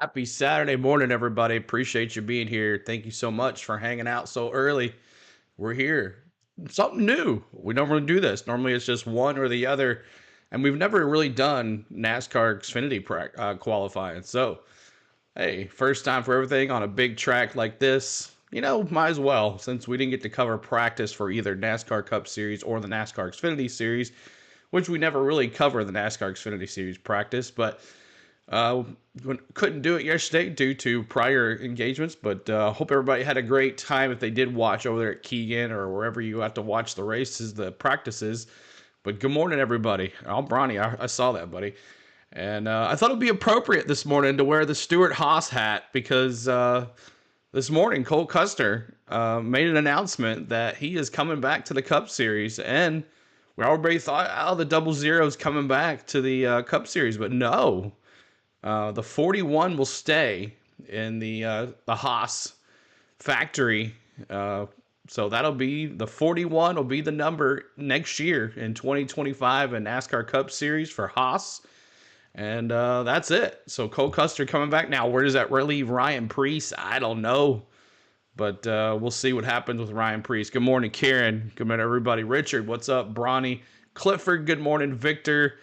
Happy Saturday morning, everybody. Appreciate you being here. Thank you so much for hanging out so early. We're here. Something new. We don't really do this. Normally it's just one or the other. And we've never really done NASCAR Xfinity qualifying. So, hey, first time for everything on a big track like this. Might as well, since we didn't get to cover practice for either NASCAR Cup Series or the NASCAR Xfinity Series, which we never really cover the NASCAR Xfinity Series practice. But uh, couldn't do it yesterday due to prior engagements, but hope everybody had a great time if they did watch over there at Keegan or wherever you have to watch the races, the practices. But good morning, everybody. I'm Bronny. I saw that, buddy. And I thought it would be appropriate this morning to wear the Stuart Haas hat because this morning Cole Custer made an announcement that he is coming back to the Cup Series. And we already thought, oh, the double zero's coming back to the Cup Series, but no. The 41 will stay in the Haas factory. So that'll be the 41 will be the number next year in 2025 in NASCAR Cup Series for Haas. And that's it. So Cole Custer coming back. Now, where does that leave Ryan Preece? I don't know. But we'll see what happens with Ryan Preece. Good morning, Karen. Good morning, everybody. Richard, what's up? Bronny. Clifford, good morning. Victor.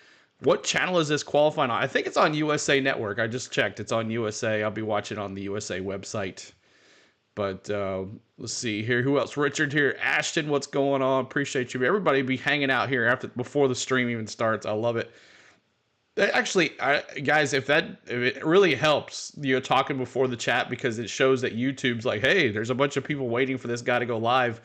What channel is this qualifying on? I think it's on USA Network. I just checked. It's on USA. I'll be watching on the USA website. But let's see here. Who else? Richard here. Ashton, what's going on? Appreciate you. Everybody be hanging out here before the stream even starts. I love it. Actually, guys, if it really helps, talking before the chat because it shows that YouTube's like, hey, there's a bunch of people waiting for this guy to go live.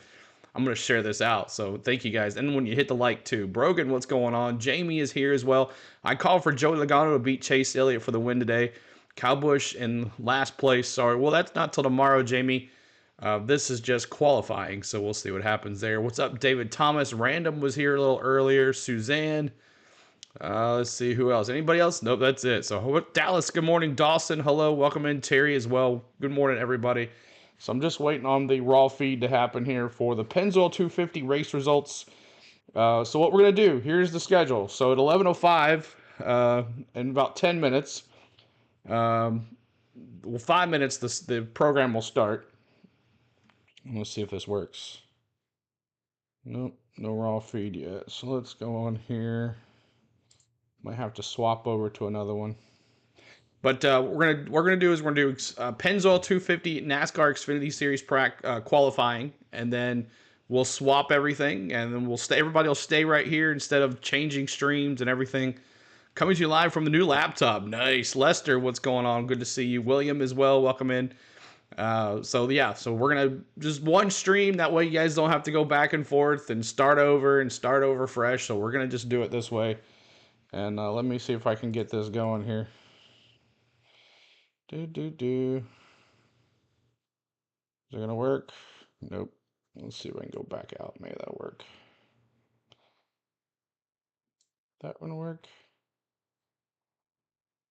I'm going to share this out. So thank you guys. And when you hit the like too. Brogan, what's going on? Jamie is here as well. I called for Joey Logano to beat Chase Elliott for the win today. Kyle Busch in last place. Sorry. Well, that's not till tomorrow, Jamie. This is just qualifying. So we'll see what happens there. What's up, David Thomas? Random was here a little earlier. Suzanne. Let's see who else. Anybody else? Nope, that's it. So Dallas, good morning. Dawson, hello. Welcome in. Terry as well. Good morning, everybody. So I'm just waiting on the raw feed to happen here for the Pennzoil 250 race results. So what we're going to do, here's the schedule. So at 11:05, in about 10 minutes, 5 minutes, the program will start. Let's see if this works. Nope, no raw feed yet. So let's go on here. Might have to swap over to another one. But what we're gonna do Pennzoil 250 NASCAR Xfinity Series qualifying, and then we'll swap everything, and then everybody will stay right here instead of changing streams and everything. Coming to you live from the new laptop. Nice, Lester. What's going on? Good to see you. William as well. Welcome in. So we're gonna just one stream. That way you guys don't have to go back and forth and start over fresh. So we're gonna just do it this way. And let me see if I can get this going here. Is it gonna work? Nope. Let's see if I can go back out. Maybe that'll work. That one work?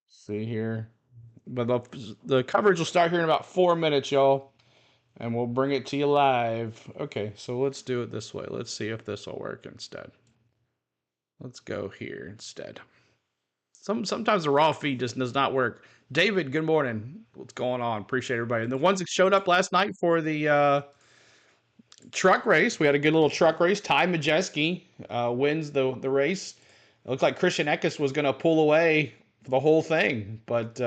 See here. But the coverage will start here in about 4 minutes, y'all. And we'll bring it to you live. Okay, so let's do it this way. Let's see if this will work instead. Let's go here instead. Sometimes the raw feed just does not work. David, good morning. What's going on? Appreciate everybody. And the ones that showed up last night for the truck race, we had a good little truck race. Ty Majeski wins the race. It looked like Christian Eckes was going to pull away for the whole thing, but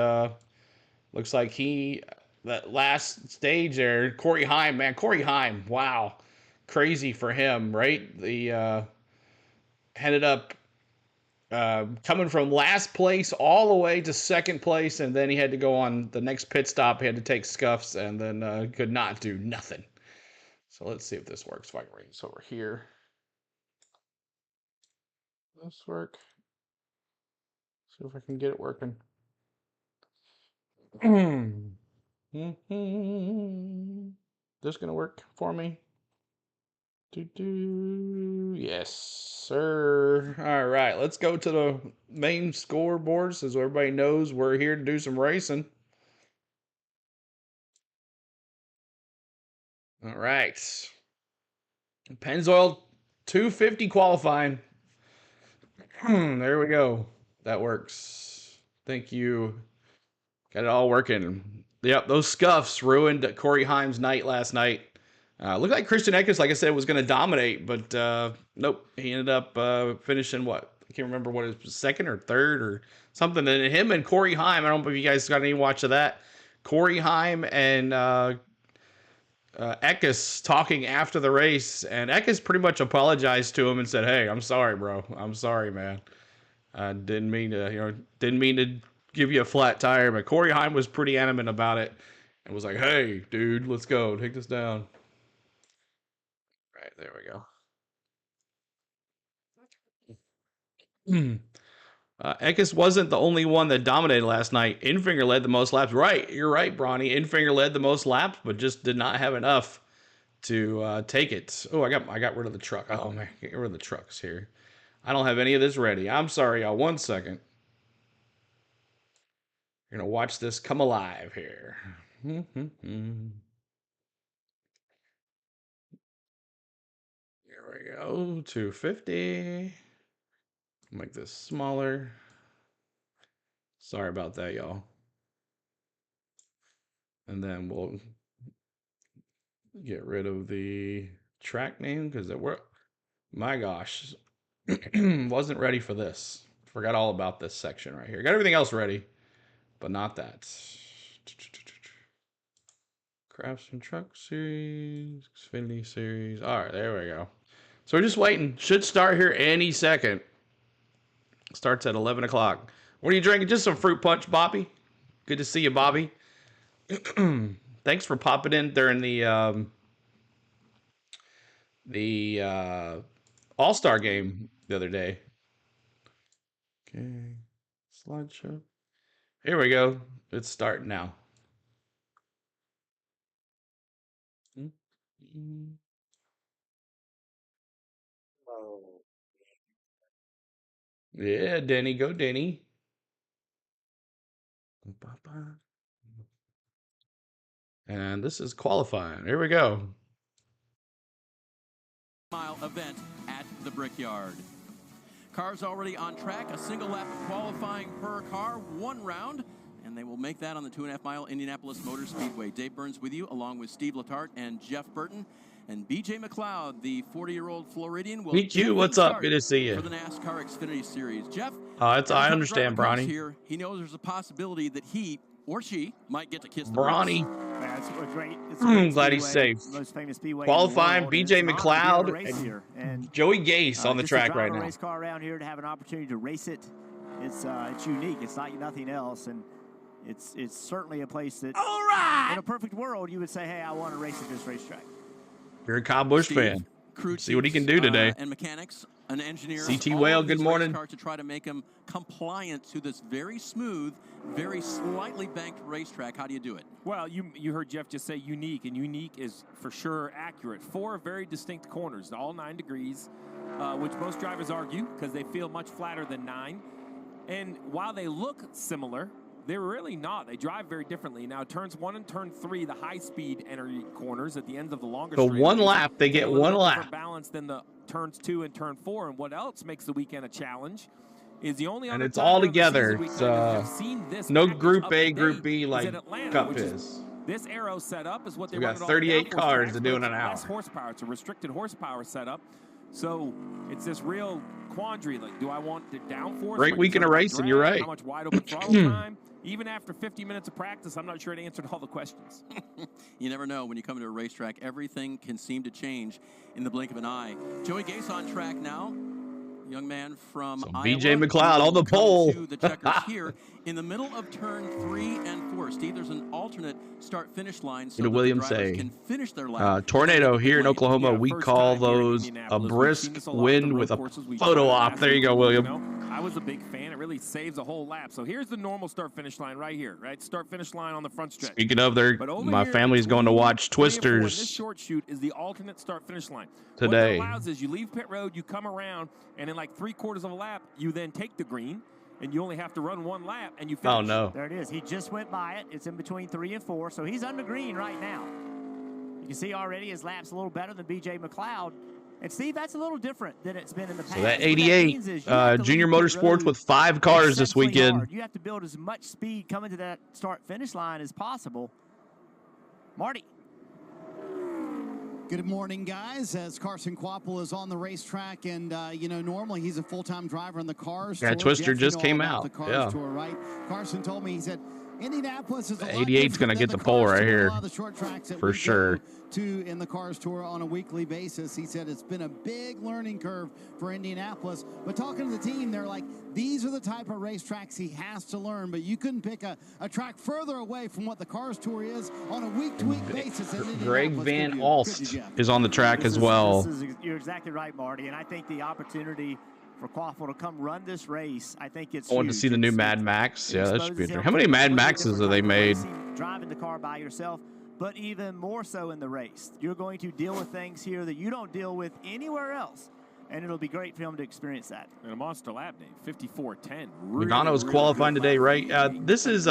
looks like that last stage there, Corey Heim, wow, crazy for him, right? The ended up coming from last place all the way to second place, and then he had to go on the next pit stop. He had to take scuffs, and then could not do nothing. So let's see if this works. If I can raise over here. This work? See if I can get it working. This gonna work for me? Yes, sir. All right, let's go to the main scoreboard so everybody knows we're here to do some racing. All right. Pennzoil 250 qualifying. There we go. That works. Thank you. Got it all working. Yep, those scuffs ruined Corey Haim's night last night. Looked like Christian Eckes, like I said, was going to dominate, but nope. He ended up finishing what? I can't remember what it was, second or third or something. And him and Corey Haim, I don't know if you guys got any watch of that. Corey Haim and Eckes talking after the race, and Eckes pretty much apologized to him and said, "Hey, I'm sorry, bro. I'm sorry, man. I didn't mean to give you a flat tire." But Corey Haim was pretty adamant about it and was like, "Hey, dude, let's go. Take this down." Right, there we go. Eckes wasn't the only one that dominated last night. Infinger led the most laps. Right, you're right, Bronny. Infinger led the most laps, but just did not have enough to take it. Oh, I got rid of the truck. Oh man, get rid of the trucks here. I don't have any of this ready. I'm sorry, y'all. 1 second. You're gonna watch this come alive here. Here we go. 250. Make this smaller. Sorry about that, y'all. And then we'll get rid of the track name because it worked. My gosh, wasn't ready for this. Forgot all about this section right here. Got everything else ready, but not that. Craftsman Truck Series, Xfinity Series. All right, there we go. So we're just waiting. Should start here any second. Starts at 11 o'clock. What are you drinking? Just some fruit punch, Bobby. Good to see you, Bobby. Thanks for popping in during the All-Star game the other day. Okay, slideshow. Here we go. It's starting now. Yeah, Denny, go Denny. And this is qualifying. Here we go. Mile event at the Brickyard. Cars already on track, a single lap of qualifying per car, 1 round, and they will make that on the 2.5 mile Indianapolis Motor Speedway. Dave Burns with you, along with Steve Letarte and Jeff Burton. And BJ McLeod, the 40-year-old Floridian, will meet you. What's up? Good to see you. For the Nascar Xfinity Series. Jeff, I understand, Bronny. Here, he knows there's a possibility that he or she might get to kiss the Bronny. That's great. I'm glad he's safe. Most famous speedway qualifying, BJ McLeod and Joey Gase on the track right now. Race car around here to have an opportunity to race it. It's unique. It's like nothing else, and it's certainly a place that, all right, in a perfect world, you would say, "Hey, I want to race at this racetrack." You're a Kyle Busch fan. See what he can do today. And mechanics, an engineer. CT Whale, good morning. To try to make him compliant to this very smooth, very slightly banked racetrack. How do you do it? Well, you heard Jeff just say unique, and unique is for sure accurate. 4 very distinct corners, all 9 degrees, which most drivers argue because they feel much flatter than 9. And while they look similar, they're really not. They drive very differently. Now, turns 1 and turn 3, the high-speed entry corners at the ends of the longer so one lap, they get 1 lap. Balance than the turns 2 and turn 4. And what else makes the weekend a challenge is the only and it's all together. It's no Group A, Group B like Atlanta, Cup is. This arrow setup is what they got 38 cars to do in an hour. Less horsepower. It's a restricted horsepower setup. So it's this real quandary. Like, do I want the downforce? Great weekend of racing, you're right. How much wide open throttle time? Even after 50 minutes of practice, I'm not sure it answered all the questions. You never know when you come to a racetrack. Everything can seem to change in the blink of an eye. Joey Gase on track now. Young man from Iowa. BJ McLeod on the pole. To the checkers here in the middle of turn 3 and 4. Steve, there's an alternate start-finish line so that Williams the drivers say, can finish their lap. tornado here in Oklahoma. We call those a brisk wind with a photo op. There you go, William. I was a big fan. It really saves a whole lap. So here's the normal start-finish line right here, right? Start-finish line on the front stretch. Speaking of, my family's going to watch Twisters. This short shoot is the alternate start-finish line. Today. What it allows is you leave pit road, you come around, and in like 3/4 of a lap, you then take the green, and you only have to run 1 lap, and you finish. Oh, no. There it is. He just went by it. It's in between 3 and 4, so he's under green right now. You can see already his lap's a little better than BJ McLeod. And Steve, that's a little different than it's been in the past. So that 88 Junior Motorsports with 5 cars this weekend. Hard. You have to build as much speed coming to that start-finish line as possible. Marty. Good morning, guys. As Carson Kvapil is on the racetrack, and you know, normally he's a full-time driver in the Cars Tour. Twister Jeff, just came about out. The Cars Tour, right? Carson told me, he said, Indianapolis is 88's going to get the pole right here, for sure. In the Cars Tour on a weekly basis. He said it's been a big learning curve for Indianapolis. But talking to the team, they're like, these are the type of racetracks he has to learn. But you couldn't pick a track further away from what the Cars Tour is on a week-to-week basis. Greg Van Alst is on the track as well. You're exactly right, Marty. And I think the opportunity for Kvapil to come run this race, I think it's I want to see the new Mad Max. Yeah, that should be interesting. How many Mad Maxes have they made? Driving the car by yourself, but even more so in the race. You're going to deal with things here that you don't deal with anywhere else, and it'll be great for him to experience that. And a monster lap day, 54.10. Logano is qualifying today, right? This is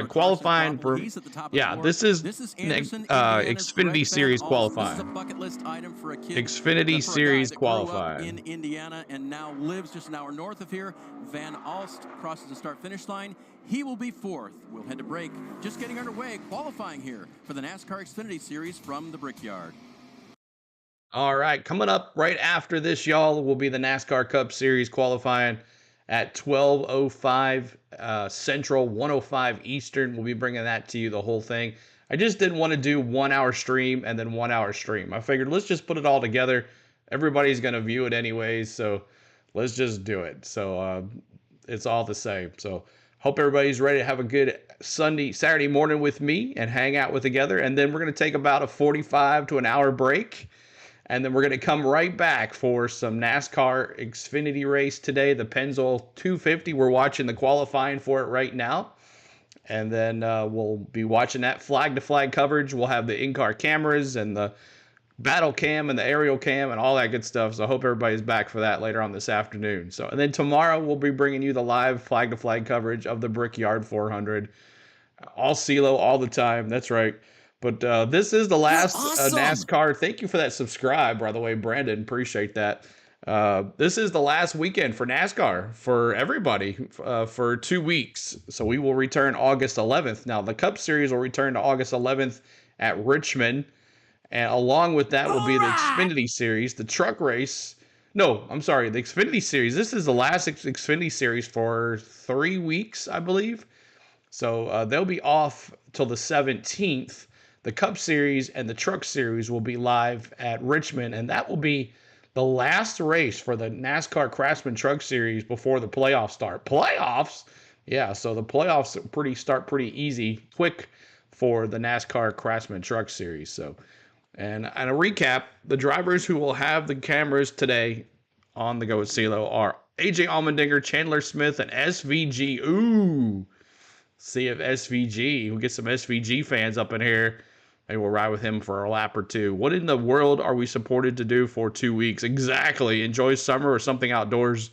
qualifying for this is Xfinity Series qualifying. Xfinity Series qualifying in Indiana and now lives just an hour north of here. Van Alst crosses the start-finish line. He will be 4th. We'll head to break. Just getting underway, qualifying here for the NASCAR Xfinity Series from the Brickyard. All right, coming up right after this, y'all, will be the NASCAR Cup Series qualifying at 12:05 Central, 1:05 Eastern. We'll be bringing that to you, the whole thing. I just didn't want to do 1 hour stream and then 1 hour stream. I figured let's just put it all together. Everybody's going to view it anyways, so let's just do it. So it's all the same. So hope everybody's ready to have a good Saturday morning with me and hang out together. And then we're going to take about a 45 to an hour break. And then we're going to come right back for some NASCAR Xfinity race today, the Pennzoil 250. We're watching the qualifying for it right now. And then we'll be watching that flag-to-flag coverage. We'll have the in-car cameras and the battle cam and the aerial cam and all that good stuff. So I hope everybody's back for that later on this afternoon. So, and then tomorrow we'll be bringing you the live flag-to-flag coverage of the Brickyard 400. All CeeLo all the time. That's right. But this is the last NASCAR. Thank you for that subscribe, by the way, Brandon. Appreciate that. This is the last weekend for NASCAR for everybody for 2 weeks. So we will return August 11th. Now, the Cup Series will return to August 11th at Richmond. And along with that will be the Xfinity Series, the truck race. No, I'm sorry, the Xfinity Series. This is the last Xfinity Series for 3 weeks, I believe. So they'll be off till the 17th. The Cup Series and the Truck Series will be live at Richmond, and that will be the last race for the NASCAR Craftsman Truck Series before the playoffs start. Playoffs? Yeah, so the playoffs start pretty easy, quick for the NASCAR Craftsman Truck Series. So, and a recap, the drivers who will have the cameras today on the Go with CeeLo are AJ Allmendinger, Chandler Smith, and SVG. Ooh! See if SVG, we'll get some SVG fans up in here. Maybe we'll ride with him for a lap or two. What in the world are we supported to do for 2 weeks? Exactly. Enjoy summer or something outdoors.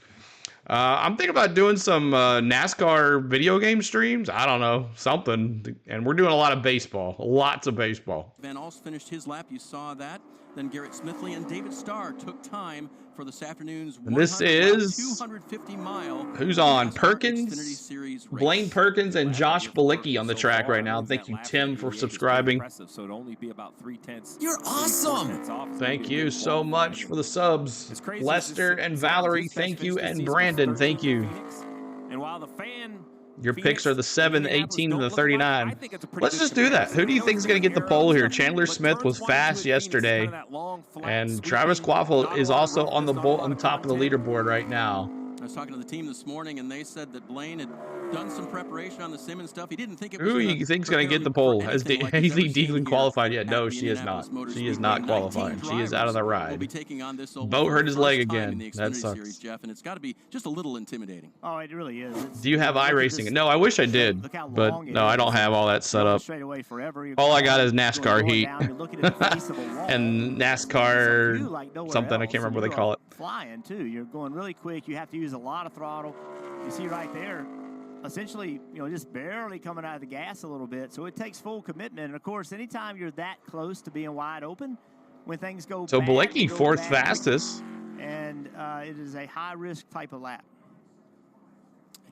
I'm thinking about doing some NASCAR video game streams. I don't know, something. And we're doing a lot of baseball, lots of baseball. Van Alst finished his lap. You saw that. Then Garrett Smithley and David Starr took time for this afternoon's and this is 250-mile. Who's on? Perkins, Blaine Perkins, and Josh Balicki on the track right now. Thank you, Tim, for subscribing. So it'd only be about 3/10. You're awesome. Thank you so much for the subs. Lester and Valerie, thank you, and Brandon, thank you. And while the fan Your picks are the 7, 18, and the 39. Let's just do that. Who do you think is going to get the pole here? Chandler Smith was fast yesterday, and Travis Kvapil is also on the top of the leaderboard right now. I was talking to the team this morning, and they said that Blaine had done some preparation on the sim and stuff. He didn't think it was. Who do you think is going to get the pole? Has Haley Deegan qualified yet? No, she is not. She is not qualified. She is out of the ride. Bo hurt his leg again. That sucks. Jeff, and it's got to be just a little intimidating. Oh, it really is. Do you have iRacing? No, I wish I did, but no, I don't have all that set up. All I got is NASCAR Heat and NASCAR something. I can't remember what they call it. Flying too. You're going really quick. You have to use a lot of throttle. You see right there, essentially, just barely coming out of the gas a little bit. So it takes full commitment. And of course, anytime you're that close to being wide open, when things go So bad, Bilecki, go fourth bad, fastest. and it is a high-risk type of lap.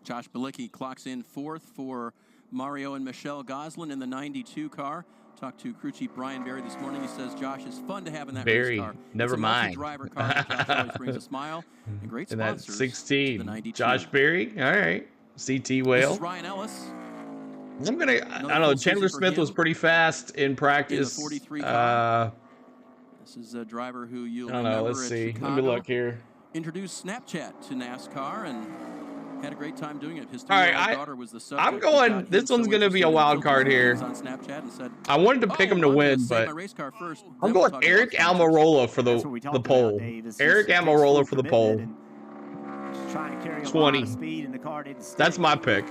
Josh Bilecki clocks in fourth for Mario and Michelle Goslin in the 92 car. Talked to crew chief Brian Berry this morning. He says Josh is fun to have in that race car. Never mind. It's a multi-driver car. That Josh always brings a smile and great And that's sponsors. 16. To the 92. Josh Berry. All right. CT This Whale. is Ryan Ellis. I don't know. Chandler Smith was pretty fast in practice. In the 43 car. This is a driver who you'll remember Let's at see. Chicago. Let me look here. Introduced Snapchat to NASCAR and had a great time doing it. His All right, daughter was the subject. I'm going. This one's going to be a wild card here. On Snapchat and said, I wanted to pick him to win, but I'm going Eric Almirola for the pole. Eric Almirola for the pole. 20. That's my pick.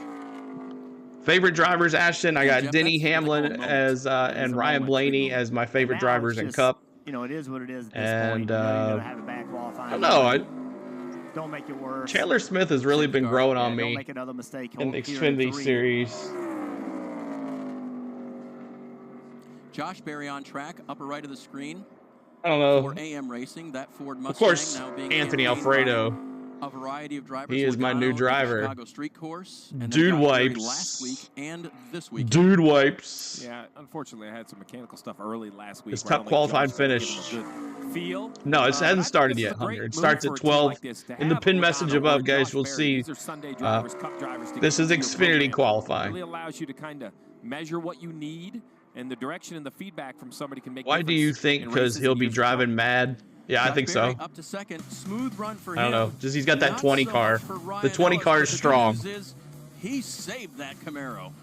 Favorite drivers, Ashton. I got Denny Hamlin as and Ryan Blaney as my favorite drivers in Cup. You know, it is what it is at this And point. You know, you're gonna have a bad qualifying. I don't know. Don't make it worse. Chandler Smith has really been growing on me Don't make another mistake in the here Xfinity 3. Series. Josh Berry on track, upper right of the screen. I don't know. For AM Racing, that Ford Mustang Of course, now being Anthony campaigned Alfredo. by a variety of drivers. He is my new Logano, driver. Chicago Street Course, and then Dude Josh Berry wipes. last week and this week. Dude wipes. Yeah, unfortunately, I had some mechanical stuff early last week. His where I top only qualified just gave him finish. a good feel. No, it But I hasn't think started this is yet, a great Hunter. It move starts for at a team 12. like this to In the have pin Logano message or above, guys, Josh you'll Berry. see. These are Sunday drivers, Cup drivers to This get is into your Xfinity program. qualifying. Really allows you to kind of measure what you need, and the direction and the feedback from somebody can make. Why do you difference think? in Because races he'll and be years to come. driving mad. Yeah, I Josh think Berry so. up to second. Smooth run for him. I don't know. Just he's got that Not 20 so car. much for Ryan The 20 Ellis, car but is the good strong. news is he saved that Camaro.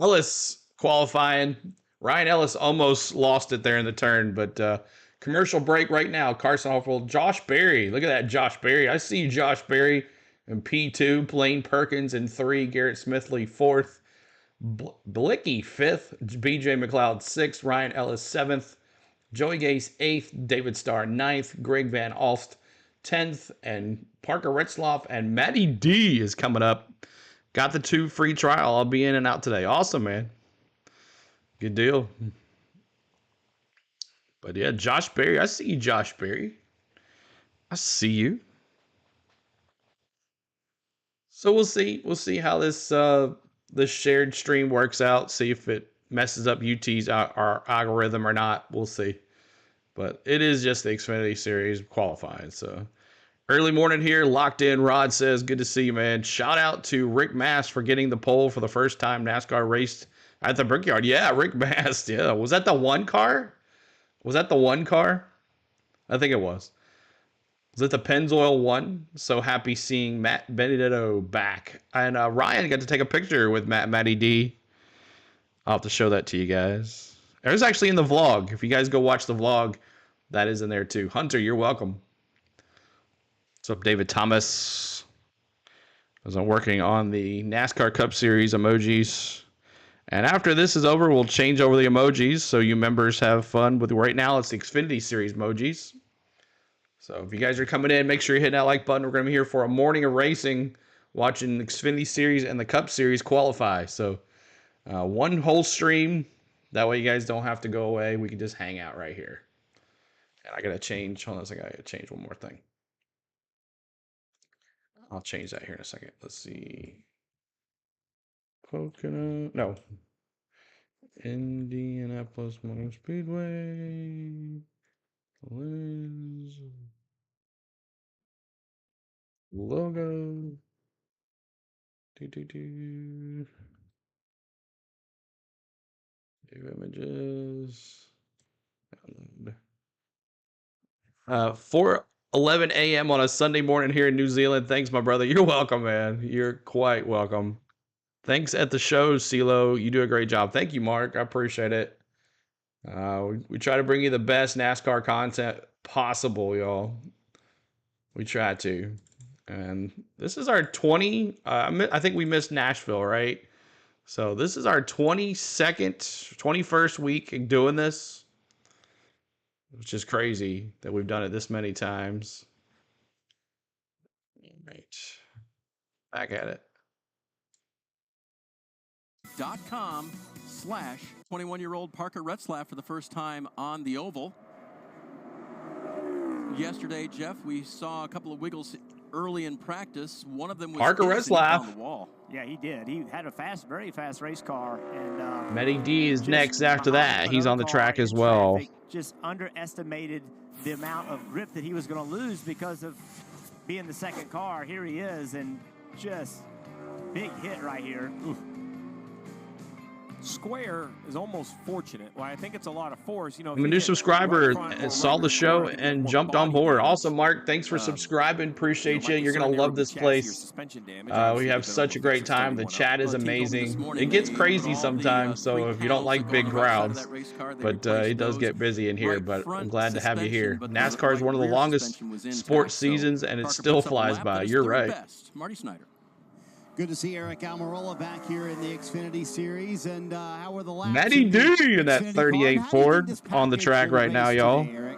Ellis qualifying. Ryan Ellis almost lost it there in the turn, but commercial break right now. Carson Hoffel, Josh Berry. Look at that, Josh Berry. I see Josh Berry in P2, Blaine Perkins in 3, Garrett Smithley 4th, Bilecki 5th, BJ McLeod 6th, Ryan Ellis 7th, Joey Gase 8th, David Starr 9th, Greg Van Alst 10th, and Parker Retzloff and Matty D is coming up. Got the 2 free trial. I'll be in and out today. Awesome, man. Good deal. But yeah, Josh Berry. I see you, Josh Berry. I see you. So we'll see. We'll see how this this shared stream works out. See if it messes up UT's our algorithm or not. We'll see. But it is just the Xfinity Series qualifying. So early morning here, locked in. Rod says, good to see you, man. Shout out to Rick Mass for getting the pole for the first time NASCAR raced at the Brickyard. Yeah, Rick Mass. Yeah. Was that the one car? Was that the one car? I think it was. Was it the Pennzoil 1? So happy seeing Matt Benedetto back. And Ryan got to take a picture with Matty D. I'll have to show that to you guys. It was actually in the vlog. If you guys go watch the vlog, that is in there too. Hunter, you're welcome. What's up, David Thomas? As I'm working on the NASCAR Cup Series emojis. And after this is over, we'll change over the emojis so you members have fun with. Right now, it's the Xfinity Series emojis. So if you guys are coming in, make sure you hit that like button. We're going to be here for a morning of racing, watching the Xfinity Series and the Cup Series qualify. So one whole stream. That way you guys don't have to go away. We can just hang out right here. And I got to change. Hold on a second. I got to change one more thing. I'll change that here in a second. Let's see. Coconut. No. Indianapolis Motor Speedway. Liz. Logo. New images. 4:11 a.m. on a Sunday morning here in New Zealand. Thanks, my brother. You're welcome, man. You're quite welcome. Thanks at the show, CeeLo. You do a great job. Thank you, Mark. I appreciate it. We try to bring you the best NASCAR content possible, y'all. We try to. And this is our 20. I think we missed Nashville, right? So this is our 21st week doing this, which is crazy that we've done it this many times. All right. Back at it. Slash. 21-year-old Parker Retzlaff for the first time on the oval. Yesterday, Jeff, we saw a couple of wiggles early in practice. One of them was Parker Retzlaff on the wall. Yeah, he did. He had a very fast race car. And Matty D is next after that. He's on the track as well. Traffic, just underestimated the amount of grip that he was going to lose because of being the second car. Here he is, and just big hit right here. Oof. Square is almost fortunate. Well, I think it's a lot of force. You know, I'm a new subscriber, saw the show and jumped on board. Also, Mark, thanks for subscribing. Appreciate you. You're going to love this place. We have such a great time. The chat is amazing. It gets crazy sometimes, so if you don't like big crowds, but it does get busy in here, but I'm glad to have you here. NASCAR is one of the longest sports seasons, and it still flies by. You're right. Marty Snyder. Good to see Eric Almirola back here in the Xfinity Series. And how were the last Matty D in that 38 Ford on the track right now, y'all. Well,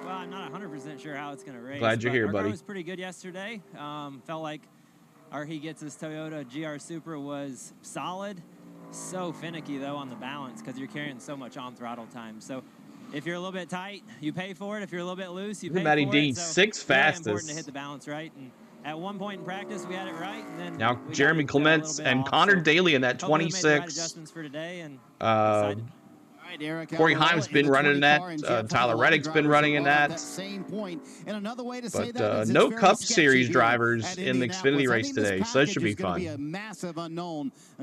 I'm not 100% sure how it's going to race. Glad you're here, our buddy. car was pretty good yesterday. Felt like our He Gets His Toyota GR Supra was solid. So finicky, though, on the balance because you're carrying so much on throttle time. So if you're a little bit tight, you pay for it. If you're a little bit loose, you pay Matty for D, it. So sixth really fastest. important to hit the balance right. And at one point in practice, we had it right. And then Now we Jeremy got Clements and off. Connor So Daly in that hopefully we made the right 26. adjustments for today and Corey Heim's been running in that. Tyler Reddick's been running in that. But no Cup Series drivers in the Xfinity race today, so that should be fun.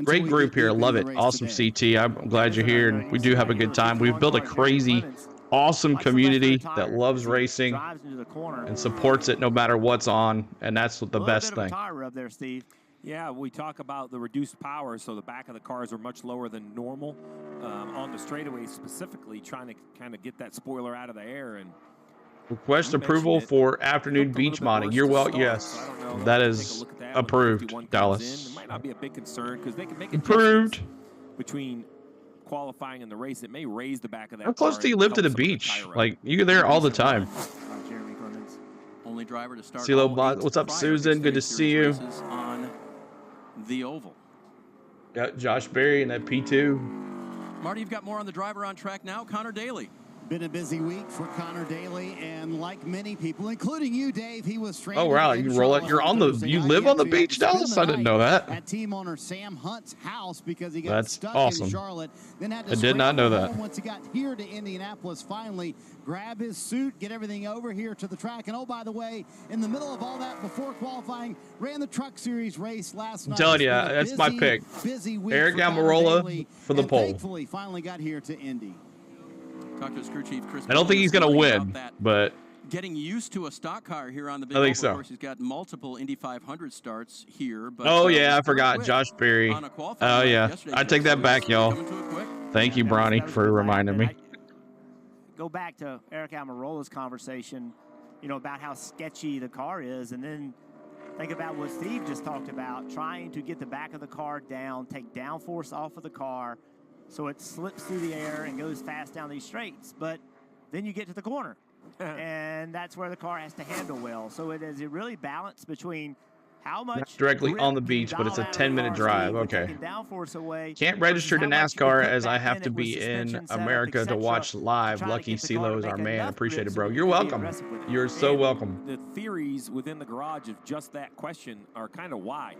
Great group here. Love it. Awesome CT. I'm glad you're here, and we do have a good time. We've built a crazy, awesome community that loves racing and supports it no matter what's on, and that's the best thing. There, Steve. Yeah, we talk about the reduced power, so the back of the cars are much lower than normal on the straightaway specifically, trying to kind of get that spoiler out of the air. And Request approval for afternoon beach modding. You're welcome. Yes, that is approved, Dallas. It might not be a big concern because they can make it approved between qualifying and the race. It may raise the back of that. How close do you live to the beach? Like, you're there all the time. Only driver to start. CeeLo, what's up, Susan? Good to see you. On the oval. Got Josh Berry in that P2. Marty, you've got more on the driver on track now. Connor Daly. Been a busy week for Connor Daly, and like many people, including you, Dave, he was stranded. Oh wow, you roll it. You're on the. You live on the beach, Dallas? I didn't know that. At team owner Sam Hunt's house because he got That's stuck awesome. in Charlotte. Then had to I did not know scramble that. home once he got here to Indianapolis, finally grab his suit, get everything over here to the track. And oh, by the way, in the middle of all that, before qualifying, ran the Truck Series race last night. I'm telling you, that's my pick. Busy week Eric for Connor Almirola Daly, for the and pole. Thankfully, finally got here to Indy. Talk to his crew chief, Chris. I don't think he's gonna win, but getting used to a stock car here on the big I think oval. so. Of course, he's got multiple Indy 500 starts here. But, oh yeah, I forgot Josh Berry. Oh yeah, I take that back, y'all. Thank you, Bronny, for reminding me. Go back to Eric Almirola's conversation, you know, about how sketchy the car is, and then think about what Steve just talked about, trying to get the back of the car down, take downforce off of the car, so it slips through the air and goes fast down these straights. But then you get to the corner, and that's where the car has to handle well. So it is really balanced between how much Not directly on the beach, but it's a 10-minute drive. Okay. Away, Can't register to NASCAR as I have to be in America to watch live. Lucky CeeLo is our man. Appreciate it, bro. You're welcome. You're so welcome. The theories within the garage of just that question are kind of wide.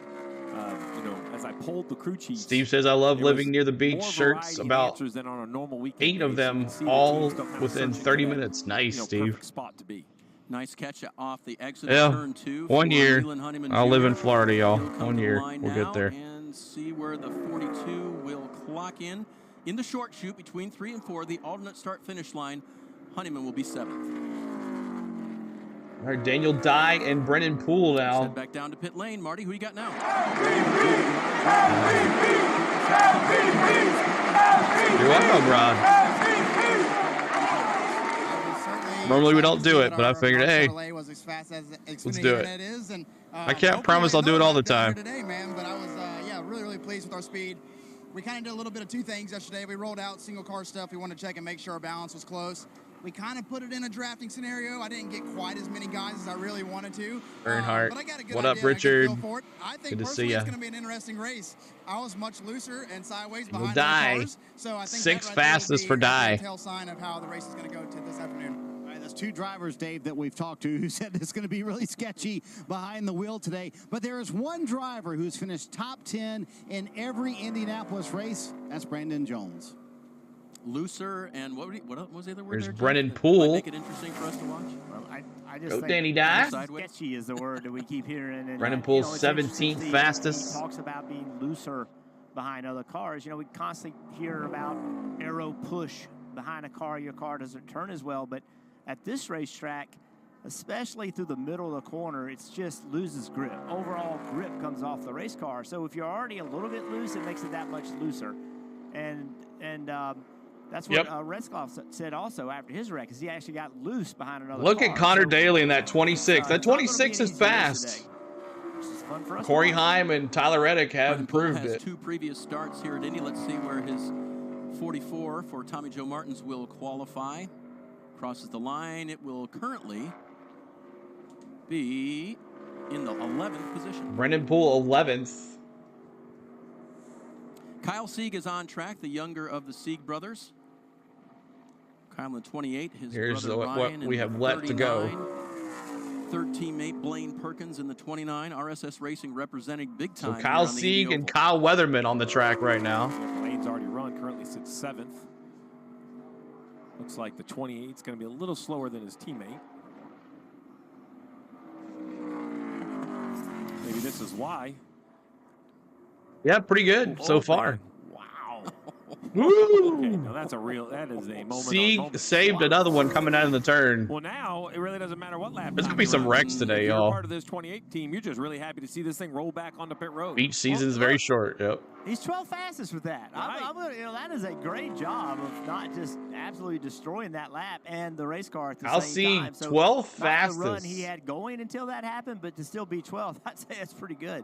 You know, as I pulled the crew chief, Steve says I love living near the beach. Shirts, about 8 of them, all within 30 minutes. Nice, Steve. Spot to be. Nice catch off the exit Yeah, of turn 2. 1 year. I'll live in Jr. Florida, y'all. He'll come 1 to the year. line We'll now get there. and see where the 42 will clock in. In the short shoot between 3 and 4, the alternate start-finish line, Honeyman will be 7th. All right, Daniel Dye and Brennan Poole now. Head back down to pit lane. Marty, who you got now? You're welcome, Rod. Normally we don't do it, but I figured, hey, let's do it. I can't promise I'll do it all the time. Today, man, but I was really pleased with our speed. We kind of did a little bit of two things yesterday. We rolled out single car stuff. We wanted to check and make sure our balance was close. We kind of put it in a drafting scenario. I didn't get quite as many guys as I really wanted to. Earnhardt. But I got a good What idea up, Richard? and a good feel for it. I think Good to see personally ya. it's going to be an interesting race. I was much looser and sideways We'll behind die. other cars. So I think Sixth that right there will fastest be for a die. telltale sign of how the race is going to go this afternoon. All right, that's two drivers, Dave, that we've talked to who said it's going to be really sketchy behind the wheel today. But there is one driver who's finished top 10 in every Indianapolis race. That's Brandon Jones. Looser, and what was the other word There's there, Jeff, Brennan that Poole. might make it interesting for us to watch? Well, I just Go think Danny Dye. Sideways. sketchy is the word that we keep hearing. And Brennan you Poole's know, it's interesting 17th to see, fastest. He talks about being looser behind other cars. You know, we constantly hear about aero push behind a car. Your car doesn't turn as well, but at this racetrack, especially through the middle of the corner, it's just loses grip. Overall grip comes off the race car. So if you're already a little bit loose, it makes it that much looser. And that's what Retzloff said also after his wreck, is he actually got loose behind another Look car. at Connor So, Daly in that 26. That it's not gonna be 26 an is easy race fast. today, which is fun for us to Corey watch. Heim and Tyler Reddick have Brennan Poole proved has it. 2 previous starts here at Indy. Let's see where his 44 for Tommy Joe Martins will qualify. Crosses the line. It will currently be in the 11th position. Brendan Poole 11th. Kyle Sieg is on track, the younger of the Sieg brothers. Kyle in the 28, his Here's brother what Ryan in we the have left to go. 39. Third teammate Blaine Perkins in the 29. RSS Racing representing big So time. Kyle here on the Indy Sieg and Oval. Kyle Weatherman on the track right now. Lane's already run, currently sits 7th. Looks like the 28 is going to be a little slower than his teammate. Maybe this is why. Yeah, pretty good so far. Man. Wow. Woo! Okay, now that is a moment. Sieg saved another one coming out of the turn. Well, now it really doesn't matter what lap. There's time gonna be you're some on. wrecks today, If you're y'all. part of this 28 team, you're just really happy to see this thing roll back onto pit road. Each season's very short. Yep. He's 12 fastest with that. Right. That is a great job of not just absolutely destroying that lap and the race car at the I'll same see time. So 12 not the run fastest. he had going until that happened, but to still be 12, I'd say that's pretty good.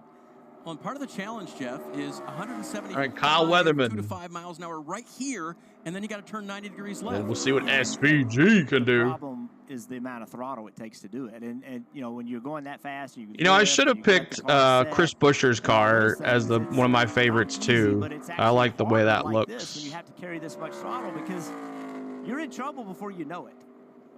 Well, and part of the challenge, Jeff, is 170. All right, Kyle Weatherman. 2 to 5 miles an hour right here, and then you got to turn 90 degrees Well, left. we'll see what SVG can The do. problem is the amount of throttle it takes to do it. And you know, when you're going that fast, You know, I lift, should have you got the picked car set, Chris Buescher's and all of a car sudden as it's one of my not favorites easy, too. but it's I actually like the way harder that like this looks. when you have to carry this much throttle, because you're in trouble before you know it.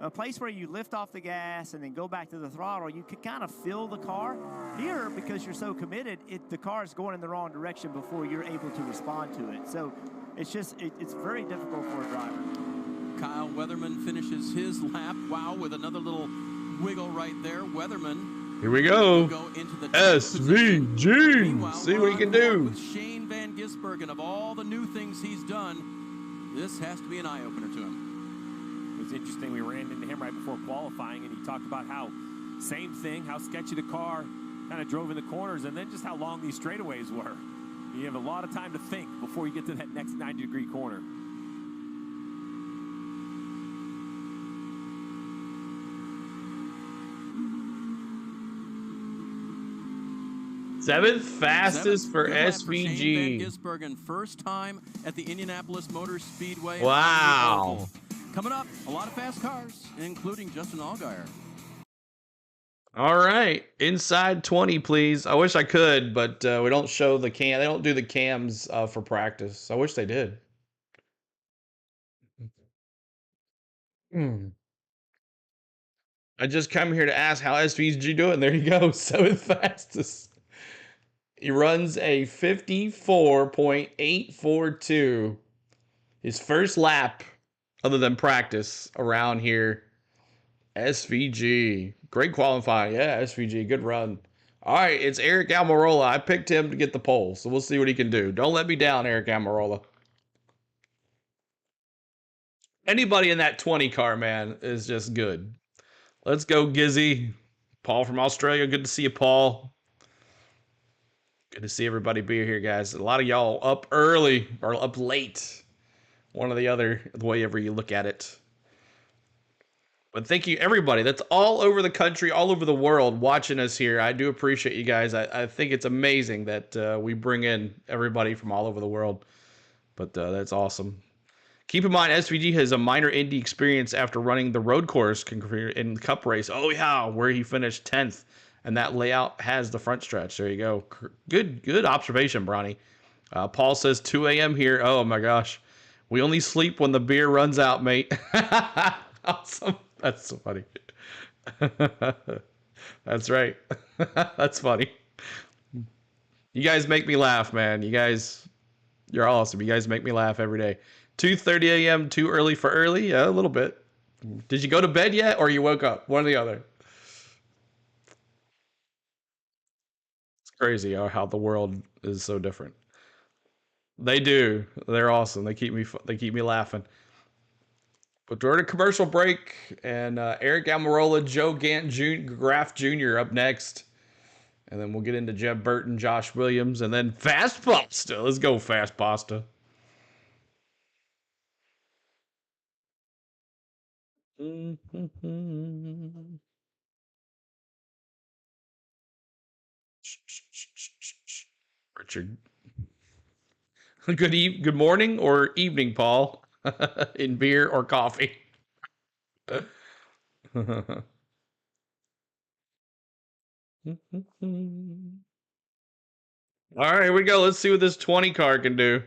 A place where you lift off the gas and then go back to the throttle, you can kind of feel the car. Here, because you're so committed, the car is going in the wrong direction before you're able to respond to it. So it's just, it's very difficult for a driver. Kyle Weatherman finishes his lap. Wow, with another little wiggle right there. Weatherman Here we will go. go into the 10th position. SVG. Meanwhile, See what he can Ron do. with Shane Van Gisbergen, of all the new things he's done, this has to be an eye-opener to him. It was interesting. We ran into him right before qualifying, and he talked about how same thing, how sketchy the car kind of drove in the corners, and then just how long these straightaways were. You have a lot of time to think before you get to that next 90-degree corner. Seventh fastest for Good lap for Shane SVG. Van Gisbergen, first time at the Indianapolis Motor Speedway. Wow. Coming up, a lot of fast cars, including Justin Allgaier. All right, inside 20, please. I wish I could, but we don't show the cam. They don't do the cams for practice. I wish they did. I just come here to ask how SVG doing. There you go, 7th fastest. He runs a 54.842. His first lap, other than practice, around here. SVG. Great qualifying. Yeah, SVG. Good run. All right, it's Eric Almirola. I picked him to get the pole, so we'll see what he can do. Don't let me down, Eric Almirola. Anybody in that 20 car, man, is just good. Let's go, Gizzy. Paul from Australia. Good to see you, Paul. Good to see everybody be here, guys. A lot of y'all up early or up late. One or the other, whatever you look at it. But thank you, everybody. That's all over the country, all over the world watching us here. I do appreciate you guys. I think it's amazing that we bring in everybody from all over the world. But that's awesome. Keep in mind, SVG has a minor Indy experience after running the road course in the Cup race. Oh, yeah, where he finished 10th. And that layout has the front stretch. There you go. Good observation, Bronny. Paul says 2 a.m. here. Oh, my gosh. We only sleep when the beer runs out, mate. Awesome. That's so funny. That's right. That's funny. You guys make me laugh, man. You're awesome. You guys make me laugh every day. 2:30 a.m. too early for early? Yeah, a little bit. Did you go to bed yet or you woke up? One or the other. It's crazy how the world is so different. They do. They're awesome. They keep me laughing. But we're at a commercial break, and Eric Almirola, Joe Graff Jr. up next. And then we'll get into Jeb Burton, Josh Williams, and then Fast Pasta. Let's go, Fast Pasta. Richard. Good morning or evening, Paul. In beer or coffee. All right, here we go. Let's see what this 20 car can do.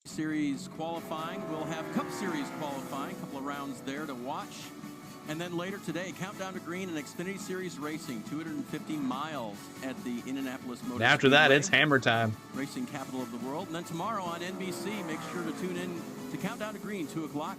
Series qualifying. We'll have Cup Series qualifying. A couple of rounds there to watch. And then later today, Countdown to Green and Xfinity Series Racing, 250 miles at the Indianapolis Motor Speedway. After that, it's hammer time. Racing capital of the world. And then tomorrow on NBC, make sure to tune in to Countdown to Green, 2 o'clock,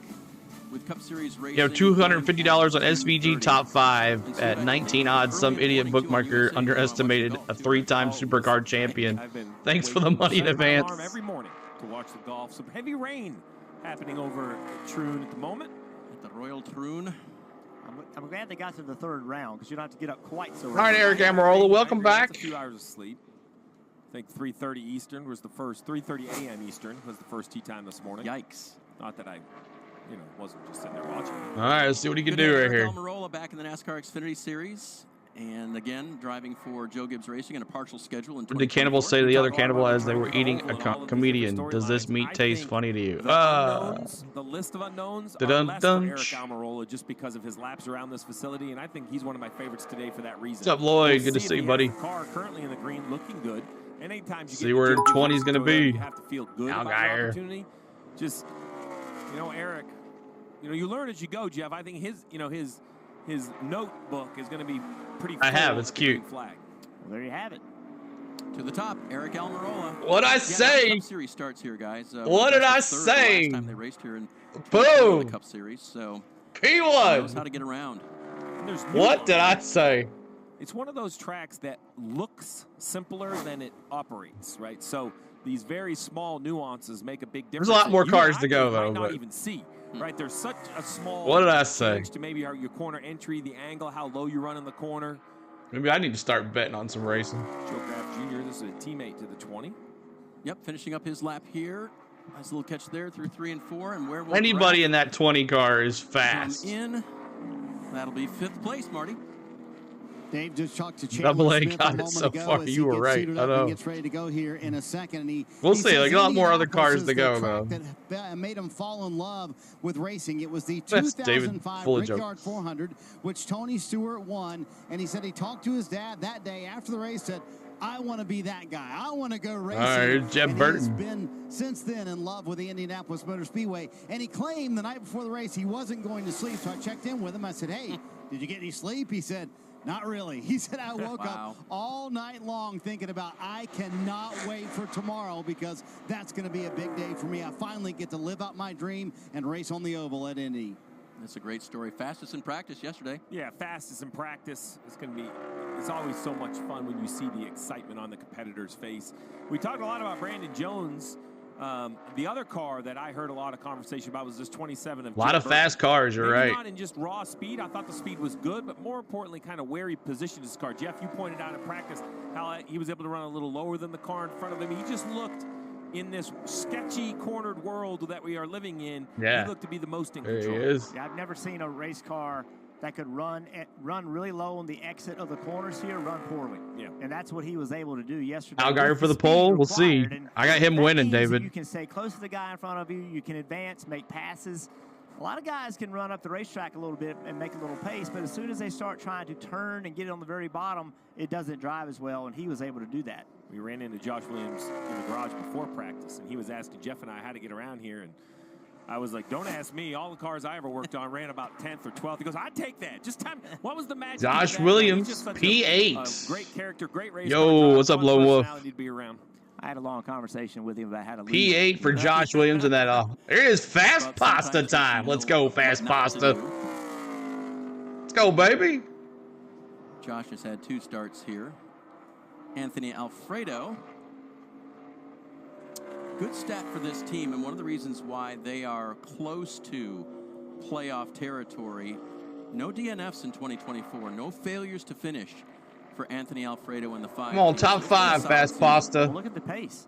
with Cup Series Racing. You have $250 on SVG Top 5 at 19 odds. Some idiot bookmarker underestimated a 3-time Supercar champion. Thanks for the money in advance. Every morning to watch the golf. Some heavy rain happening over at Troon at the moment. At the Royal Troon. I'm glad they got to the 3rd round because you don't have to get up quite so early. All right, Eric Almirola, welcome back. A few hours of sleep. I think 3:30 Eastern was the first. 3:30 a.m. Eastern was the first tee time this morning. Yikes! Not that I, wasn't just sitting there watching. All right, let's see what he can do right here. Eric Almirola back in the NASCAR Xfinity Series. And again, driving for Joe Gibbs Racing in a partial schedule. Did the cannibal say to the other cannibal as they were eating a comedian, does this meat taste funny to you? The list of unknowns are less for Eric Almirola just because of his laps around this facility, and I think he's one of my favorites today for that reason. What's up, Lloyd? Good to see you, buddy. Car currently in the green, looking good. And anytime you see where 20 is going to be. You have to feel good about the opportunity. Just, Eric, you learn as you go, Jeff. I think his notebook is going to be pretty full. I have. It's cute. Well, there you have it. To the top, Eric Almirola. What'd I say? Cup Series starts here, guys. What did I say? Last time they raced here in Boom. the Cup Series, so P1 knows how to get around. What did I say? It's one of those tracks that looks simpler than it operates, right? So these very small nuances make a big difference. There's a lot more cars to go, though. Might not even see. Right, there's such a small. What did I say? To maybe your corner entry, the angle, how low you run in the corner. Maybe I need to start betting on some racing. Joe Graff Jr. This is a teammate to the 20. Yep, finishing up his lap here. Nice little catch there through 3 and 4, and where will anybody in that 20 car is fast. In, that'll be 5th place, Marty. Dave just talked to Double A got it so far. You were right. I know. He gets ready to go here in a second, and we'll see. Like a lot more other cars to go, though. That made him fall in love with racing. It was the 2005 Brickyard 400, which Tony Stewart won, and he said he talked to his dad that day after the race. Said, "I want to be that guy. I want to go racing." All right, Jeb Burton. He's been since then in love with the Indianapolis Motor Speedway, and he claimed the night before the race he wasn't going to sleep. So I checked in with him. I said, "Hey, did you get any sleep?" He said, "Not really." He said, "I woke up all night long thinking about I cannot wait for tomorrow because that's going to be a big day for me. I finally get to live out my dream and race on the oval at Indy." That's a great story. Fastest in practice yesterday. Yeah, fastest in practice. It's always so much fun when you see the excitement on the competitor's face. We talked a lot about Brandon Jones. The other car that I heard a lot of conversation about was this 27 of a lot of fast cars, you're right. Not in just raw speed. I thought the speed was good, but more importantly, kind of where he positioned his car. Jeff, you pointed out in practice how he was able to run a little lower than the car in front of him. He just looked, in this sketchy, cornered world that we are living in, he looked to be the most in control. He is. Yeah, I've never seen a race car that could run really low on the exit of the corners here, run poorly. Yeah. And that's what he was able to do yesterday. Algeier with for the speed pole. We'll see. required. And I got him that winning, means that David. you can stay close to the guy in front of you. You can advance, make passes. A lot of guys can run up the racetrack a little bit and make a little pace, but as soon as they start trying to turn and get it on the very bottom, it doesn't drive as well, and he was able to do that. We ran into Josh Williams in the garage before practice, and he was asking Jeff and I how to get around here, and I was like, don't ask me. All the cars I ever worked on ran about 10th or 12th. He goes, I'd take that. Just time. What was the magic? Josh of that? Williams, He's just such P8. a great character, great racer. Yo, what's up, Lone Wolf? Personality to be around. I had a long conversation with him about how to lead. P8 for Josh Williams and that. There is fast pasta time. Let's go, fast pasta. Let's go, baby. Josh has had 2 starts here. Anthony Alfredo. Good stat for this team, and one of the reasons why they are close to playoff territory. No DNFs in 2024. No failures to finish for Anthony Alfredo in the 5. Come on, top 5, fast pasta. Well, look at the pace.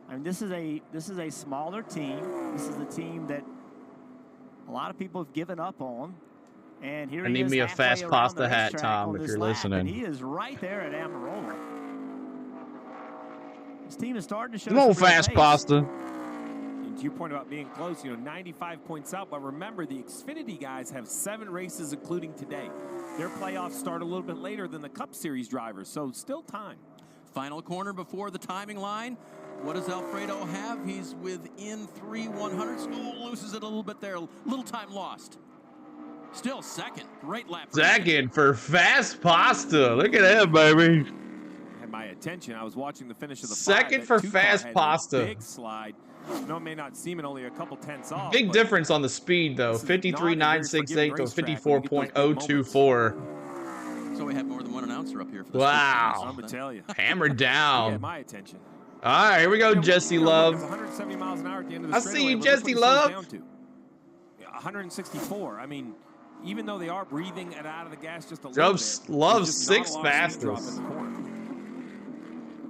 I mean, this is a smaller team. This is a team that a lot of people have given up on. And here I need me a fast pasta hat, Tom, if you're listening. And he is right there at Amarola. This team is starting to show Come on, some real fast pace. pasta. And to your point about being close, 95 points out. But remember, the Xfinity guys have 7 races, including today. Their playoffs start a little bit later than the Cup Series drivers, so still time. Final corner before the timing line. What does Alfredo have? He's within 3/100. Oh, loses it a little bit there. Little time lost. Still second. Great lap. Second for fast pasta. Look at him, baby. Had my attention. I was watching the finish of the Second 5. for That 2 car fast had a pasta. Big slide. No, it may not seem it, only a couple tenths off. Big but difference on the speed, though. this is not a very 53.968 to forgiving racetrack when you get those big 54.024. So we have more than one announcer up here for this. Wow. I'm gonna tell you. Hammered Had down. my attention. All right, here we go, Jesse Love. 170 miles an hour at the end of the I straightaway, see you, but look what Jesse it slows Love. down to. Yeah, 164. I mean, even though they are breathing it out of the gas just a little Jobs bit, loves there's just 6 not a lot of speed drop fastest. in the corner.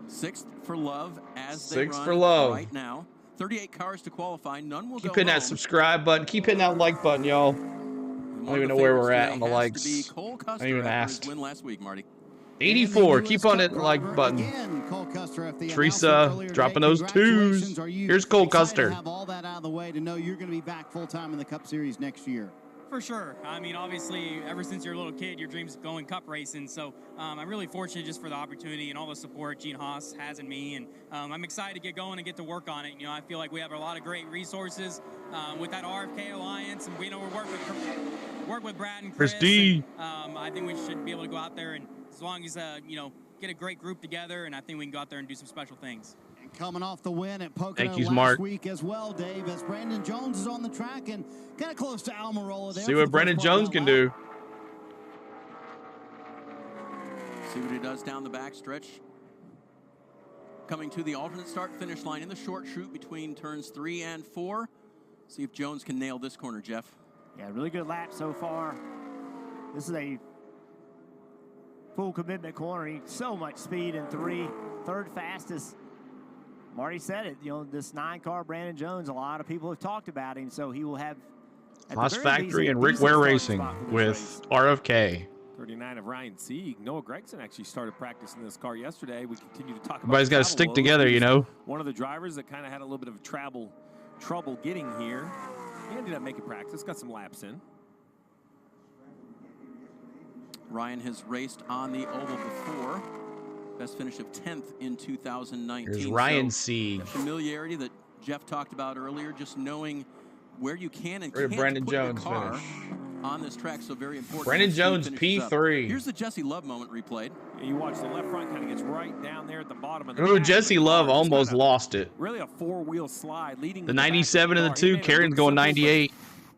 6th for Love as they 6th run for Love. right now. 38 cars to qualify. None will Keep go hitting that home. subscribe button. Keep hitting that like button, y'all. One don't even of know where we're favorites at on the today has likes. to be Cole Custer I ain't even after his asked. win last week, Marty. 84. And the Keep on US it Cup like driver, button. again, Cole Custer, after the Teresa announcement earlier dropping today, those congratulations. twos. Are you Here's Cole excited Custer. to have all that out of the way to know you're going to be back full-time in the Cup Series next year? For sure. I mean, obviously, ever since you're a little kid, your dream's going cup racing. So I'm really fortunate just for the opportunity and all the support Gene Haas has in me. And I'm excited to get going and get to work on it. I feel like we have a lot of great resources with that RFK Alliance. And we know we're work with Brad and Chris. Christy. And, I think we should be able to go out there and as long as, get a great group together. And I think we can go out there and do some special things. Coming off the win at Pocono Thank you, last Mark. week as well, Dave, as Brandon Jones is on the track and kind of close to Almirola there. See for what the Brendan first part of Jones that can lap. do. See what he does down the backstretch. Coming to the alternate start finish line in the short chute between turns 3 and 4. See if Jones can nail this corner, Jeff. Yeah, really good lap so far. This is a full commitment corner. So much speed in 3. Third fastest. Marty said it. This 9-car Brandon Jones, a lot of people have talked about him, so he will have at the Haas very Factory least, a and Rick decent Ware starting Racing spot for this with race. RFK. 39 of Ryan Sieg. Noah Gregson actually started practicing this car yesterday. We continue to talk about Everybody's got to travel stick woes. together, you He's know. One of the drivers that kind of had a little bit of trouble getting here. He ended up making practice, got some laps in. Ryan has raced on the oval before. Best finish of 10th in 2019. Here's Ryan So, Sieg. the familiarity that Jeff talked about earlier, just knowing where you can and Where did can't Brandon put Jones your car finish? on this track, so very important. Brandon when Jones, Steve finishes up. P3. Here's the Jesse Love moment replayed. Yeah, you watch the left front kind of gets right down there at the bottom of the Ooh, back. Jesse The Love car just almost kinda lost it. Really a 4-wheel slide leading The to back of 97 and the car. He 2. made it Karen's look going simple, but 98.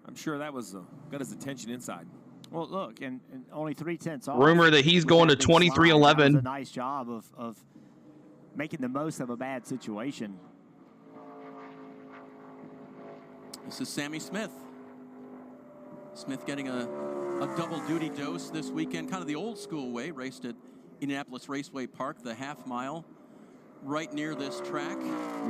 I'm sure that was got his attention inside. Well, look, and only 3/10 off. Rumor that he's with going that to big slide. That 23-11. was a nice job of making the most of a bad situation. This is Sammy Smith. Smith getting a double duty dose this weekend, kind of the old school way. Raced at Indianapolis Raceway Park, the half mile right near this track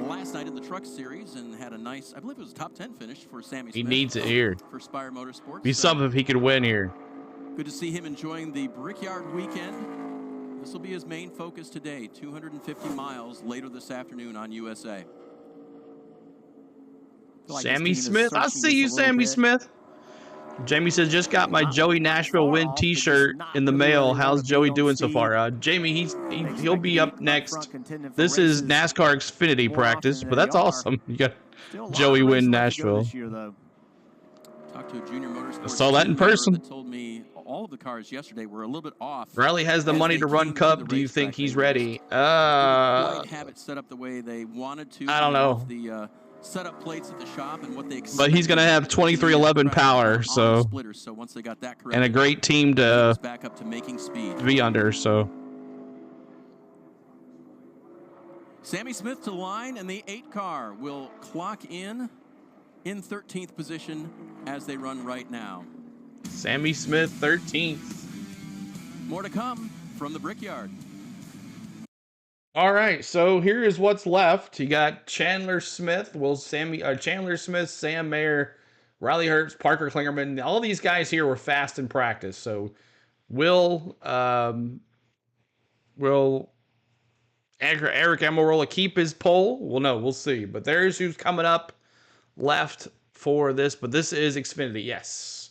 last night in the Truck Series, and had a nice, I believe it was a top 10 finish for Sammy Smith. He needs it here. For Spire Motorsports. Be something if he could win here. Good to see him enjoying the Brickyard weekend. This will be his main focus today, 250 miles later this afternoon on USA. Sammy Smith. I see you, Sammy Smith. Jamie says, just got my Joey Nashville win T-shirt in the mail. How's Joey doing so far? Jamie, he'll be up next. This is NASCAR Xfinity practice, but that's awesome. You got Joey win Nashville. Talked to a junior motorsports. I saw that in person. That told me all of the cars yesterday were a little bit off. Riley has the money to run Cup. Do you think he's ready? Didn't quite have it set up the way they wanted to. I don't know. The setup plates at the shop and what they expect. But he's going to have 2311 power, so once they got that correct, and a great team to back up to making speed. Be under. So Sammy Smith to the line, and the 8 car will clock in 13th position as they run right now. Sammy Smith 13th. More to come from the Brickyard. All right, so here is what's left. You got Chandler Smith, Chandler Smith, Sam Mayer, Riley Hertz, Parker Klingerman. All these guys here were fast in practice. So will Eric Almirola keep his pole? Well, no, we'll see. But there's who's coming up left for this. But this is Xfinity, yes.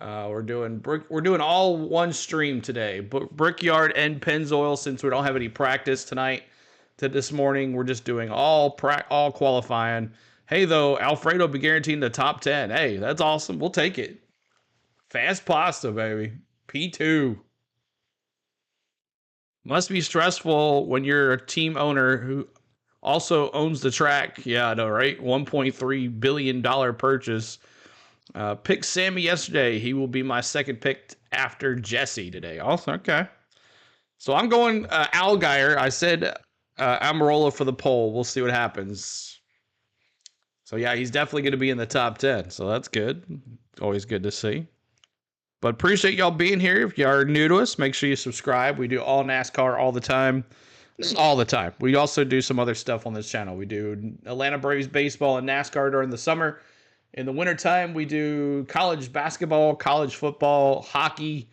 We're doing all one stream today, Brickyard and Pennzoil, since we don't have any practice tonight. This morning, we're just doing all qualifying. Hey, though, Alfredo be guaranteeing the top 10. Hey, that's awesome. We'll take it. Fast pasta, baby. P2. Must be stressful when you're a team owner who also owns the track. Yeah, I know, right? $1.3 billion purchase. Picked Sammy yesterday. He will be my second pick after Jesse today. Also, okay. So I'm going Allgaier. I said Almirola for the pole. We'll see what happens. So, yeah, he's definitely going to be in the top 10. So that's good. Always good to see. But appreciate y'all being here. If you are new to us, make sure you subscribe. We do all NASCAR all the time. All the time. We also do some other stuff on this channel. We do Atlanta Braves baseball and NASCAR during the summer. In the wintertime, we do college basketball, college football, hockey,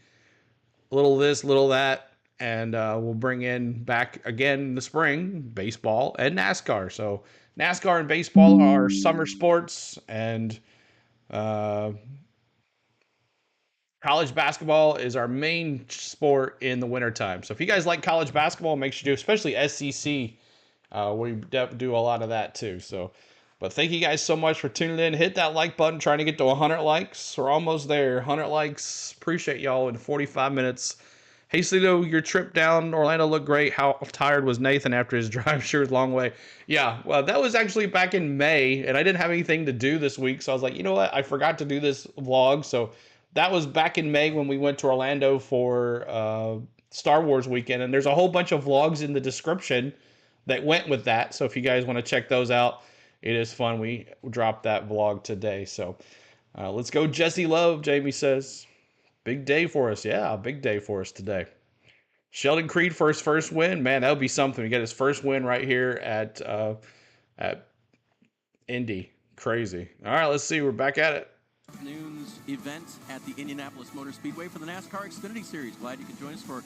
a little this, little that, and we'll bring in back again in the spring, baseball and NASCAR. So NASCAR and baseball are summer sports, and college basketball is our main sport in the wintertime. So if you guys like college basketball, make sure you do, especially SEC. We do a lot of that too. So. But thank you guys so much for tuning in. Hit that like button. Trying to get to 100 likes. We're almost there. 100 likes. Appreciate y'all in 45 minutes. Hey, Cito, your trip down Orlando looked great. How tired was Nathan after his drive? Sure, long way. Yeah, well, that was actually back in May, and I didn't have anything to do this week. So I was like, you know what? I forgot to do this vlog. So that was back in May when we went to Orlando for Star Wars weekend. And there's a whole bunch of vlogs in the description that went with that. So if you guys want to check those out, it is fun. We dropped that vlog today. So let's go Jesse Love, Jamie says. Big day for us. Yeah, big day for us today. Sheldon Creed for his first win. Man, that would be something. We get his first win right here at Indy. Crazy. All right, let's see. We're back at it. Afternoon's event at the Indianapolis Motor Speedway for the NASCAR Xfinity Series. Glad you could join us for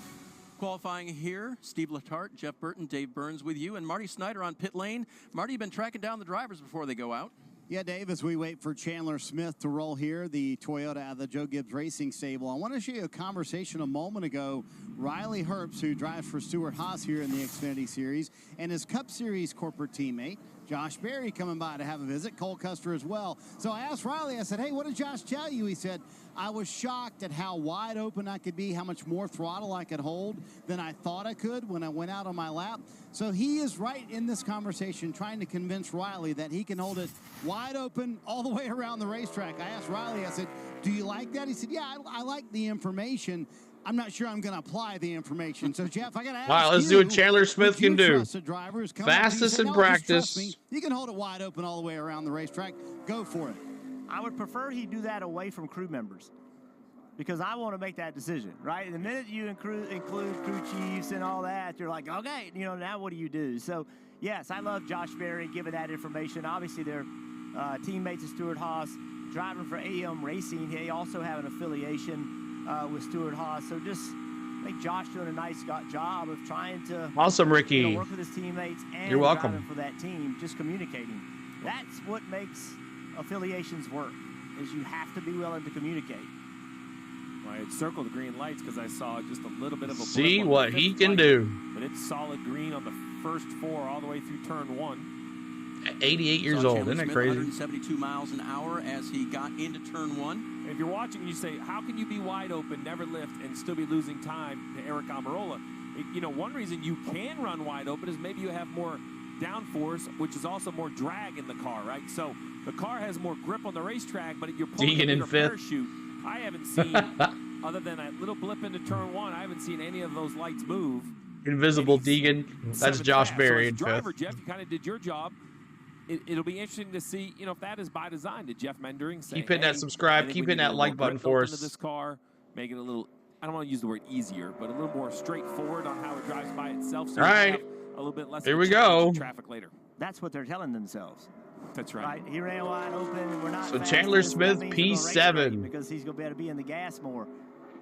qualifying here. Steve Letarte, Jeff Burton, Dave Burns with you, and Marty Snyder on pit lane. Marty, you've been tracking down the drivers before they go out. Yeah, Dave, as we wait for Chandler Smith to roll here, the Toyota out of the Joe Gibbs Racing Stable, I want to show you a conversation a moment ago. Riley Herbst, who drives for Stuart Haas here in the Xfinity Series, and his Cup Series corporate teammate, Josh Berry, coming by to have a visit, Cole Custer as well. So I asked Riley, I said, hey, what did Josh tell you? He said, I was shocked at how wide open I could be, how much more throttle I could hold than I thought I could when I went out on my lap. So he is right in this conversation trying to convince Riley that he can hold it wide open all the way around the racetrack. I asked Riley, I said, do you like that? He said, yeah, I like the information. I'm not sure I'm going to apply the information. So, Jeff, I got to ask you. All right, let's do what Chandler Smith can do. Fastest in practice. You can hold it wide open all the way around the racetrack. Go for it. I would prefer he do that away from crew members because I want to make that decision, right? The minute you include crew chiefs and all that, you're like, okay, now what do you do? So, yes, I love Josh Berry giving that information. Obviously, they're teammates of Stuart Haas, driving for AM Racing. They also have an affiliation. with Stuart Haas. So just I think Josh doing a nice job of trying to Awesome, Ricky. work with his teammates and You're welcome. driving for that team, just communicating. That's what makes affiliations work, is you have to be willing to communicate. Well, I had circled the green lights because I saw just a little bit of a blip See on the what fifth he can light, do. But it's solid green on the first 4 all the way through turn 1. At 88 years Saw old, Chandler isn't that Smith, crazy? 172 miles an hour as he got into turn 1. And if you're watching, you say, how can you be wide open, never lift, and still be losing time to Eric Almirola? You know, one reason you can run wide open is maybe you have more downforce, which is also more drag in the car, right? So the car has more grip on the racetrack, but you're pulling Deegan a in bigger fifth. parachute. I haven't seen, other than that little blip into turn 1, I haven't seen any of those lights move. Invisible Deegan. That's Seventh Josh pass. Berry So in as driver, fifth. Jeff, you kind of did your job. It'll be interesting to see, you know, if that is by design. Did Jeff Mendering say, Keep hitting that hey, subscribe, I think keep we hitting need a that little like more button grip for built into us. this car, make it a little, I don't want to use the word easier, but a little more straightforward on how it drives by itself. So All you right. have a little bit less Here of a we challenge go. in traffic later. That's what they're telling themselves. That's right. Right? He ran wide open, and we're not So fast Chandler enough, so Smith, that means we're gonna race P7. great because he's going to be able to be in the gas more.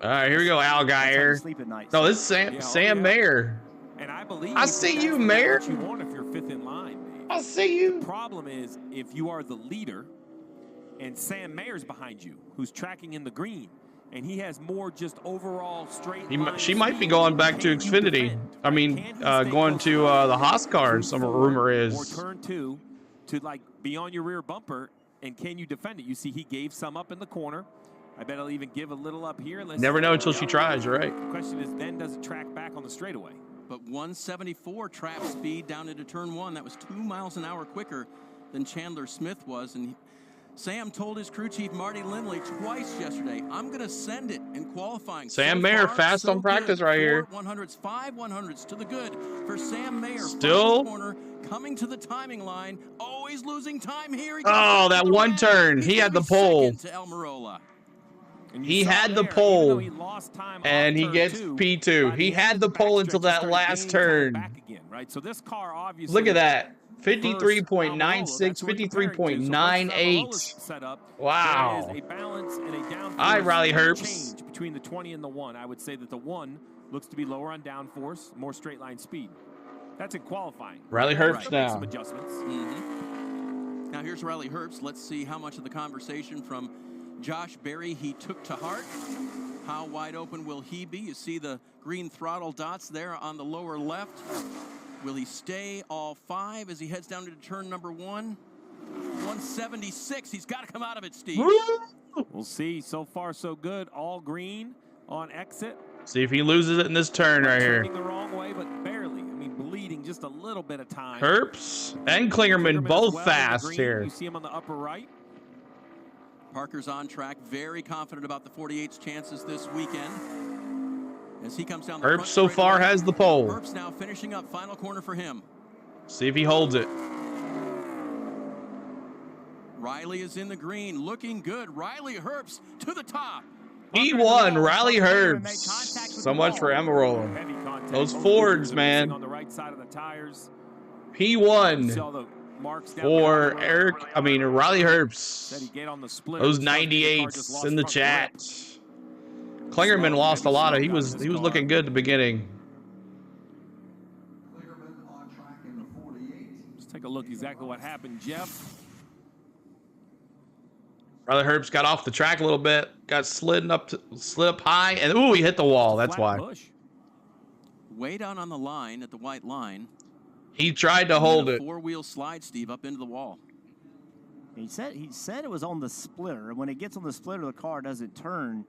All right, here we go, Al That's how you Geyer. sleep at night. No, this is Sam, Yeah, oh, Sam yeah. Mayer. And I believe I see that's you, the Mayor. balance you want if you're 5th in line. I see you. The problem is if you are the leader and Sam Mayer's behind you, who's tracking in the green, and he has more just overall straight line She might be speed, going back to can you Xfinity. defend? I mean, Can he stay going close to the Haas cars, turn some 4 rumor or is. turn 2 to like be on your rear bumper, and can you defend it? You see he gave some up in the corner. I bet he'll even give a little up here. Never know until she tries, you're right. The question is then does it track back on the straightaway? But 174 trap speed down into turn 1. That was 2 miles an hour quicker than Chandler Smith was. And Sam told his crew chief, Marty Lindley, twice yesterday, I'm going to send it in qualifying. Sam So Mayer far, fast so on practice good. right here. 4 100s, 5 100s to the good for Sam Mayer. Still? Final corner, coming to the timing line, always losing time here. He Oh, that one turn. He had the pole. To Almirola. And you He saw had the there, pole, even though he lost time and off he turn gets 2, P2. by He the had end the of pole backstretch, until he that started last gaining time turn. back again, right? So this car obviously. Look at that. versus 53.96, Almirola, that's who we're comparing to. So versus 53.98. Almirola's setup, Wow. there is a balance and a downforce All right, Riley Herbst. change between the 20 and the 1. I would say that the 1 looks to be lower on downforce, more straight line speed. That's in qualifying. Riley Herbst They'll make now. some adjustments. Now here's Riley Herbst. Let's see how much of the conversation from Josh Berry he took to heart. How wide open will he be? You see the green throttle dots there on the lower left. Will he stay all 5 as he heads down to turn number 1? 176. He's got to come out of it, Steve. We'll see. So far, so good. All green on exit. See if he loses it in this turn right here. Turning the wrong way, but barely. I mean, bleeding just a little bit of time. Herbst and Klingerman as both well in the fast green. here. You see him on the upper right. Parker's on track, very confident about the 48's chances this weekend. As he comes down the Herbst front so far straightaway. has the pole. Herbst now finishing up, final corner for him. See if he holds it. Riley is in the green, looking good. Riley Herbst to the top. He won, Riley Parker made Herbst. contact with So the much for wall. Amarola. Heavy contact. Those Both Fords, wheels are man. missing on the right side of the tires. He You won see all the marks down for there. Riley Said Herbst. he'd get on the split. Those Looks like the car 98s just lost in the front chat. grip. Klingerman lost a lot of. He Slow was down this car. looking good at the beginning. Let's take a look exactly what happened, Jeff. Riley Herbst got off the track a little bit, got slid up high, and ooh, he hit the wall. That's Flat why. push. Way down on the line at the white line. He tried to hold it. 4-wheel slide, Steve, up into the wall. He said it was on the splitter, and when it gets on the splitter, the car doesn't turn.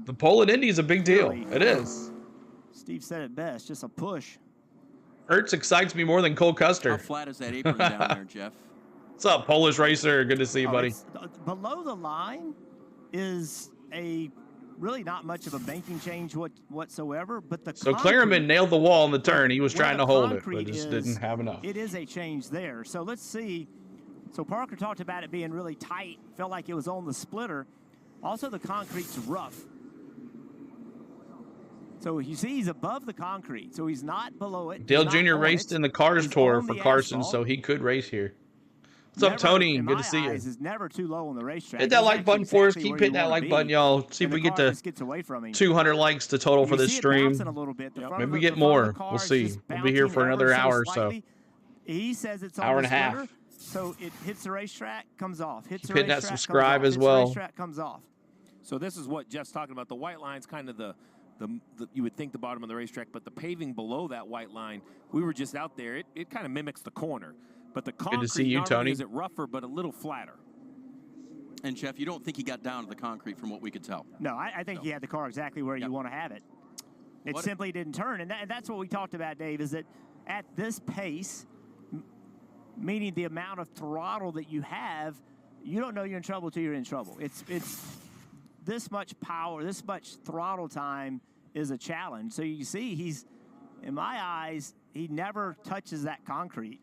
The pole at Indy is a big deal. Really? It is. Steve said it best, just a push. Hertz excites me more than Cole How Custer. flat is that apron down there, Jeff? What's up, Polish racer? Good to see you, buddy. Below the line is a really not much of a banking change whatsoever, but the So concrete, Klingerman nailed the wall on the turn. He was where trying the to hold it, concrete but just is, didn't have enough. It is a change there. So let's see. So Parker talked about it being really tight, felt like it was on the splitter. Also, the concrete's rough. So you see he's above the concrete, so he's not below it. Dale He's Jr. not on raced it. in the Cars He's Tour on for the Carson, asphalt. so he could race here. What's up, Tony? in Good my to see you. eyes, is never too low on the racetrack. Hit that He's like button actually for us. exactly Keep where hitting you that wanna like be, button, y'all. See if and we the get car to just gets away from him. 200 likes to total for You this see it stream. bouncing a little bit. The front Maybe of we the- get the front of more. the car We'll is see. just We'll be here bouncing for another ever hour or so. slightly. He says it's on Hour the and a half. splitter, so it hits the racetrack, comes off. Hits the Keep hitting that racetrack, comes subscribe off. as Hits the well. racetrack, comes off. So this is what Jeff's talking about. The white line's kind of the you would think the bottom of the racetrack, but the paving below that white line, we were just out there. It kind of mimics the corner, but the concrete to see you, not Tony. only is it rougher, but a little flatter. And Jeff, you don't think he got down to the concrete from what we could tell? No, I think he had the car exactly where you want to have it. It What- simply didn't turn, and that's what we talked about, Dave, is that at this pace, meaning the amount of throttle that you have, you don't know you're in trouble until you're in trouble. It's this much power, this much throttle time is a challenge. So you see, he's, in my eyes, he never touches that concrete.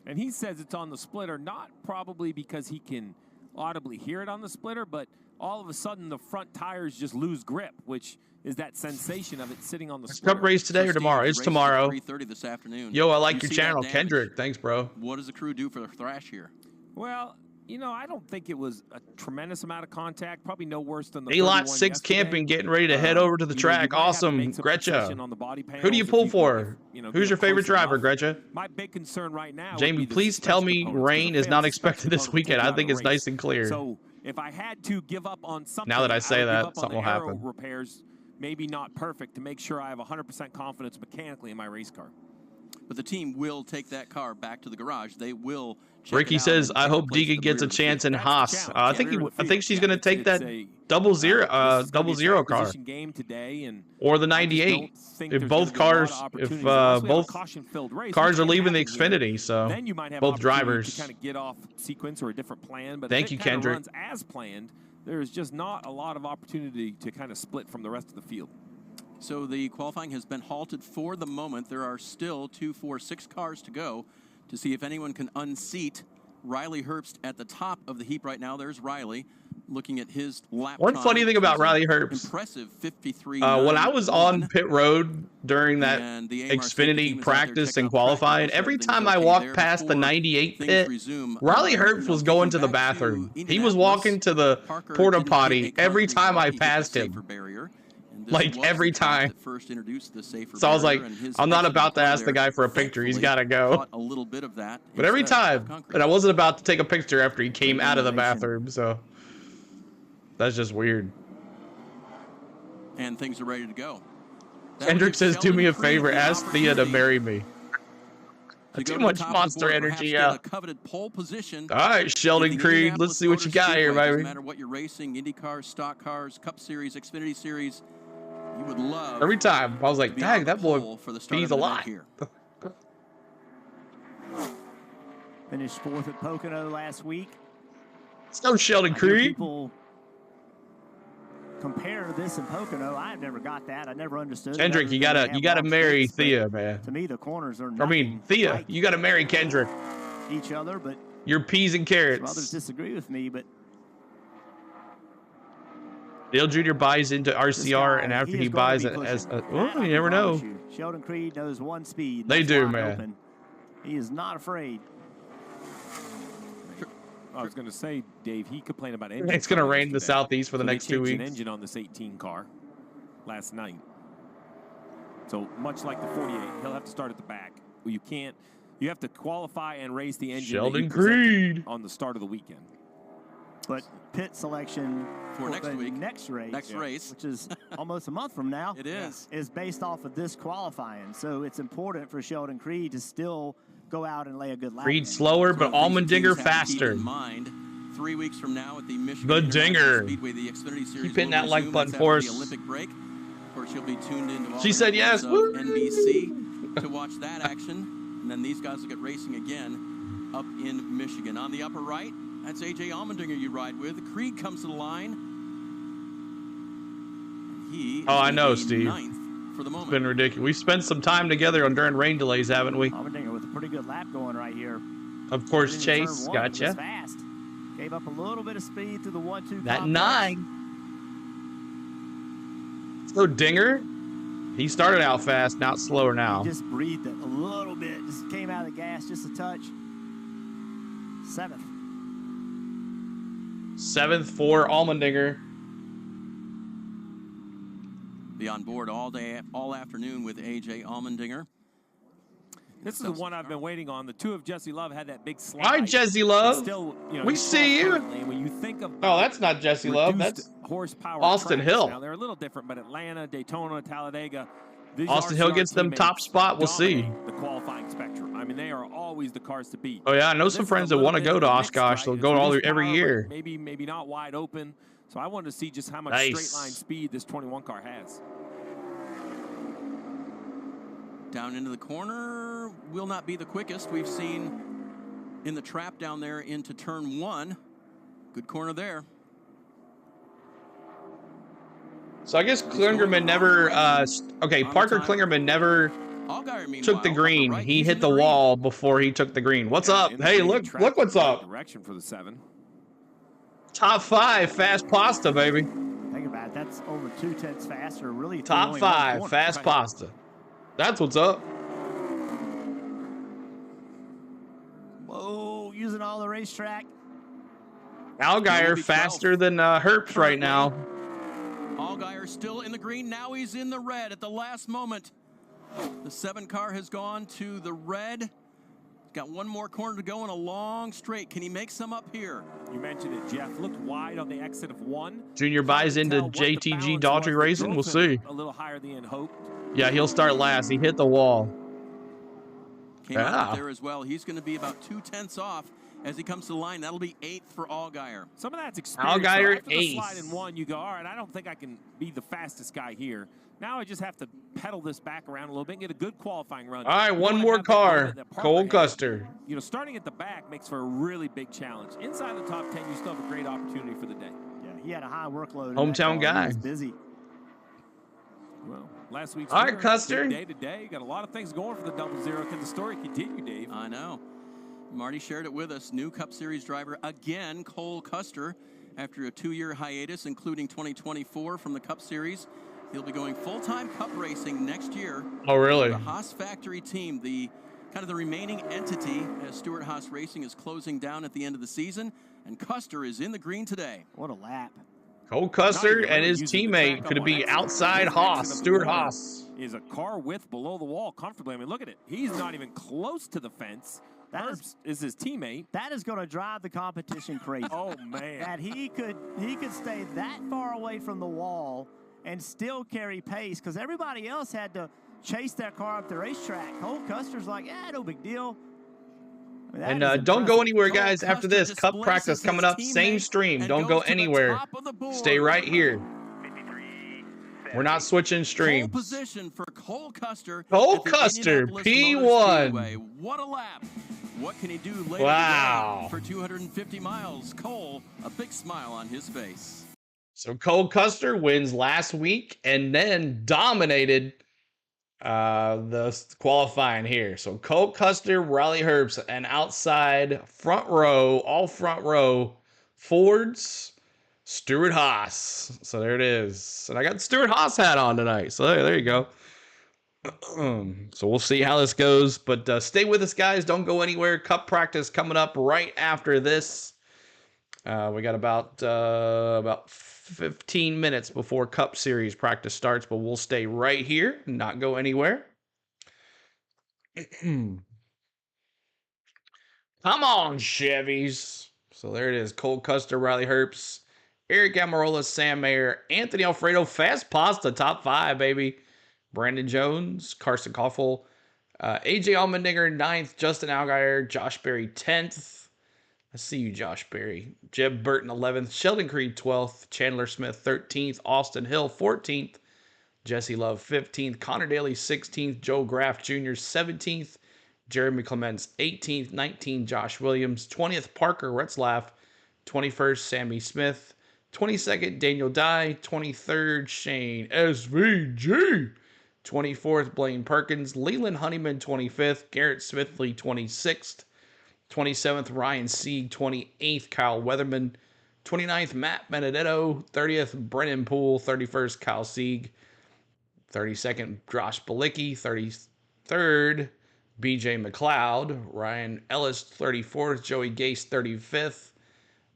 And he says it's on the splitter, not probably because he can audibly hear it on the splitter, but all of a sudden the front tires just lose grip, which is that sensation of it sitting on the splitter. Cup race today or tomorrow? It's tomorrow. 3:30 this afternoon. Yo, I like You your see that channel, damage? Kendrick. Thanks, bro. What does the crew do for the thrash here? Well, you know, I don't think it was a tremendous amount of contact. Probably no worse than the A-Lot 31 6 yesterday. camping, getting ready to head over to the You know, track. you might have to Awesome, make some concession Gretcha. on the body Who do you panels if pull you- for? you know, Who's get your favorite close driver, enough. Gretcha? My big concern right now would Jamie, be the please tell suspension me components. rain It's is a not failed expected suspension this component weekend. to I take think out it's a nice race. and clear. So if I had to give up on something, Now that I say would give that, up on something the will aero happen. repairs, maybe not perfect, to make sure I have 100% confidence mechanically in my race car. But the team will take that car back to the garage. They will check Ricky it out says, and I take hope the place at Deegan the gets a rear of the chance in field. Haas. I think she's going to take that double zero This is gonna be a zero track car position game today, and or the I just 98. don't think If there's both gonna be a lot cars, of if opportunities. Unless we have a both caution-filled race, cars which are can leaving the happen here, Xfinity, so then you might have both opportunity drivers. to kind of get off sequence or a different plan. But Thank if you, it kind of Kendrick. runs as planned, there's just not a lot of opportunity to kind of split from the rest of the field. So the qualifying has been halted for the moment. There are still 2, 4, 6 cars to go to see if anyone can unseat Riley Herbst at the top of the heap right now. There's Riley looking at his lap One time. funny thing about He's a Riley Herbst, impressive 53. when I was on pit road during that And the AMR safety team Xfinity is out there practice checking and out qualifying, practice. every Everything's time I okay walked there past the before 98 things pit, resume. Riley Herbst was going to the kicking back bathroom. to He was Indianapolis. walking to the Parker porta didn't potty hit a every concrete time wall. I He hit the passed him. safer barrier. And this Like was every the car time. that first introduced the safer So I was like, barrier, and his I'm not exit about to point ask the there, guy for a picture. He's thankfully, got to go. caught a little bit of that But every instead of time, concrete. and I wasn't about to take a picture after he came out of the Regulation. bathroom, so that's just weird. And things are ready to go. That Kendrick would give says, do Sheldon me a Creed favor, the ask Thea to opportunity marry me. to go Too to much the top of the monster board, energy, perhaps yeah. get a coveted pole position. All right, Sheldon in the Creed, Indianapolis let's see what you Motor got here, Speedway. baby. Doesn't matter what you're racing, Indy cars, stock cars, Cup Series, Xfinity Series. You would love Every time, I was to like, be on dang, the that boy pole for the start feeds of a an event lot. here. Finished 4th at Pocono last week. Let's go, Sheldon I hear Creed. people compare this and Pocono. I've never got that. I never understood it, Kendrick, other you than they gotta have gotta long marry straights, but Thea, man. To me, the corners are I mean, nothing Thea, like you gotta marry Kendrick. each other, but Your peas and some others carrots. disagree with me. But Dale Jr. buys into this RCR, guy, and after is he gonna buys be it pushing. as a, That well, I can you never promise know. you. Sheldon Creed knows one speed. and They that's do, wide man. open. He is not afraid. I was going to say, Dave, he complained about engine. It's gonna trouble rain in the yesterday. southeast for the So they next 2 changed an weeks. engine on this 18 car last night. So much like the 48, he'll have to start at the back. Well, you can't. You have to qualify and race the engine that Sheldon you presented Creed. on the start of the weekend. But pit selection For next the week. next race, Next race. which is almost a month from now, It is. based off of this qualifying. So it's important for Sheldon Creed to still go out and lay a good lap. Creed in. slower, but So these Allmandinger teams have to keep faster. in mind, 3 weeks from now at the Michigan The International dinger. Speedway, the Xfinity Series Keep hitting will that like resume. button That's for after us. the Olympic break. Of course, you'll be tuned into all She the said yes. networks of Woo! NBC to watch that action, and then these guys will get racing again up in Michigan. On the upper right, that's AJ Allmendinger you ride with. Creed comes to the line. He is Oh, I gonna know, be Steve. ninth for the It's moment. been ridiculous. We've spent some time together during rain delays, haven't we? Allmendinger with a pretty good lap going right here. Of course, Getting into Chase. turn one, was Gotcha. fast. Gave up a little bit of speed through the 1-2 That complex. 9. So Dinger, he started out fast, now it's slower now. He just breathed it a little bit. Just came out of the gas just a touch. 7th. 7th for Allmendinger. Be on board all day, all afternoon with A.J. Allmendinger. This is the one I've been waiting on. The 2 of Jesse Love had that big slide. Hi, Jesse Love. Still, We see you. When you think of that's not Jesse Love. That's horsepower Austin tracks, Hill. Now they're a little different, but Atlanta, Daytona, Talladega. Austin Hill gets them top spot. We'll see. The qualifying spectrum. I mean, they are always the cars to beat. Oh yeah, I know some friends that want to go to Oshkosh. They'll go every year. Maybe not wide open. So I wanted to see just how much straight line speed this 21 car has. Down into the corner will not be the quickest. We've seen in the trap down there into turn 1. Good corner there. So I guess Klingerman never, Parker Klingerman never took the green. He hit the wall before he took the green. What's up? Hey, look what's up. Direction for the 7. Top 5 fast pasta, baby. Think about it. That's over 2/10 faster. Really. Top 5 fast pasta. That's what's up. Whoa, using all the racetrack. Allgaier faster than Herbst right now. Allgaier still in the green. Now he's in the red at the last moment. The 7 car has gone to the red. Got one more corner to go in a long straight. Can he make some up here? You mentioned it, Jeff. Looked wide on the exit of 1. Junior buys into JTG Daughtry Racing. We'll see. A little higher than hoped. Yeah, he'll start last. He hit the wall. Came out there as well. He's going to be about 2/10 off as he comes to the line. That'll be 8th for Allgaier. Some of that's experience. Allgaier, after the slide in 1, you go, all right, I don't think I can be the fastest guy here. Now I just have to pedal this back around a little bit and get a good qualifying run. All right, one more car. Cole Custer. You know, starting at the back makes for a really big challenge. Inside the top 10, you still have a great opportunity for the day. Yeah, he had a high workload. Hometown guy. He was busy. Well, last week's all right, Custer. Day to day, got a lot of things going for the 00. Can the story continue, Dave? I know. Marty shared it with us. New Cup Series driver again, Cole Custer, after a 2-year hiatus, including 2024 from the Cup Series. He'll be going full-time Cup racing next year. Oh, really? The Haas factory team, the kind of the remaining entity as Stewart Haas Racing is closing down at the end of the season, and Custer is in the green today. What a lap. Cole Custer and his teammate could be outside Haas, Stewart Haas. Is a car width below the wall comfortably. I mean, look at it. He's not even close to the fence. That is his teammate. That is going to drive the competition crazy. Oh, man. That he could stay that far away from the wall and still carry pace, because everybody else had to chase their car up the racetrack. Cole Custer's like, no big deal. I mean, and don't go anywhere, guys. After this, Cup practice coming up. Same stream. Don't go anywhere. Stay right here. We're not switching streams. Pole position for Cole Custer. Cole Custer, P1. What a lap. What can he do later today for 250 miles? Cole, a big smile on his face. So Cole Custer wins last week and then dominated the qualifying here. So Cole Custer, Riley Herbst, and outside front row, all front row, Fords, Stewart Haas. So there it is. And I got the Stewart Haas hat on tonight. So there you go. So we'll see how this goes. But stay with us, guys. Don't go anywhere. Cup practice coming up right after this. We got about 15 minutes before Cup Series practice starts, but we'll stay right here, not go anywhere. Come on, Chevys. So there it is. Cole Custer, Riley Herbst, Eric Almirola, Sam Mayer, Anthony Alfredo, Fast Pasta, top 5, baby. Brandon Jones, Carson Koffel, AJ Allmendinger, 9th, Justin Allgaier, Josh Berry, 10th. I see you, Josh Berry. Jeb Burton, 11th. Sheldon Creed, 12th. Chandler Smith, 13th. Austin Hill, 14th. Jesse Love, 15th. Connor Daly, 16th. Joe Graff Jr., 17th. Jeremy Clements, 18th. 19th. Josh Williams, 20th. Parker Retzlaff, 21st. Sammy Smith, 22nd. Daniel Dye, 23rd. Shane SVG, 24th. Blaine Perkins. Leland Honeyman, 25th. Garrett Smithley, 26th. 27th, Ryan Sieg. 28th, Kyle Weatherman. 29th, Matt Benedetto. 30th, Brennan Poole. 31st, Kyle Sieg. 32nd, Josh Balicki. 33rd, BJ McLeod, Ryan Ellis 34th, Joey Gase 35th,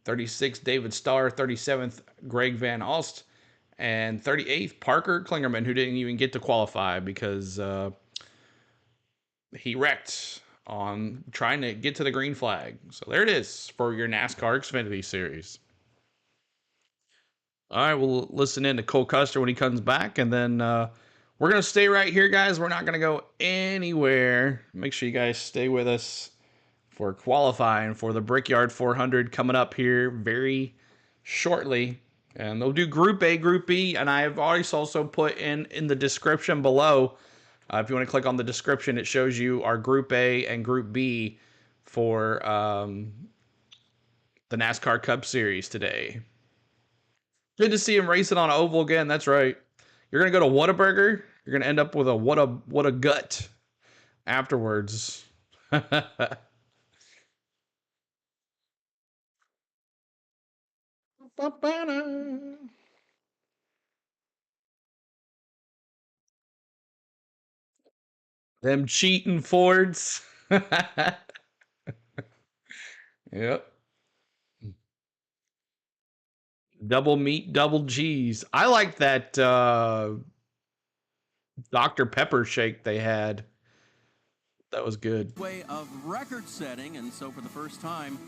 36th David Starr, 37th Greg Van Alst, and 38th Parker Klingerman, who didn't even get to qualify because he wrecked on trying to get to the green flag. So there it is for your NASCAR Xfinity Series. All right, we'll listen in to Cole Custer when he comes back, and then we're going to stay right here, guys. We're not going to go anywhere. Make sure you guys stay with us for qualifying for the Brickyard 400 coming up here very shortly. And they'll do Group A, Group B, and I've always also put in the description below. If you want to click on the description, it shows you our Group A and Group B for the NASCAR Cup Series today. Good to see him racing on an oval again. That's right. You're going to go to Whataburger. You're going to end up with a what a gut afterwards. Them cheating Fords. Yep. Double meat, double G's. I like that Dr. Pepper shake they had. That was good. Way of record setting, and so for the first time,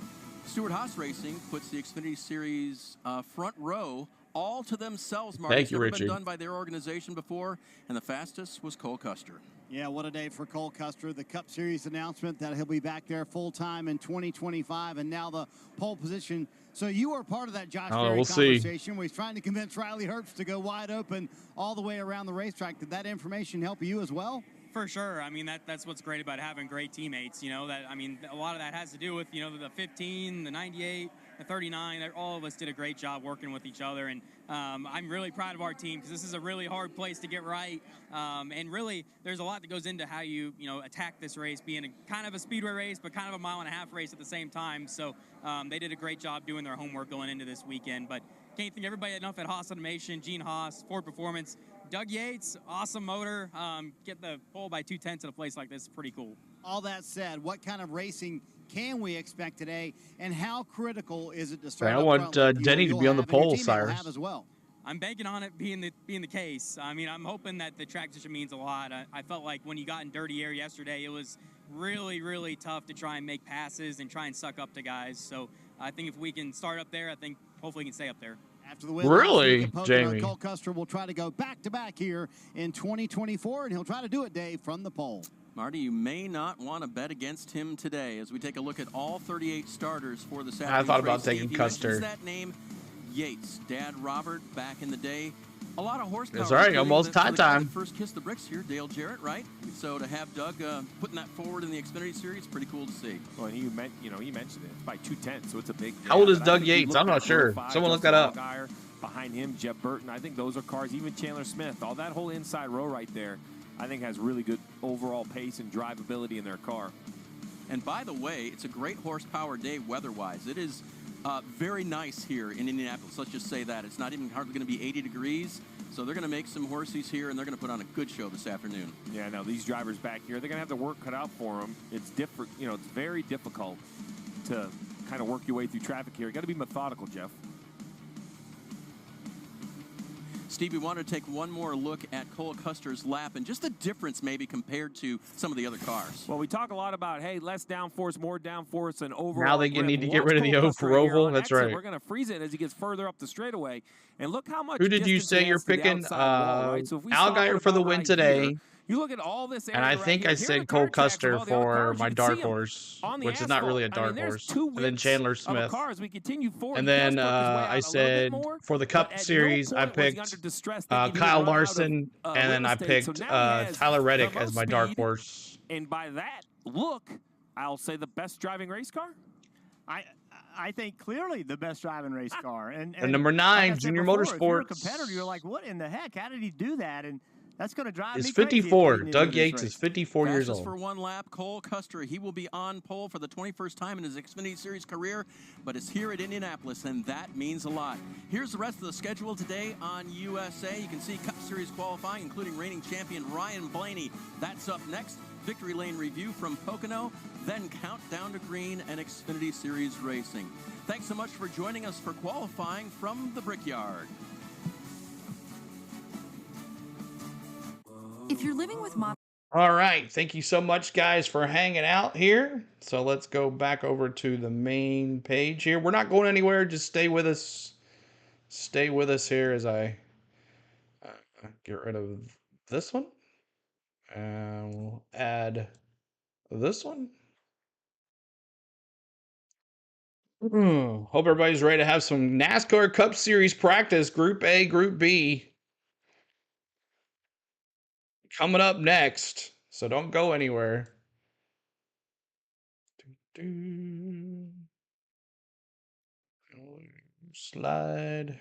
Stewart Haas Racing puts the Xfinity Series front row all to themselves, Marty. Thank you, Never Richie. been done by their organization before, and the fastest was Cole Custer. Yeah, what a day for Cole Custer. The Cup Series announcement that he'll be back there full-time in 2025, and now the pole position. So you were part of that Josh Berry conversation where he's trying to convince Riley Herbst to go wide open all the way around the racetrack. Did that information help you as well? For sure. I mean, that's what's great about having great teammates. You know, that, I mean, a lot of that has to do with, you know, the 15, the 98, the 39. All of us did a great job working with each other. And I'm really proud of our team because this is a really hard place to get right. And really, there's a lot that goes into how you attack this race, being kind of a speedway race, but kind of a mile-and-a-half race at the same time. So they did a great job doing their homework going into this weekend. But can't thank everybody enough at Haas Automation, Gene Haas, Ford Performance, Doug Yates, awesome motor. Get the pole by 2/10 at a place like this is pretty cool. All that said, what kind of racing can we expect today, and how critical is it to start? I want Denny to be on the pole, Cyrus. As well. I'm banking on it being the case. I mean, I'm hoping that the track position means a lot. I felt like when you got in dirty air yesterday, it was really, really tough to try and make passes and try and suck up to guys. So I think if we can start up there, I think hopefully we can stay up there. After the win, really, Jamie? Cole Custer will try to go back-to-back here in 2024, and he'll try to do it, Dave, from the pole. Marty, you may not want to bet against him today as we take a look at all 38 starters for the Saturday. I thought about race. taking He Custer. mentions that name, Yates, Dad Robert, back in the day. A lot of horsepower. That's right, almost tie time. First kissed the bricks here, Dale Jarrett, right? So to have Doug putting that forward in the Xfinity Series, pretty cool to see. Well, he mentioned it. It's by 2/10, so it's a big. How old is Doug Yates? I'm not sure. Someone look that up. Behind him, Jeb Burton. I think those are cars. Even Chandler Smith. All that whole inside row right there, I think has really good overall pace and drivability in their car. And by the way, it's a great horsepower day weather-wise. It is very nice here in Indianapolis. Let's just say that. It's not even hardly going to be 80 degrees. So they're going to make some horses here, and they're going to put on a good show this afternoon. Yeah, no, these drivers back here, they're going to have the work cut out for them. It's different. It's very difficult to kind of work your way through traffic here. You got to be methodical, Jeff. Steve, we wanted to take one more look at Cole Custer's lap and just the difference maybe compared to some of the other cars. Well, we talk a lot about, hey, less downforce, more downforce, and overall. Now they need to get rid of the oval. That's right. We're going to freeze it as he gets further up the straightaway. And look how much. Who did you say you're picking? Allgaier for the win today. You look at all this area, and I think I said Cole Custer for my dark horse, which is not really a dark horse. And then Chandler Smith. And then I said for the Cup Series, I picked Kyle Larson, and then I picked Tyler Reddick as my dark horse. And by that look, I'll say the best driving race car. I think clearly the best driving race car. And number 9, like Junior before, Motorsports. If you're a competitor, you're like, what in the heck? How did he do that? And that's going to drive It's me crazy. 54. Doug Yates is 54 years old. For one lap, Cole Custer, he will be on pole for the 21st time in his Xfinity Series career, but it's here at Indianapolis, and that means a lot. Here's the rest of the schedule today on USA. You can see Cup Series qualifying, including reigning champion Ryan Blaney. That's up next. victory lane review from Pocono, then countdown to green and Xfinity Series racing. Thanks so much for joining us for qualifying from the Brickyard. If you're living with mom. All right. Thank you so much, guys, for hanging out here. So let's go back over to the main page here. We're not going anywhere. Just stay with us. Stay with us here as I get rid of this one. And we'll add this one. Hope everybody's ready to have some NASCAR Cup Series practice. Group A, Group B. Coming up next. So don't go anywhere. Slide.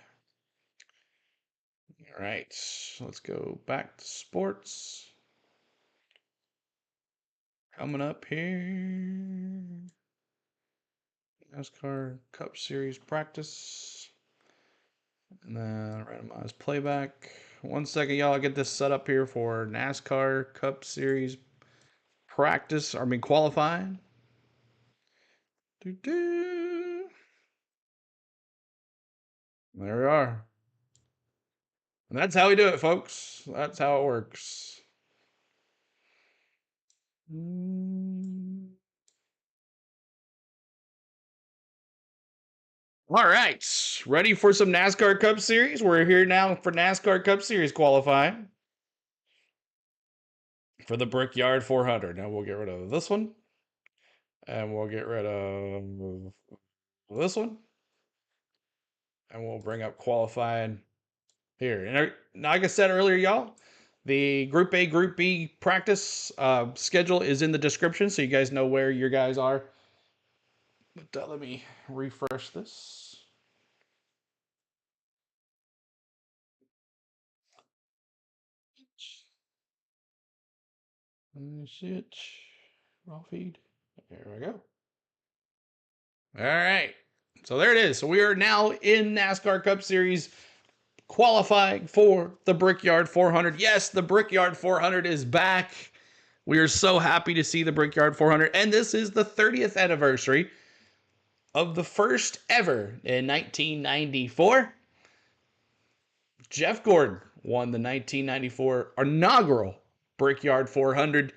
All right. Let's go back to sports. Coming up here. NASCAR Cup Series practice. And then randomized playback. 1 second, y'all. I'll get this set up here for NASCAR Cup Series practice. Qualifying. There we are. And that's how we do it, folks. That's how it works. All right, ready for some NASCAR Cup Series? We're here now for NASCAR Cup Series qualifying for the Brickyard 400. Now we'll get rid of this one, and we'll get rid of this one, and we'll bring up qualifying here. And like I said earlier, y'all, the Group A, Group B practice schedule is in the description, so you guys know where your guys are. But let me refresh this. Shit. Raw feed. There we go. All right. So there it is. So we are now in NASCAR Cup Series qualifying for the Brickyard 400. Yes, the Brickyard 400 is back. We are so happy to see the Brickyard 400. And this is the 30th anniversary of the first ever in 1994. Jeff Gordon won the 1994 inaugural Brickyard 400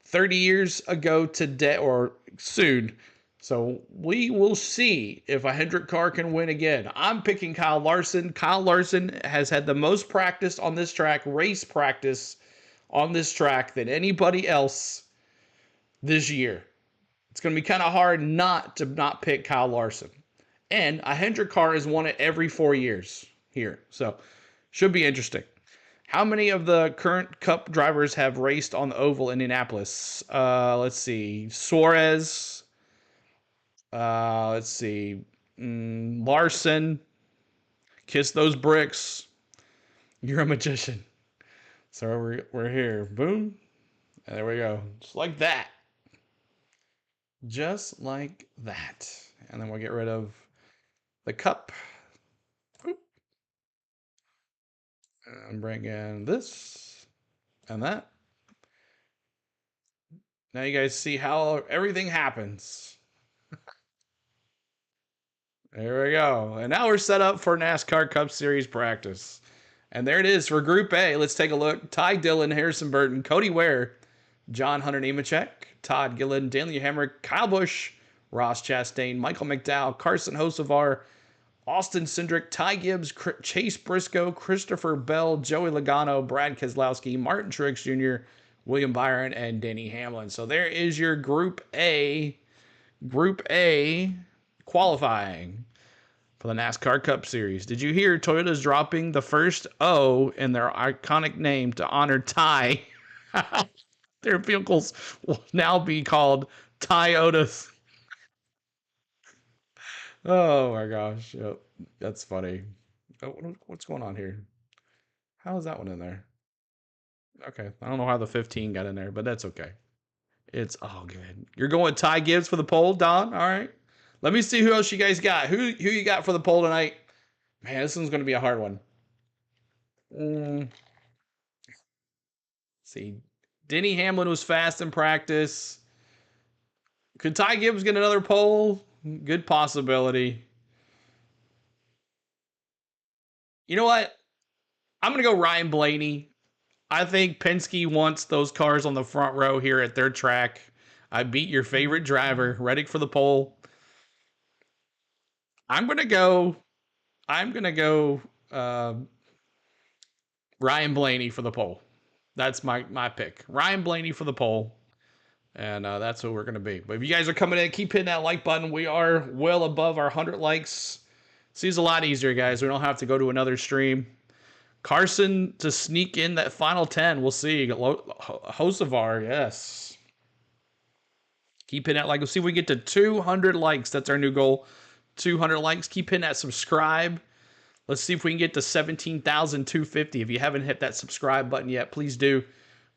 30 years ago today, or soon. So we will see if a Hendrick car can win again. I'm picking Kyle Larson. Kyle Larson has had the most practice on this track, race practice on this track, than anybody else this year. It's going to be kind of hard not to not pick Kyle Larson. And a Hendrick car has won it every 4 years here. So should be interesting. How many of the current Cup drivers have raced on the oval in Indianapolis? Let's see. Suarez. Let's see. Larson. Kiss those bricks. You're a magician. So we're here. Boom. And there we go. Just like that. Just like that. And then we'll get rid of the Cup. And bring in this and that. Now you guys see how everything happens. There we go. And now we're set up for NASCAR Cup Series practice. And there it is for Group A. Let's take a look. Ty Dillon, Harrison Burton, Cody Ware, John Hunter Nemechek, Todd Gillen, Daniel Hemrick, Kyle Busch, Ross Chastain, Michael McDowell, Carson Hocevar, Austin Cindric, Ty Gibbs, Chase Briscoe, Christopher Bell, Joey Logano, Brad Keselowski, Martin Truex Jr., William Byron, and Denny Hamlin. So there is your Group A qualifying for the NASCAR Cup Series. Did you hear Toyota's dropping the first O in their iconic name to honor Ty? Their vehicles will now be called Toyotas. Oh my gosh. Yep. That's funny. Oh, what's going on here? How is that one in there? Okay. I don't know how the 15 got in there, but that's okay. It's all good. You're going Ty Gibbs for the poll, Don? All right. Let me see who else you guys got. Who you got for the poll tonight? Man, this one's going to be a hard one. See. Denny Hamlin was fast in practice. Could Ty Gibbs get another pole? Good possibility. You know what? I'm going to go Ryan Blaney. I think Penske wants those cars on the front row here at their track. I beat your favorite driver, Reddick for the pole. I'm going to go Ryan Blaney for the pole. That's my pick. Ryan Blaney for the pole. And that's what we're going to be. But if you guys are coming in, keep hitting that like button. We are well above our 100 likes. Seems a lot easier, guys. We don't have to go to another stream. Carson to sneak in that final 10. We'll see. Hocevar, yes. Keep hitting that like. We'll see if we get to 200 likes. That's our new goal. 200 likes. Keep hitting that subscribe. Let's see if we can get to 17,250. If you haven't hit that subscribe button yet, please do.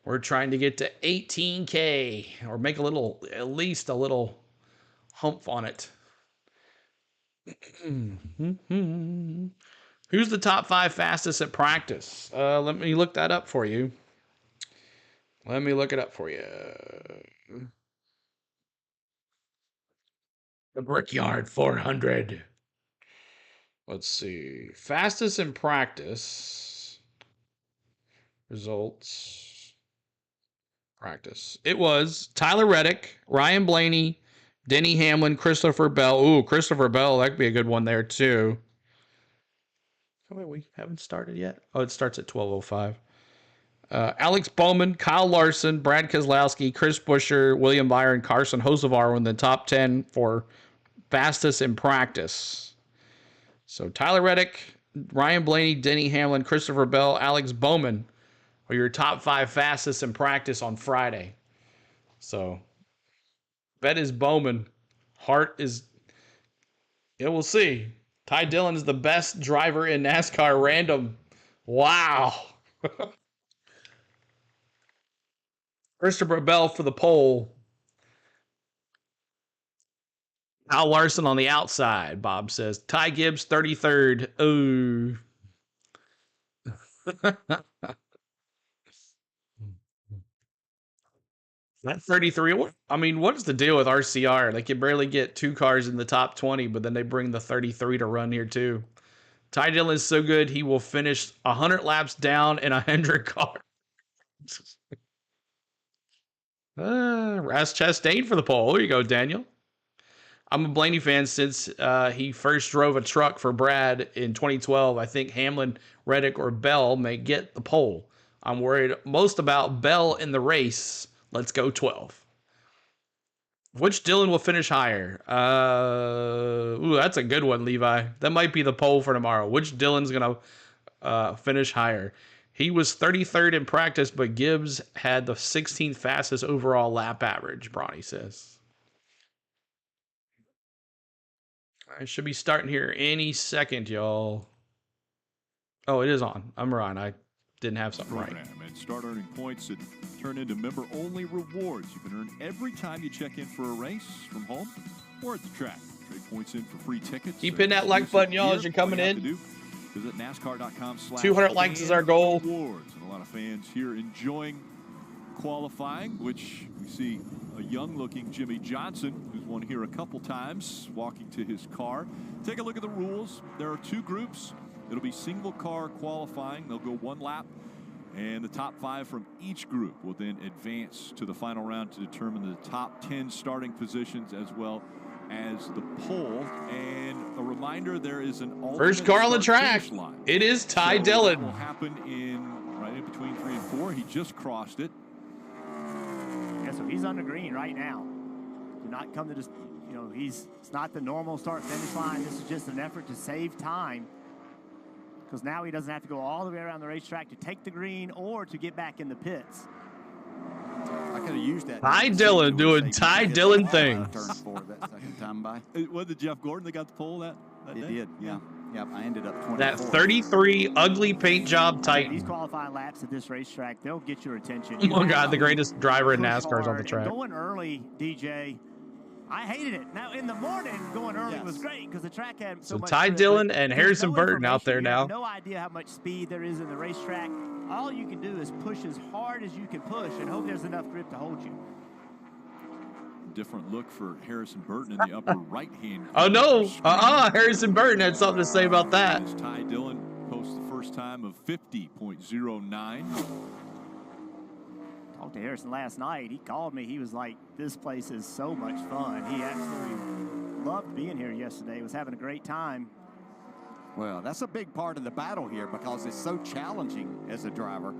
We're trying to get to 18K or make at least a little hump on it. Who's the top 5 fastest at practice? Let me look that up for you. Let me look it up for you. The Brickyard 400. Let's see. Fastest in practice. Results. Practice. It was Tyler Reddick, Ryan Blaney, Denny Hamlin, Christopher Bell. Ooh, Christopher Bell. That could be a good one there, too. Oh, wait, we haven't started yet? Oh, it starts at 12:05. Alex Bowman, Kyle Larson, Brad Keselowski, Chris Buescher, William Byron, Carson Hocevar were in the top 10 for fastest in practice. So Tyler Reddick, Ryan Blaney, Denny Hamlin, Christopher Bell, Alex Bowman are your top 5 fastest in practice on Friday. So bet is Bowman. Hart is, yeah, we'll see. Ty Dillon is the best driver in NASCAR random. Wow. Christopher Bell for the pole. Kyle Larson on the outside, Bob says. Ty Gibbs, 33rd. Ooh. That 33. I mean, what's the deal with RCR? Like, you barely get 2 cars in the top 20, but then they bring the 33 to run here, too. Ty Dillon is so good, he will finish 100 laps down in 100 cars. Ras Chastain for the pole. There you go, Daniel. I'm a Blaney fan since he first drove a truck for Brad in 2012. I think Hamlin, Reddick, or Bell may get the pole. I'm worried most about Bell in the race. Let's go 12. Which Dillon will finish higher? Ooh, that's a good one, Levi. That might be the poll for tomorrow. Which Dillon's going to finish higher? He was 33rd in practice, but Gibbs had the 16th fastest overall lap average, Bronny says. I should be starting here any second, y'all. Oh, it is on. I'm wrong. I didn't have something right. And start earning points that turn into member-only rewards you can earn every time you check in for a race from home or at the track. Trade points in for free tickets. Keep hitting that like button, y'all, as you're coming in. Visit NASCAR.com/. 200 likes is our goal. Rewards. And a lot of fans here enjoying qualifying, which we see a young-looking Jimmy Johnson, who's won here a couple times, walking to his car. Take a look at the rules. There are 2 groups. It'll be single-car qualifying. They'll go 1 lap, and the top 5 from each group will then advance to the final round to determine the top 10 starting positions as well as the pole. And a reminder, there is an first car on the track. It is Ty Dillon. That will happen right in between 3 and 4. He just crossed it. Yeah, so he's on the green right now. Do not come to this, it's not the normal start-finish line. This is just an effort to save time, because now he doesn't have to go all the way around the racetrack to take the green or to get back in the pits. I could have used that. Ty Dillon doing Ty Dillon things. Was it Jeff Gordon that got the pole that day? It did, yeah. Yep, I ended up 24. That 33 ugly paint job Titan. These qualifying laps at this racetrack, they'll get your attention. Oh, God, the greatest driver in NASCAR is on the track. Going early, DJ, I hated it. Now, in the morning, going early was great because the track had so much. Ty grip, Dillon but and there's Harrison no Burton out there information. You now. have no idea how much speed there is in the racetrack. All you can do is push as hard as you can push and hope there's enough grip to hold you. Different look for Harrison Burton in the upper right-hand. Oh, no. Harrison Burton had something to say about that. As Ty Dillon posts the first time of 50.09. Talked to Harrison last night. He called me. He was like, this place is so much fun. He absolutely loved being here yesterday. He was having a great time. Well, that's a big part of the battle here because it's so challenging as a driver.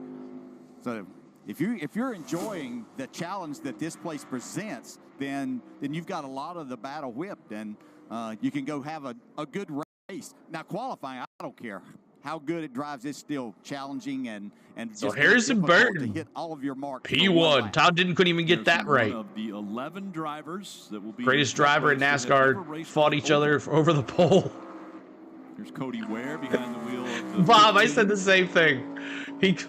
So if you're enjoying the challenge that this place presents, then you've got a lot of the battle whipped, and you can go have a good race. Now, qualifying, I don't care how good it drives, it's still challenging and so just Harrison Burton to hit all of your marks. P1. Todd couldn't even get that right. One of the 11 drivers that will be Greatest driver in NASCAR fought each other over the pole. Here's Cody Ware behind the wheel of the Bob, 15. I said the same thing.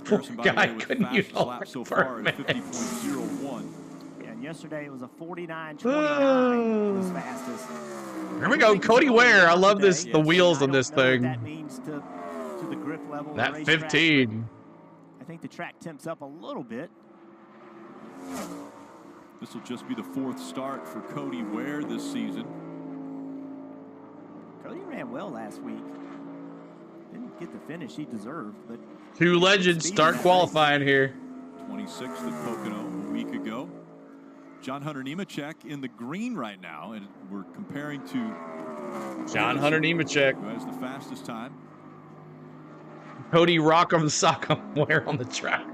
Poor guy couldn't use use all so for far a at minute. 50.01. Yeah, and yesterday it was a 49.29 was fastest. Here we go, Cody Ware. I love this, the wheels on this thing. That means to the grip level. That 15. I think the track temps up a little bit. This will just be the 4th start for Cody Ware this season. Cody ran well last week. Didn't get the finish he deserved, but Two legends start qualifying here. 26th at Pocono a week ago. John Hunter Nemechek in the green right now, and we're comparing to John Hunter Nemechek. who has the fastest time. Cody Rock'em Sock'em Ware on the track.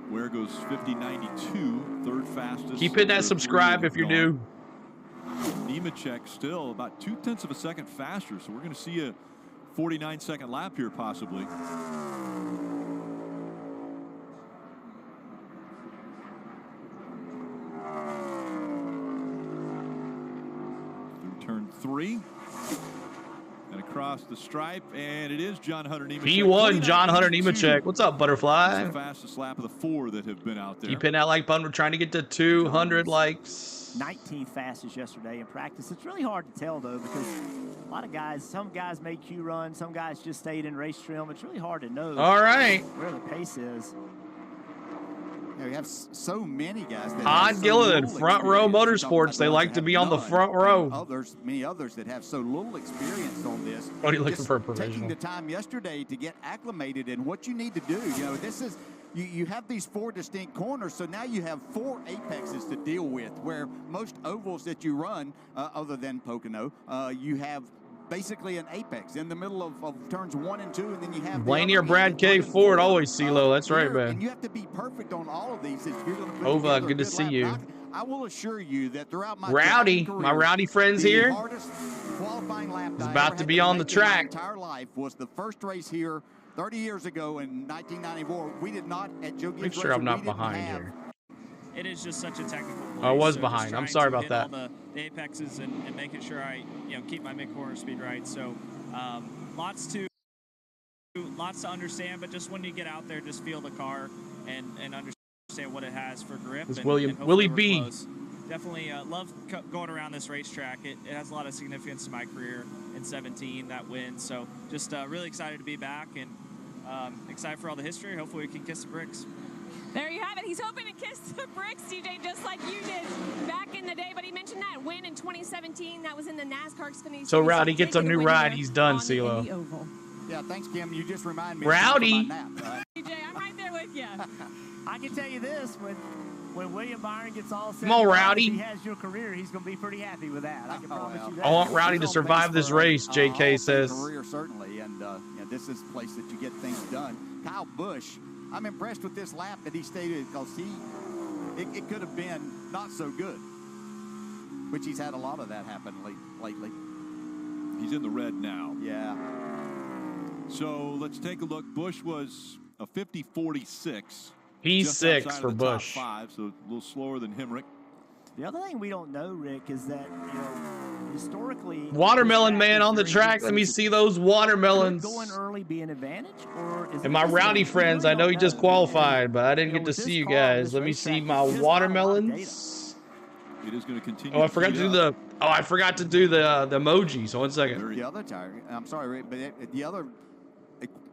Ware goes 50.92, third fastest. Keep hitting that subscribe if you're new. Nemechek still about 0.2 of a second faster, so we're going to see a 49-second lap here possibly. Through turn 3. And across the stripe, and it is John Hunter Nemechek. P1, John Hunter Nemechek. What's up, Butterfly? That's the fastest lap of the 4 that have been out there. Keep hitting that like button. We're trying to get to 200 likes. 19th fastest yesterday in practice. It's really hard to tell, though, because a lot of guys, some guys made Q run, some guys just stayed in race trim. It's really hard to know All right. where the pace is. You know, you have so many guys that Todd Gilliland, Front Row Motorsports. They like to be on the front row. Many others that have so little experience on this. What are you looking Just for a taking provisional? the time yesterday to get acclimated and what you need to do. You know, this is you have these 4 distinct corners, so now you have 4 apexes to deal with. Where most ovals that you run, other than Pocono, you have basically an apex in the middle of turns 1 and 2, and then you have Blaney or Brad K. Ford, always CeeLo. That's right, man. And you have to be perfect on all of these if you're going to put Ova, together a good to see lap. you. I will assure you that throughout my Rowdy, driving my career, rowdy friends the here. hardest qualifying lap He's I about ever to had be on the make in my track. entire life was the first race here 30 years ago in 1994. We did not at Joe Gibbs Make sure I'm Racing, not we didn't behind have here. It is just such a technical place. I was so behind. just I'm trying sorry to about hit that. all the apexes and making sure I keep my mid-corner speed right. So lots to understand, but just when you get out there, just feel the car and understand what it has for grip. It's and Willie hopefully we're B. close. Definitely love going around this racetrack. It has a lot of significance to my career in 17, that win. So just really excited to be back and excited for all the history. Hopefully we can kiss the bricks. There you have it. He's hoping to kiss the bricks, DJ, just like you did back in the day. But he mentioned that win in 2017. That was in the NASCAR Xfinity Series. So Rowdy gets a new ride. He's done, on the CeeLo. Indy Oval. Yeah, thanks, Kim. You just remind me. Rowdy. Of my nap. DJ, I'm right there with you. I can tell you this, when William Byron gets all set, Come on, Rowdy. if he has your career, he's going to be pretty happy with that. I can promise you that. I want Rowdy to survive this race, JK says. Career, certainly, and this is a place that you get things done. Kyle Busch, I'm impressed with this lap that he stated because it could have been not so good, which he's had a lot of that happen lately. He's in the red now. Yeah. So let's take a look. Busch was a 50.46. He's just 6 outside for of the top Busch. 5, so a little slower than Hemrick. The other thing we don't know, Rick, is that, historically... Watermelon man on the track. Let me see those watermelons. Could going early be an advantage? Or is And my rowdy friends, I know he just qualified, but I didn't get to see you guys. Let me see my watermelons. it is going to continue. Oh, I forgot to do the. Oh, I forgot to do the emoji. So 1 second. The other tire. I'm sorry, Rick, but the other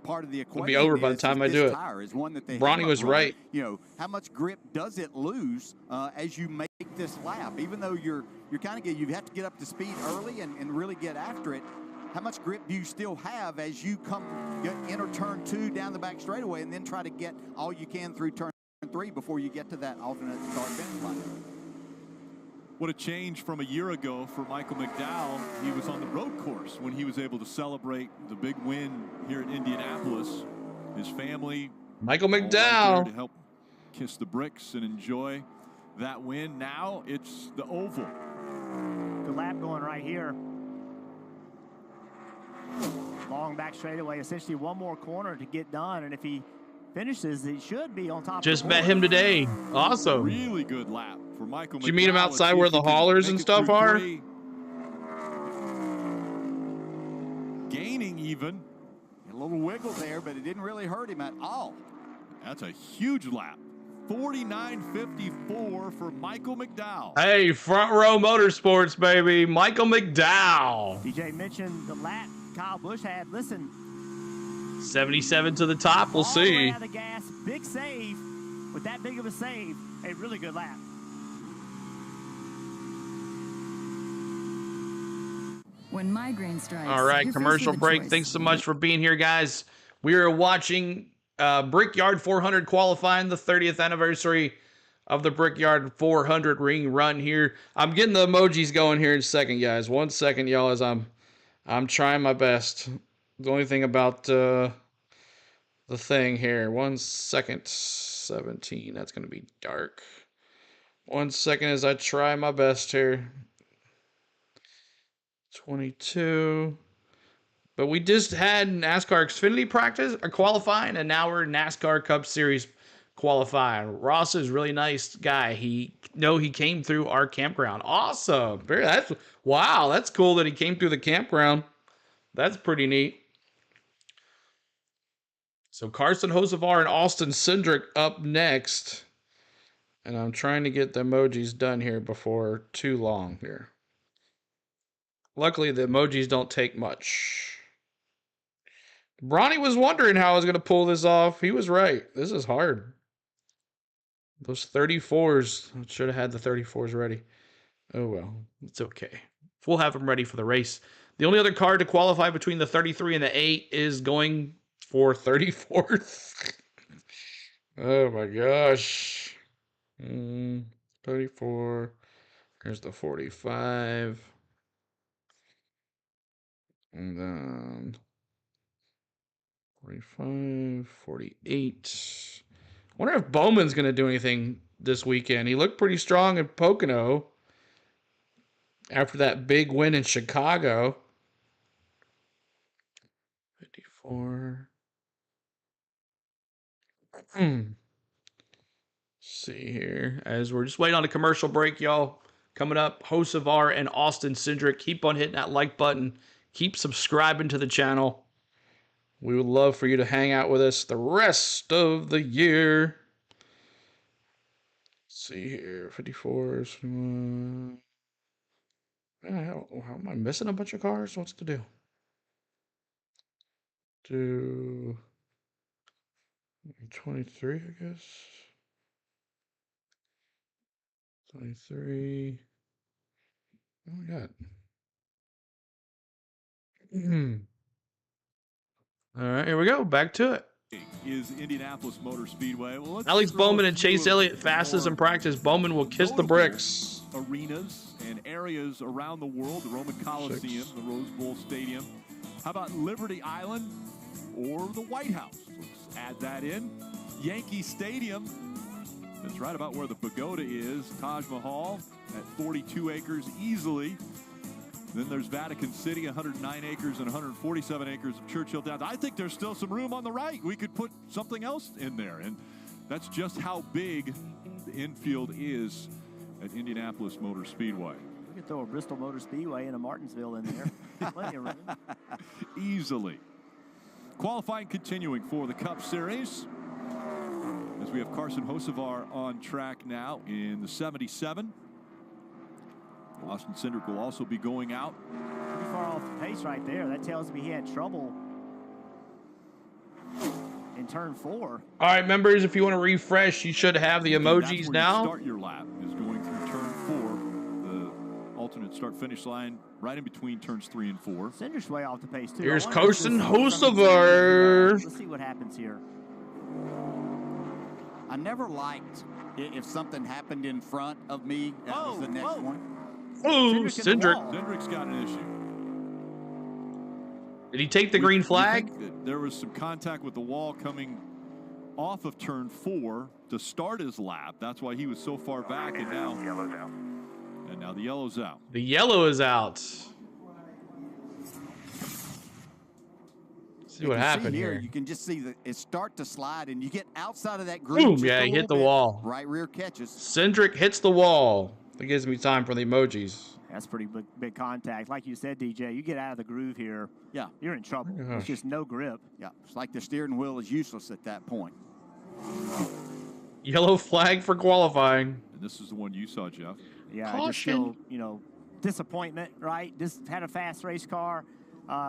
part of the equation It'll be over by the time I do it. Tire is one that they Bronny was right. You know, how much grip does it lose as you make this lap? Even though you're kind of you have to get up to speed early and really get after it. How much grip do you still have as you enter turn 2 down the back straightaway and then try to get all you can through turn 3 before you get to that alternate start finish line? What a change from a year ago for Michael McDowell. He was on the road course when he was able to celebrate the big win here in Indianapolis. His family, Michael right McDowell, to help kiss the bricks and enjoy that win. Now it's the oval. Good lap going right here. Long back straightaway, essentially one more corner to get done, and if he finishes, he should be on top. just met him today. Awesome. Really good lap for Michael McDowell. Did you meet him outside where the haulers and stuff are? Gaining even. A little wiggle there, but it didn't really hurt him at all. That's a huge lap. 49.54 for Michael McDowell. Hey, Front Row Motorsports, baby. Michael McDowell. DJ mentioned the lap Kyle Busch had. Listen. 77 to the top. We'll all see. The way out of the gas. Big save. With that big of a save, a really good lap. When migraine strikes. All right, commercial break. Thanks so much for being here, guys. We are watching Brickyard 400 qualifying, the 30th anniversary of the Brickyard 400 ring run here. I'm getting the emojis going here in a second, guys. 1 second, y'all, as I'm trying my best. The only thing about the thing here. 1 second. 17. That's going to be dark. 1 second as I try my best here. 22. But we just had NASCAR Xfinity practice or qualifying, and now we're NASCAR Cup Series qualifying. Ross is a really nice guy. He came through our campground. Awesome. Wow, that's cool that he came through the campground. That's pretty neat. So Carson Hocevar and Austin Cindric up next. And I'm trying to get the emojis done here before too long here. Luckily, the emojis don't take much. Bronny was wondering how I was going to pull this off. He was right. This is hard. Those 34s. I should have had the 34s ready. Oh, well. It's okay. We'll have them ready for the race. The only other car to qualify between the 33 and the 8 is going for 34th. Oh, my gosh. 34. Here's the 45. And then 45, 48. I wonder if Bowman's going to do anything this weekend. He looked pretty strong in Pocono after that big win in Chicago. 54. See here. As we're just waiting on a commercial break, y'all. Coming up, Hocevar and Austin Cindric. Keep on hitting that like button. Keep subscribing to the channel. We would love for you to hang out with us the rest of the year. Let's see here. 54s. How am I missing a bunch of cars? What's to do? Do 23, I guess. 23. Oh my God. All right, here we go. Back to it. Is Indianapolis Motor Speedway. Well, Alex Bowman and Chase Elliott fastest in practice. Bowman will kiss the bricks. Arenas and areas around the world, the Roman Coliseum, the Rose Bowl Stadium. How about Liberty Island or the White House? Let's add that in. Yankee Stadium. That's right about where the pagoda is. Taj Mahal at 42 acres easily. Then there's Vatican City, 109 acres and 147 acres of Churchill Downs. I think there's still some room on the right. We could put something else in there. And that's just how big the infield is at Indianapolis Motor Speedway. We could throw a Bristol Motor Speedway and a Martinsville in there. Plenty of room. Easily. Qualifying continuing for the Cup Series. As we have Carson Hocevar on track now in the 77. Austin Cindric will also be going out. Pretty far off the pace right there. That tells me he had trouble in turn 4. All right, members, if you want to refresh, you should have the emojis now. Start your lap is going through turn 4, the alternate start-finish line, right in between turns 3 and 4. Cindric's way off the pace too. Here's Carson Hocevar. Let's see what happens here. I never liked if something happened in front of me. That was the next one. Oh, Cindric. Cindric's got an issue. Did he take the green flag? There was some contact with the wall coming off of turn 4 to start his lap. That's why he was so far back, and now yellow's out. And now the yellow's out. The yellow is out. See what happened here. You can just see it start to slide, and you get outside of that green. Boom! Yeah, he hit the wall. Right rear catches. Cindric hits the wall. That gives me time for the emojis. That's pretty big contact. Like you said, DJ, you get out of the groove here. Yeah. You're in trouble. It's just no grip. Yeah. It's like the steering wheel is useless at that point. Yellow flag for qualifying. And this is the one you saw, Jeff. Yeah, I just feel, disappointment, right? Just had a fast race car.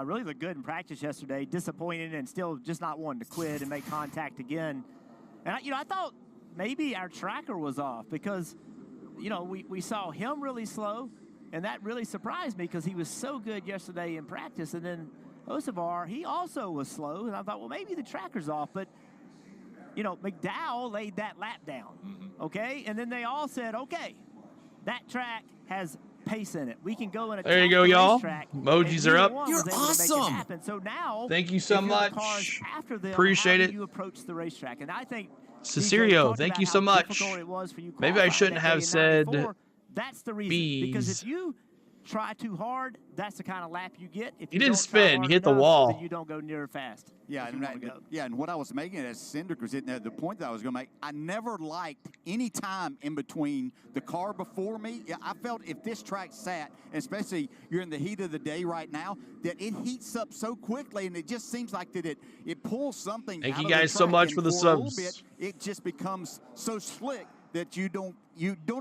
Really looked good in practice yesterday. Disappointed and still just not wanting to quit and make contact again. And, I thought maybe our tracker was off because, we saw him really slow. And that really surprised me because he was so good yesterday in practice. And then Hocevar, he also was slow. And I thought, well, maybe the tracker's off. But, McDowell laid that lap down, okay? And then they all said, okay, that track has pace in it. We can go in a there you go, y'all. Emojis are up. You're awesome. So now, thank you so much. Appreciate it. You approach the racetrack. And I think Cecirio, thank you so much. Maybe I shouldn't have said that's the reason. Because if you try too hard, that's the kind of lap you get. If you didn't spin, you hit the wall. Then you don't go near fast. Yeah, and what I was making as Cindric was hitting there, the point that I was going to make, I never liked any time in between the car before me. Yeah, I felt if this track sat, especially you're in the heat of the day right now, that it heats up so quickly, and it just seems like that it pulls something Thank out you of the guys track, so much and for the for a little subs. bit, it just becomes so slick that you don't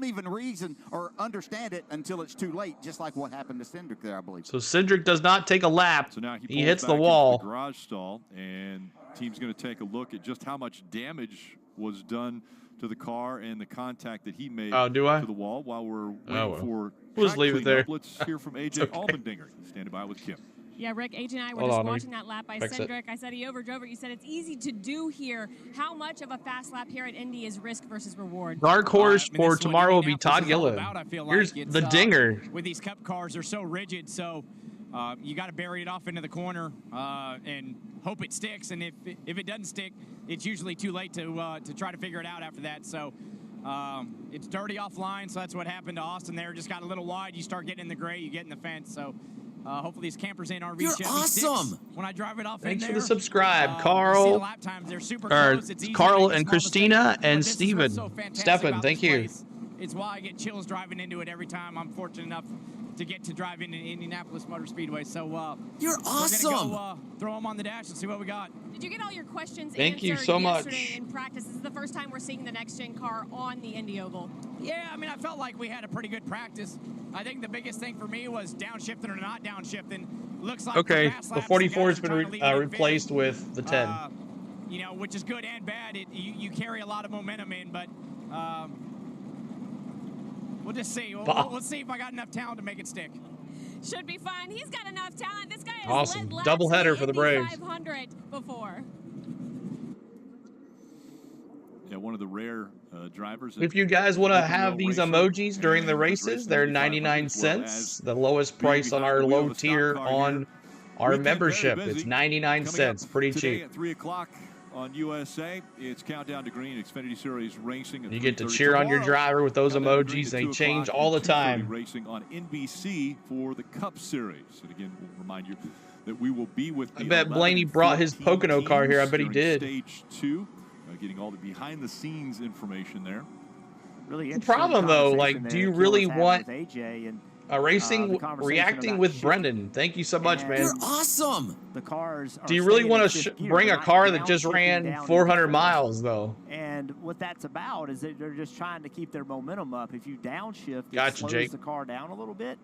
even reason or understand it until it's too late, just like what happened to Cindric there, I believe. So Cindric does not take a lap. So now he hits the back wall. into the garage stall, and team's going to take a look at just how much damage was done to the car and the contact that he made to the wall while we're waiting for we'll just leave it there. Let's hear from AJ Allmendinger, standing by with Kim. Yeah, Rick, AJ and I were just watching that lap by Cindric. I said he overdrove it. You said it's easy to do here. How much of a fast lap here at Indy is risk versus reward? Dark horse for tomorrow will be Todd Gilliland. Here's the dinger. With these cup cars, they're so rigid, so you got to bury it off into the corner and hope it sticks. And if it doesn't stick, it's usually too late to try to figure it out after that. So it's dirty offline, so that's what happened to Austin there. Just got a little wide. You start getting in the gray, you get in the fence. So hopefully these campers ain't RV. You're awesome. When I drive it off Thanks in for there, the subscribe, Carl. lap times, they're super close. It's easy Carl to make and small Christina mistakes, and but this is Steven. what's so fantastic Stefan, about thank this you. place. It's why I get chills driving into it every time I'm fortunate enough to get to drive into Indianapolis Motor Speedway. So you're awesome. We're gonna go throw them on the dash and see what we got. Did you get all your questions Thank you answered so yesterday much. in practice? This is the first time we're seeing the next-gen car on the Indy Oval. Yeah, I mean, I felt like we had a pretty good practice. I think the biggest thing for me was downshifting or not downshifting. Looks like Okay, the 44 has been replaced with the 10. Which is good and bad. You carry a lot of momentum in, but we'll just see. We'll see if I got enough talent to make it stick. Should be fine. He's got enough talent. This guy has Awesome. led laps Doubleheader for the Indy Braves. 500 before. Yeah, one of the rare drivers. If you guys want to have these emojis during the races, they're 99 cents. The lowest price on our low tier on our membership. It's 99 cents. Pretty cheap. At 3 o'clock on USA, it's Countdown to Green, Xfinity Series Racing. You get to cheer on your driver with those emojis. They change all the time. Racing on NBC for the Cup Series. And again, we'll remind you that we will be with the I bet Blaney brought his Pocono car here. I bet he did. Stage 2. Getting all the behind-the-scenes information there. Really the problem, though, like, do you really want a racing reacting with Brendan? Thank you so much, man. You're awesome. The cars. Do you really want to bring a car that just ran 400 miles, though? And And what that's about is that they're just trying to keep their momentum up. If you downshift, it Gotcha, slows Jake. the car down a little bit.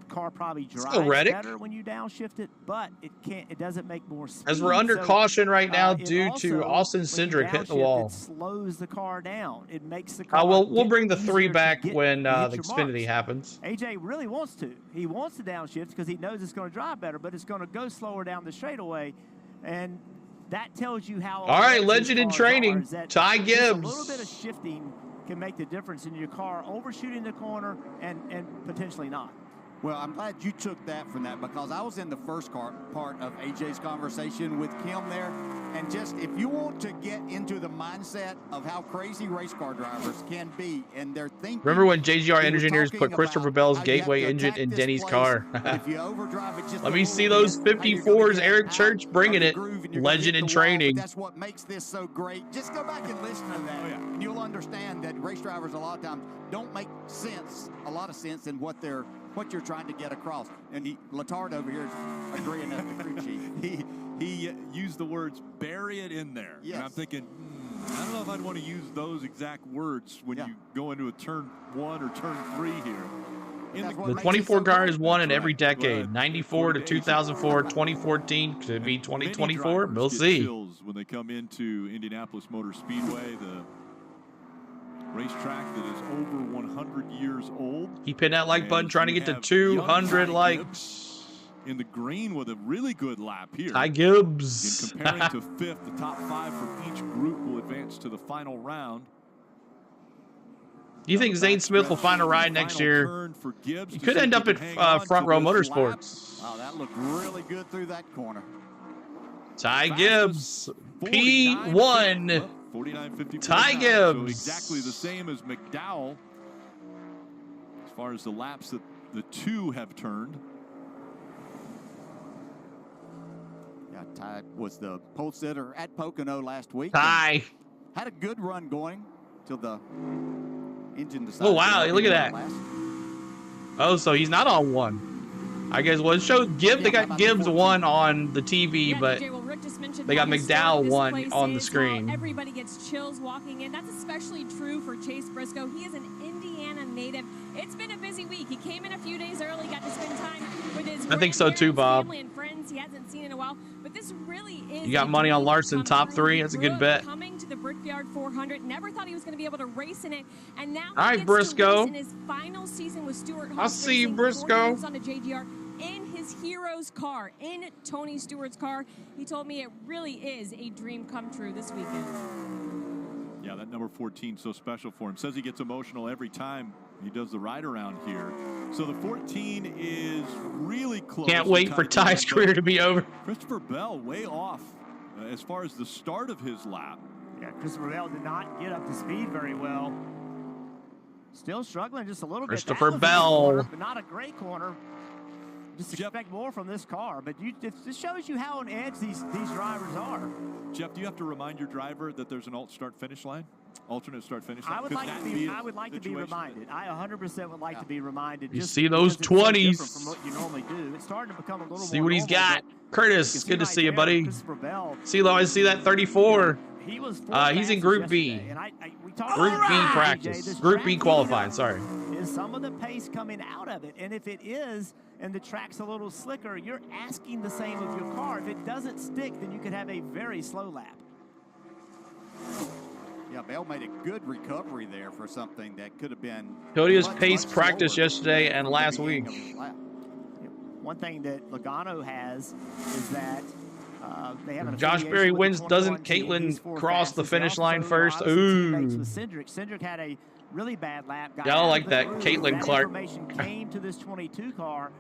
The car probably drives Reddick. better when you downshift it, but it doesn't make more speed. As we're under So, caution right now it due also, to Austin when you Cindric hitting the downshift, wall. It slows the car down. It makes the car We'll bring the easier 3 to back get when to hit the your Xfinity marks. happens. AJ really wants to. He wants to downshift because he knows it's going to drive better, but it's going to go slower down the straightaway, and that tells you how. All right, these legend in cars training, are, is that Ty just Gibbs. A little bit of shifting can make the difference in your car overshooting the corner and potentially not. Well, I'm glad you took that from that because I was in the first part of AJ's conversation with Kim there. And just if you want to get into the mindset of how crazy race car drivers can be and they're thinking. Remember when JGR he was Engineers put talking Christopher about Bell's how you have Gateway to engine attack in this Denny's place, car? but if you overdrive it just Let a me little see those bit, how you're gonna 54s. get Eric out Church bringing of the it. groove and you're gonna Legend hit in the wall, but training. that's what makes this so great. Just go back and listen to that. And you'll understand that race drivers a lot of times don't make a lot of sense in what you're trying to get across. And Latard over here is agreeing with the crew chief. He used the words "bury it in there," Yes. and I'm thinking, I don't know if I'd want to use those exact words when you go into a turn 1 or turn 3 here. The 24 car is won in every decade. 94 to 2004, 2014 could be 2024. We'll see. When they come into Indianapolis Motor Speedway, the racetrack that is over 100 years old. Keep hitting that like button, trying to get to We have 200 young likes. in the green with a really good lap here. Ty Gibbs. In comparing to 5th, the top 5 from each group will advance to the final round. Do you think Zane Smith will find a ride next year? He could end up at Front Row Motorsports. Wow, that looked really good through that corner. Ty Gibbs, P1. 49.54 Ty now, Gibbs. So exactly the same as McDowell as far as the laps that the two have turned. Yeah, Ty was the pole sitter at Pocono last week. Ty. Had a good run going till the engine decided. Oh, wow. Look at that. Oh, so he's not on one. I guess, well, it showed Gibbs. They got Gibbs one on the TV, but they got McDowell one on the screen. Everybody gets chills walking in. That's especially true for Chase Briscoe. He is an Indiana native. It's been a busy week. He came in a few days early, got to spend time with his I think so too, Bob. family and friends he hasn't seen in a while. But this really is. You got money on Larson top 3. That's a good bet. Coming to the Brickyard 400. Never thought he was going to be able to race in it, and now all right, he gets Briscoe. to race in his final season with Stewart Haas. I'll see you, racing Briscoe. 4 years on a JGR. In his hero's car, in Tony Stewart's car. He told me it really is a dream come true this weekend. Yeah, that number 14 so special for him. Says he gets emotional every time he does the ride around here. So the 14 is really close. Can't wait for Ty's career to be over. Christopher Bell way off as far as the start of his lap. Yeah, Christopher Bell did not get up to speed very well. Still struggling just a little bit. Christopher That was a good Bell. corner, but not a great corner. Just expect more from this car, but this shows you how on edge these drivers are. Jeff, do you have to remind your driver that there's an alternate start finish line? I would like to be reminded. I 100% would like to be reminded. You just see those because it's so 20s. different from what you normally do. It's starting to become a little See more what he's normal, got. but Curtis, good to see you, buddy. Christopher Bell. I see that 34. He was he's in Group B. Group B practice. Group B qualifying, sorry. Is some of the pace coming out of it? And if it is, and the track's a little slicker, you're asking the same of your car. If it doesn't stick, then you could have a very slow lap. Yeah, Bell made a good recovery there for something that could have been. Cody was pace practice yesterday and last week. One thing that Logano has is that they have an Josh Berry wins. Doesn't Caitlin cross the finish line first? Ooh. Cindric had a really bad lap. Yeah, I like that. Caitlin Clark. Information came to this 22 car,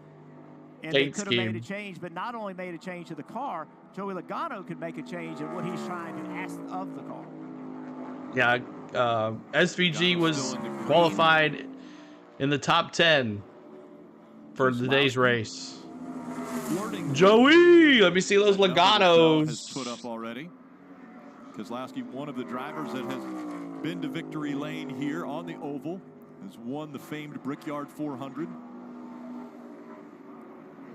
and Kate they could have made scheme. a change, but not only made a change to the car, Joey Logano could make a change in what he's trying to ask of the car. Yeah, SVG was qualified in the top 10 for today's race. Joey, let me see those Has Logano's. put up already. Kozlowski, one of the drivers that has been to victory lane here on the oval, has won the famed Brickyard 400.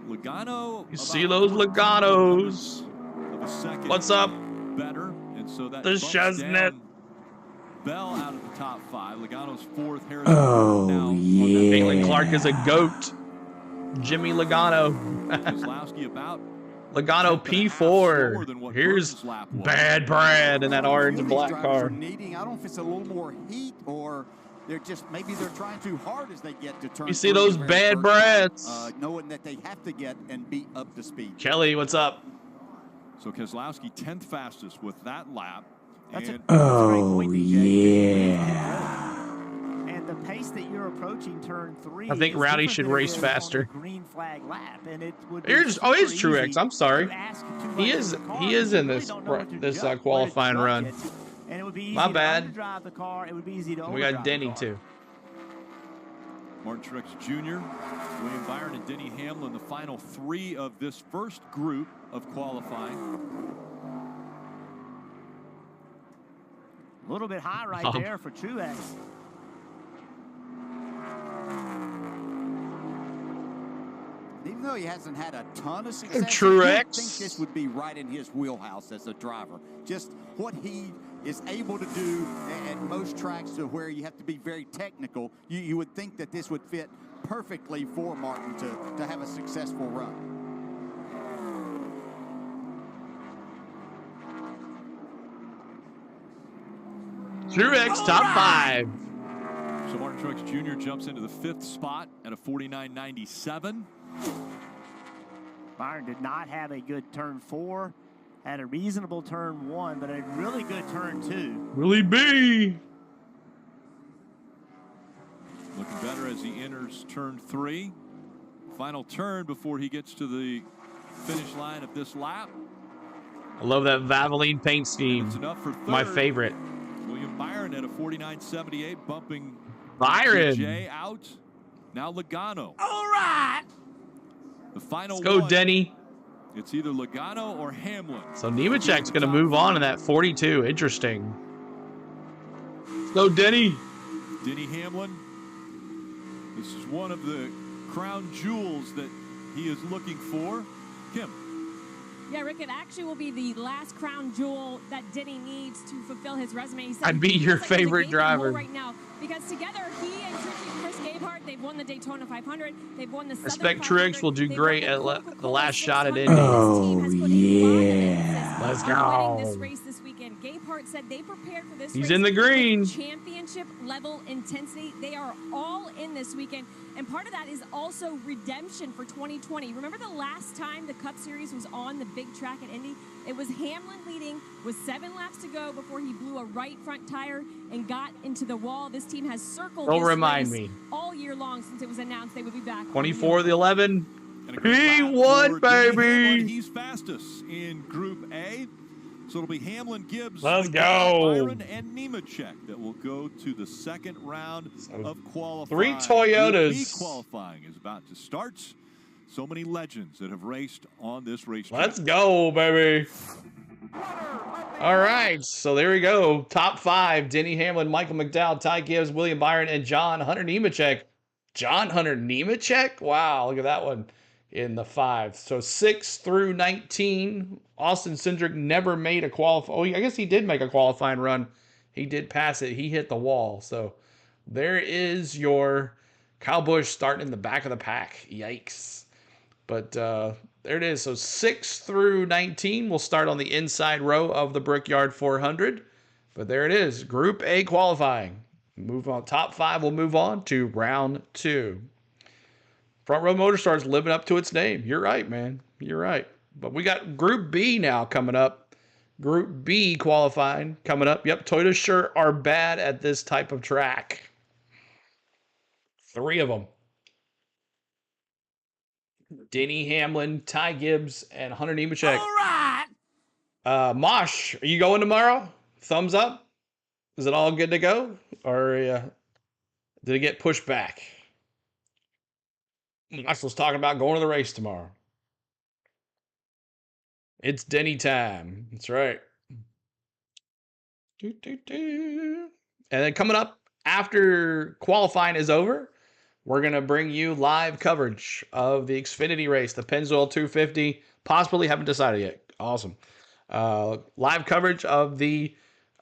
Logano. You see those Logano's. Of a second What's up? better, and so that The bumps Chestnut. down Bell out of the top 5. Logano's 4th. Harrison now yeah. Caitlin Clark is a goat. Jimmy Logano. Keselowski about Logano P4. Here's Bad Brad in that orange and black car. I don't know if it's a little more heat or maybe they're trying too hard as they get to turn. You see those Bad Brads. Knowing that they have to get and be up to speed. Kelly, what's up? So Keselowski 10th fastest with that lap. That's and a great point, DJ. Yeah. And the pace that you're approaching turn 3. I think Rowdy should race faster. Green flag lap, and it would Here's it's Truex. I'm sorry. He is in this qualifying run. And it would be easy My bad. to drive the car. It would be easy to We got Denny too. Martin Truex Jr., William Byron, and Denny Hamlin, the final 3 of this first group of qualifying. A little bit high right there for Truex. Even though he hasn't had a ton of success, Truex. I think this would be right in his wheelhouse as a driver. Just what he is able to do at most tracks to where you have to be very technical. You would think that this would fit perfectly for Martin to have a successful run. Truex top 5. So Martin Truex Jr. jumps into the 5th spot at a 49.97. Byron did not have a good turn 4, had a reasonable turn 1, but a really good turn 2. Willie B. Looking better as he enters turn 3. Final turn before he gets to the finish line of this lap. I love that Valvoline paint scheme. It's enough for 3rd. My favorite. William Byron at a 49.78, bumping Byron. Jay out. Now Logano. All right. The final Let's go, one, Denny. It's either Logano or Hamlin. So Nemechek's going to move on in that 42. Interesting. Let's go, Denny. Denny Hamlin. This is one of the crown jewels that he is looking for. Kim. Yeah, Rick, it actually will be the last crown jewel that Denny needs to fulfill his resume. He said I'd be your favorite driver right now because together he and Chris Gabehart, they've won the Daytona 500. They've won the I Southern expect 500. Truex will do great at the last shot at Indy. Oh, yeah. Let's Winning go. this race this weekend. Gabehart said they prepared for this He's race in the green. with championship level intensity. They are all in this weekend. And part of that is also redemption for 2020. Remember the last time the Cup Series was on the big track at Indy? It was Hamlin leading with 7 laps to go before he blew a right front tire and got into the wall. This team has circled Don't this remind race me. all year long since it was announced they would be back. 24 the 11. And a great He lap won, for Denny baby. Hamlin. He's fastest in Group A. So it'll be Hamlin, Gibbs, Let's go. Byron, and Nemechek that will go to the 2nd round of qualifying. 3 Toyotas. Group B qualifying is about to start. So many legends that have raced on this racetrack. Let's go, baby. All right, so there we go. Top 5, Denny Hamlin, Michael McDowell, Ty Gibbs, William Byron, and John Hunter Nemechek. John Hunter Nemechek? Wow, look at that one in the 5. So 6 through 19. Austin Cindric never made a qualifying. Oh, I guess he did make a qualifying run. He did pass it. He hit the wall. So there is your Kyle Busch starting in the back of the pack. Yikes. But there it is. So 6 through 19 will start on the inside row of the Brickyard 400. But there it is. Group A qualifying. Move on. Top 5 will move on to round 2. Front Row Motorstar's living up to its name. You're right, man. You're right. But we got Group B now coming up. Group B qualifying coming up. Yep, Toyotas sure are bad at this type of track. 3 of them. Denny Hamlin, Ty Gibbs, and Hunter Nemechek. All right. Mosh, are you going tomorrow? Thumbs up? Is it all good to go? Or did it get pushed back? Mosh was talking about going to the race tomorrow. It's Denny time. That's right. And then coming up after qualifying is over, we're going to bring you live coverage of the Xfinity race, the Pennzoil 250. Possibly haven't decided yet. Awesome. Live coverage of the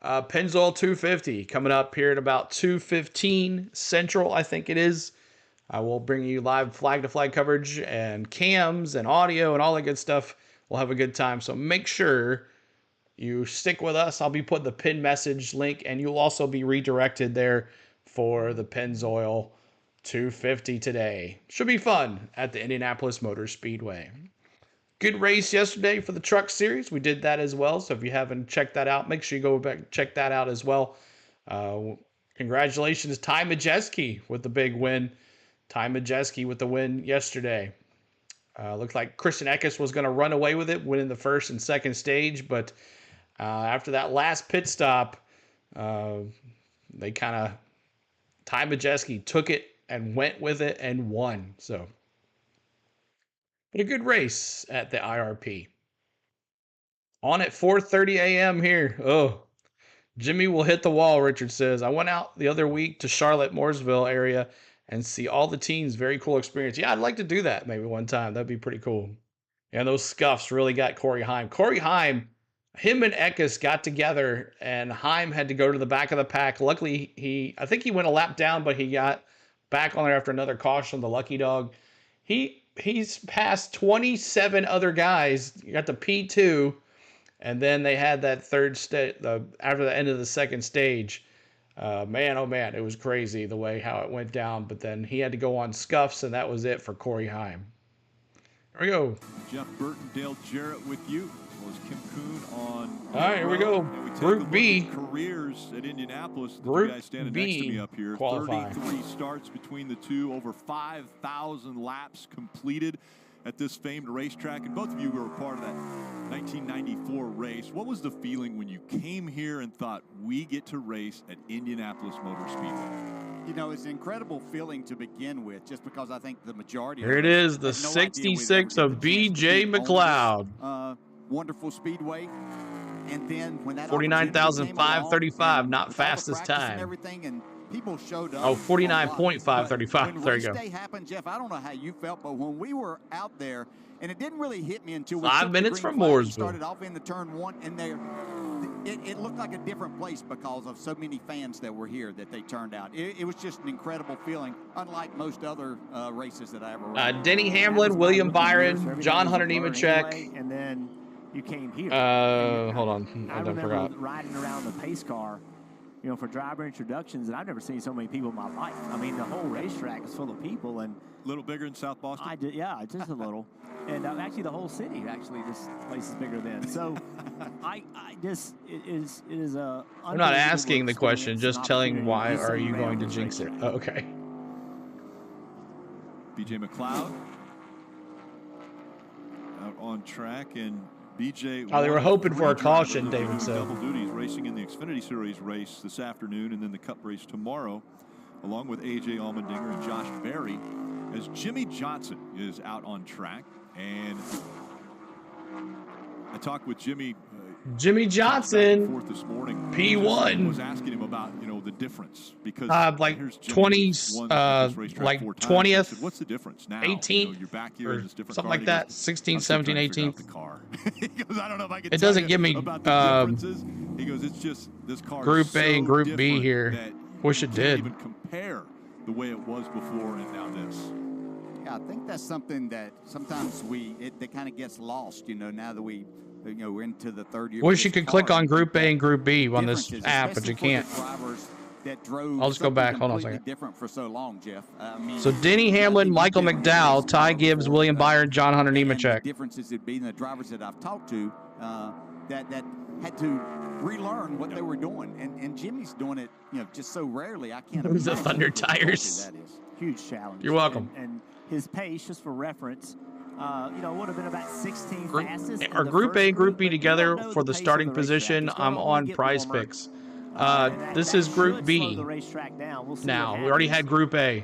Pennzoil 250 coming up here at about 2:15 Central, I think it is. I will bring you live flag-to-flag coverage and cams and audio and all that good stuff. We'll have a good time. So make sure you stick with us. I'll be putting the pin message link, and you'll also be redirected there for the Pennzoil 250 today. Should be fun at the Indianapolis Motor Speedway. Good race yesterday for the Truck Series. We did that as well. So if you haven't checked that out, make sure you go back and check that out as well. Congratulations, Ty Majeski with the big win. Ty Majeski with the win yesterday. Looked like Christian Eckes was going to run away with it, winning the first and second stage, but after that last pit stop, they kind of, Ty Majeski took it and went with it and won. So, but a good race at the IRP. On at 4:30 a.m. here. Oh, Jimmy will hit the wall, Richard says. I went out the other week to Charlotte, Mooresville area and see all the teams. Very cool experience. Yeah, I'd like to do that maybe one time. That'd be pretty cool. And those scuffs really got Corey Heim. Corey Heim, him and Eckes got together, and Heim had to go to the back of the pack. Luckily, I think he went a lap down, but he got back on there after another caution, the lucky dog. He's passed 27 other guys. You got the P2, and then they had that third stage after the end of the second stage. Man, oh man, it was crazy the way how it went down. But then he had to go on scuffs, and that was it for Corey Heim. Here we go. Jeff Burton, Dale Jarrett with you. As well as Kim Kuhn on. All right, here we go. Group B. Careers at Indianapolis. Group the guy standing B next to me up here. qualifying. 33 starts between the two. Over 5,000 laps completed at this famed racetrack. And both of you were a part of that 1994 race. What was the feeling when you came here and thought, we get to race at Indianapolis Motor Speedway? You know, it's an incredible feeling to begin with, just because I think the majority Here it is, the 66 of B.J. McLeod. Wonderful speedway. And then when that 49,535, not fastest time. And everything, and people showed up. Oh, 49.535. There you go. When race day happened, Jeff, I don't know how you felt, but when we were out there, and it didn't really hit me until we 5 minutes from Mooresville. Started off in the turn one, and it looked like a different place because of so many fans that were here that they turned out. It was just an incredible feeling, unlike most other races that I ever ran. Denny Hamlin, William Byron, John Hunter Nemechek. Anyway, and then you came here. Hold on. I remember riding around the pace car, you know, for driver introductions, and I've never seen so many people in my life. I mean, the whole racetrack is full of people. And a little bigger in South Boston? Yeah, just a little. And actually, the whole city, this place is bigger than. So, it is a. I'm not asking the question, just telling why are you going to jinx it? Oh, okay. B.J. McLeod out on track, and B.J. Oh, they were hoping for a caution, David said. Double duties, racing in the Xfinity Series race this afternoon, and then the Cup race tomorrow, along with A.J. Allmendinger and Josh Berry, as Jimmy Johnson is out on track. And I talked with Jimmy Johnson, forth this morning. P1. Was asking him about the difference, because like 20s, like 20th. Said, what's the difference now? 18th, you're back here in this different something car. like that. 16, 17, 18. The car. He goes, I don't know if I can. It doesn't give me about the differences. He goes, it's just this car. Group is A and so Group B here. Wish it did. Even compare the way it was before and now this. Yeah, I think that's something that sometimes that kind of gets lost, now that we're into the third year. Wish you could click on Group A and Group B on this app, but you can't. I'll just go back. Hold on a second. Different for so long, Jeff. So Denny Hamlin, Michael McDowell, Ty Gibbs, William Byron, John Hunter Nemechek. The differences would be in the drivers that I've talked to that had to relearn what they were doing, and Jimmy's doing it, just so rarely. I can't. It was the Thunder tires. That is huge challenge. You're welcome. And his pace, just for reference, would have been about 16 fastest. Are Group A and Group B together for the starting position? I'm on Prize Picks. This is Group B. Now, we already had Group A.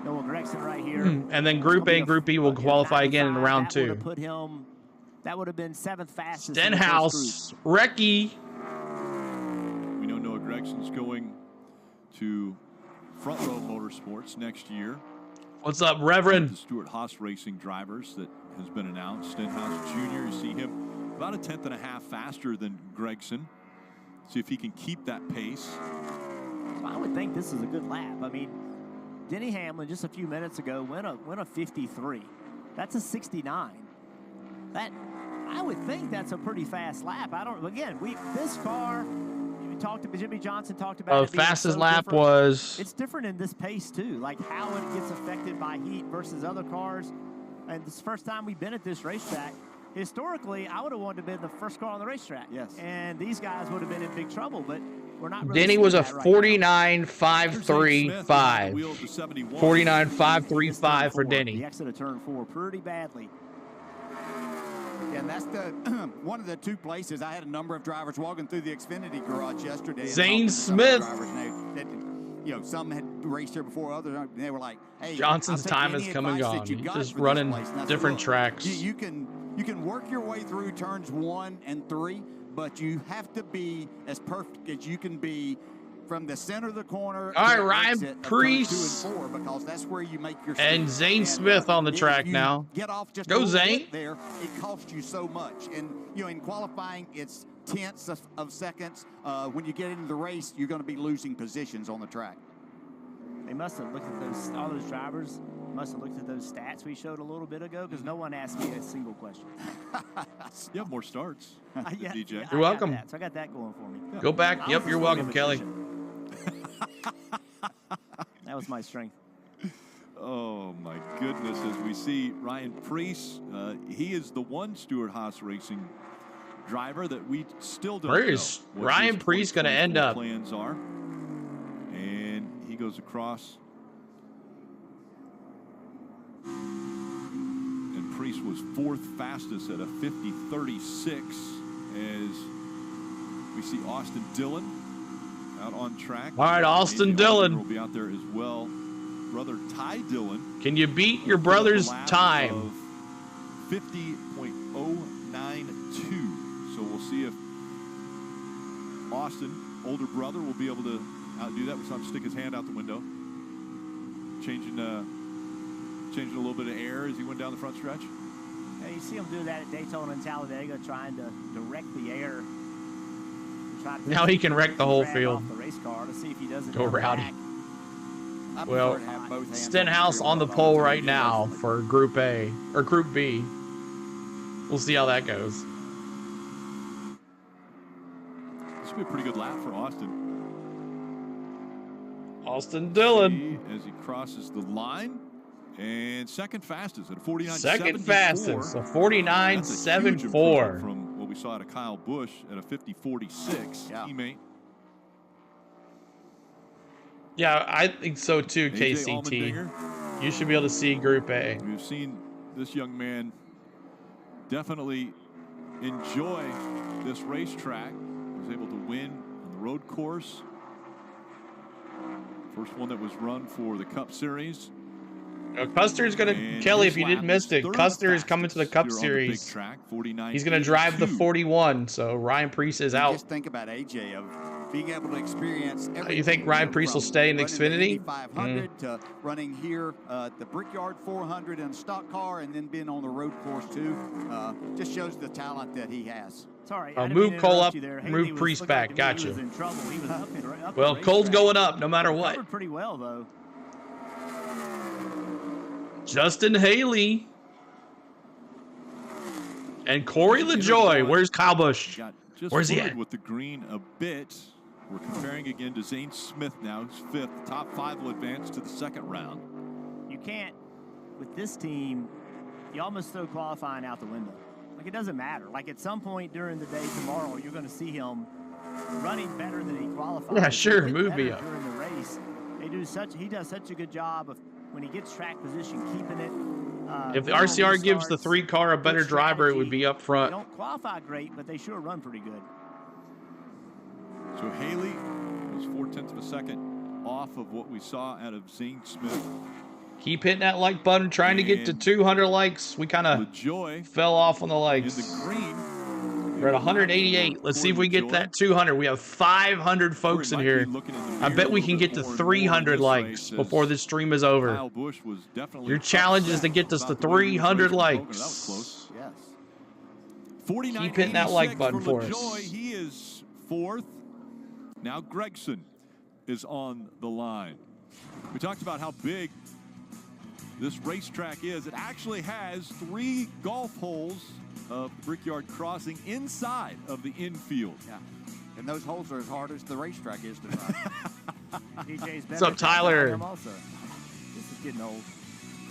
Noah Gregson right here. And then Group A and Group B will qualify again in round 2. That would have been 7th fastest. Stenhouse, Recce. We know Noah Gregson's going to Front Row Motorsports next year. What's up, Reverend? The Stuart Haas Racing drivers that has been announced. Stenhouse Jr., you see him about a 10th and a half faster than Gregson. See if he can keep that pace. I would think this is a good lap. I mean, Denny Hamlin just a few minutes ago went a 53. That's a 69. That I would think that's a pretty fast lap. I don't. Again, this car. We talked to Jimmy Johnson talked about. The fastest lap was. It's different in this pace too, like how it gets affected by heat versus other cars. And this is the first time we've been at this racetrack. Historically, I would have wanted to be the first car on the racetrack. Yes. And these guys would have been in big trouble, but we're not really. Denny was a right 49.535. 49.535 for Denny. The exit of turn 4 pretty badly. Yeah, and that's the one of the two places. I had a number of drivers walking through the Xfinity garage yesterday. Zane Smith. Some had raced here before, others they were like, "Hey, Johnson's time has come and gone. He's just running different tracks. You can work your way through turns 1 and 3, but you have to be as perfect as you can be from the center of the corner. All right, Ryan Preece 2 and 4, because that's where you make your and Zane Smith on the track now. Get off just go a little Zane. bit there, it costs you so much. And in qualifying, it's tenths of seconds. When you get into the race, you're going to be losing positions on the track. They must have looked at all those drivers must have looked at those stats we showed a little bit ago, because no one asked me a single question. You have more starts, DJ. You're welcome. So I got that going for me. Yeah. Go back. Yep, you're welcome, Kelly. That was my strength. Oh, my goodness. As we see Ryan Preece, he is the one Stewart-Haas Racing driver that we still don't know. Where is Ryan Preece going to end up? Plans are. And he goes across. And Preece was 4th fastest at a 50.36 as we see Austin Dillon out on track. All right, Austin Dillon will be out there as well. Brother Ty Dillon. Can you beat your brother's time? 50.092. So we'll see if Austin, older brother, will be able to outdo that. We saw him stick his hand out the window, changing a little bit of air as he went down the front stretch. Yeah, you see him do that at Daytona and Talladega, trying to direct the air. Now he can wreck the whole field. The race car to see if he doesn't go rowdy. Back. Well, Stenhouse on the pole right now for Group A or Group B. We'll see how that goes. This will be a pretty good lap for Austin. Austin Dillon as he crosses the line, and second fastest at a 49.74. Second fastest, a 49.74 from what we saw out of Kyle Busch at a 50.46 teammate. Yeah, I think so too, KCT. You should be able to see Group A. We've seen this young man definitely enjoy this racetrack. He was able to win on the road course. First one that was run for the Cup Series. Custer's going to, Kelly, if you didn't miss it, Custer is coming to the Cup Series. Track, he's going to drive the 41, so Ryan Preece is out. Just think about AJ of being able to experience everything. You think Ryan Preece will stay in Xfinity? 500 to running here the Brickyard 400 in a stock car, and then being on the road course too. Just shows the talent that he has. Sorry, move Cole up, move Preece back. Gotcha. Well, Cole's going up no matter what. Covered pretty well though. Justin Haley and Corey LaJoie. Where's Kyle Busch? Where's he at? With the green a bit. We're comparing again to Zane Smith now, who's 5th. Top 5 will advance to the second round. You can't, with this team, you almost throw qualifying out the window. Like, it doesn't matter. Like, at some point during the day tomorrow, you're going to see him running better than he qualified. Yeah, sure. Move me up. During the race, he does such a good job of, when he gets track position, keeping it. If the RCR gives the 3 car a better driver, it would be up front. They don't qualify great, but they sure run pretty good. So Haley was 0.4 of a second off of what we saw out of Zane Smith. Keep hitting that like button, trying to get to 200 likes. We kind of fell off on the likes. We're at 188. Let's see if we get that 200. We have 500 folks in here. I bet we can get to 300 likes before this stream is over. Your challenge is to get us to 300 likes. Yes. Keep hitting that like button for us. He is 4th. Now Gregson is on the line. We talked about how big this racetrack is. It actually has 3 golf holes of Brickyard Crossing inside of the infield. Yeah. And those holes are as hard as the racetrack is to drive. DJ's What's up, Tyler? Also. This is getting old.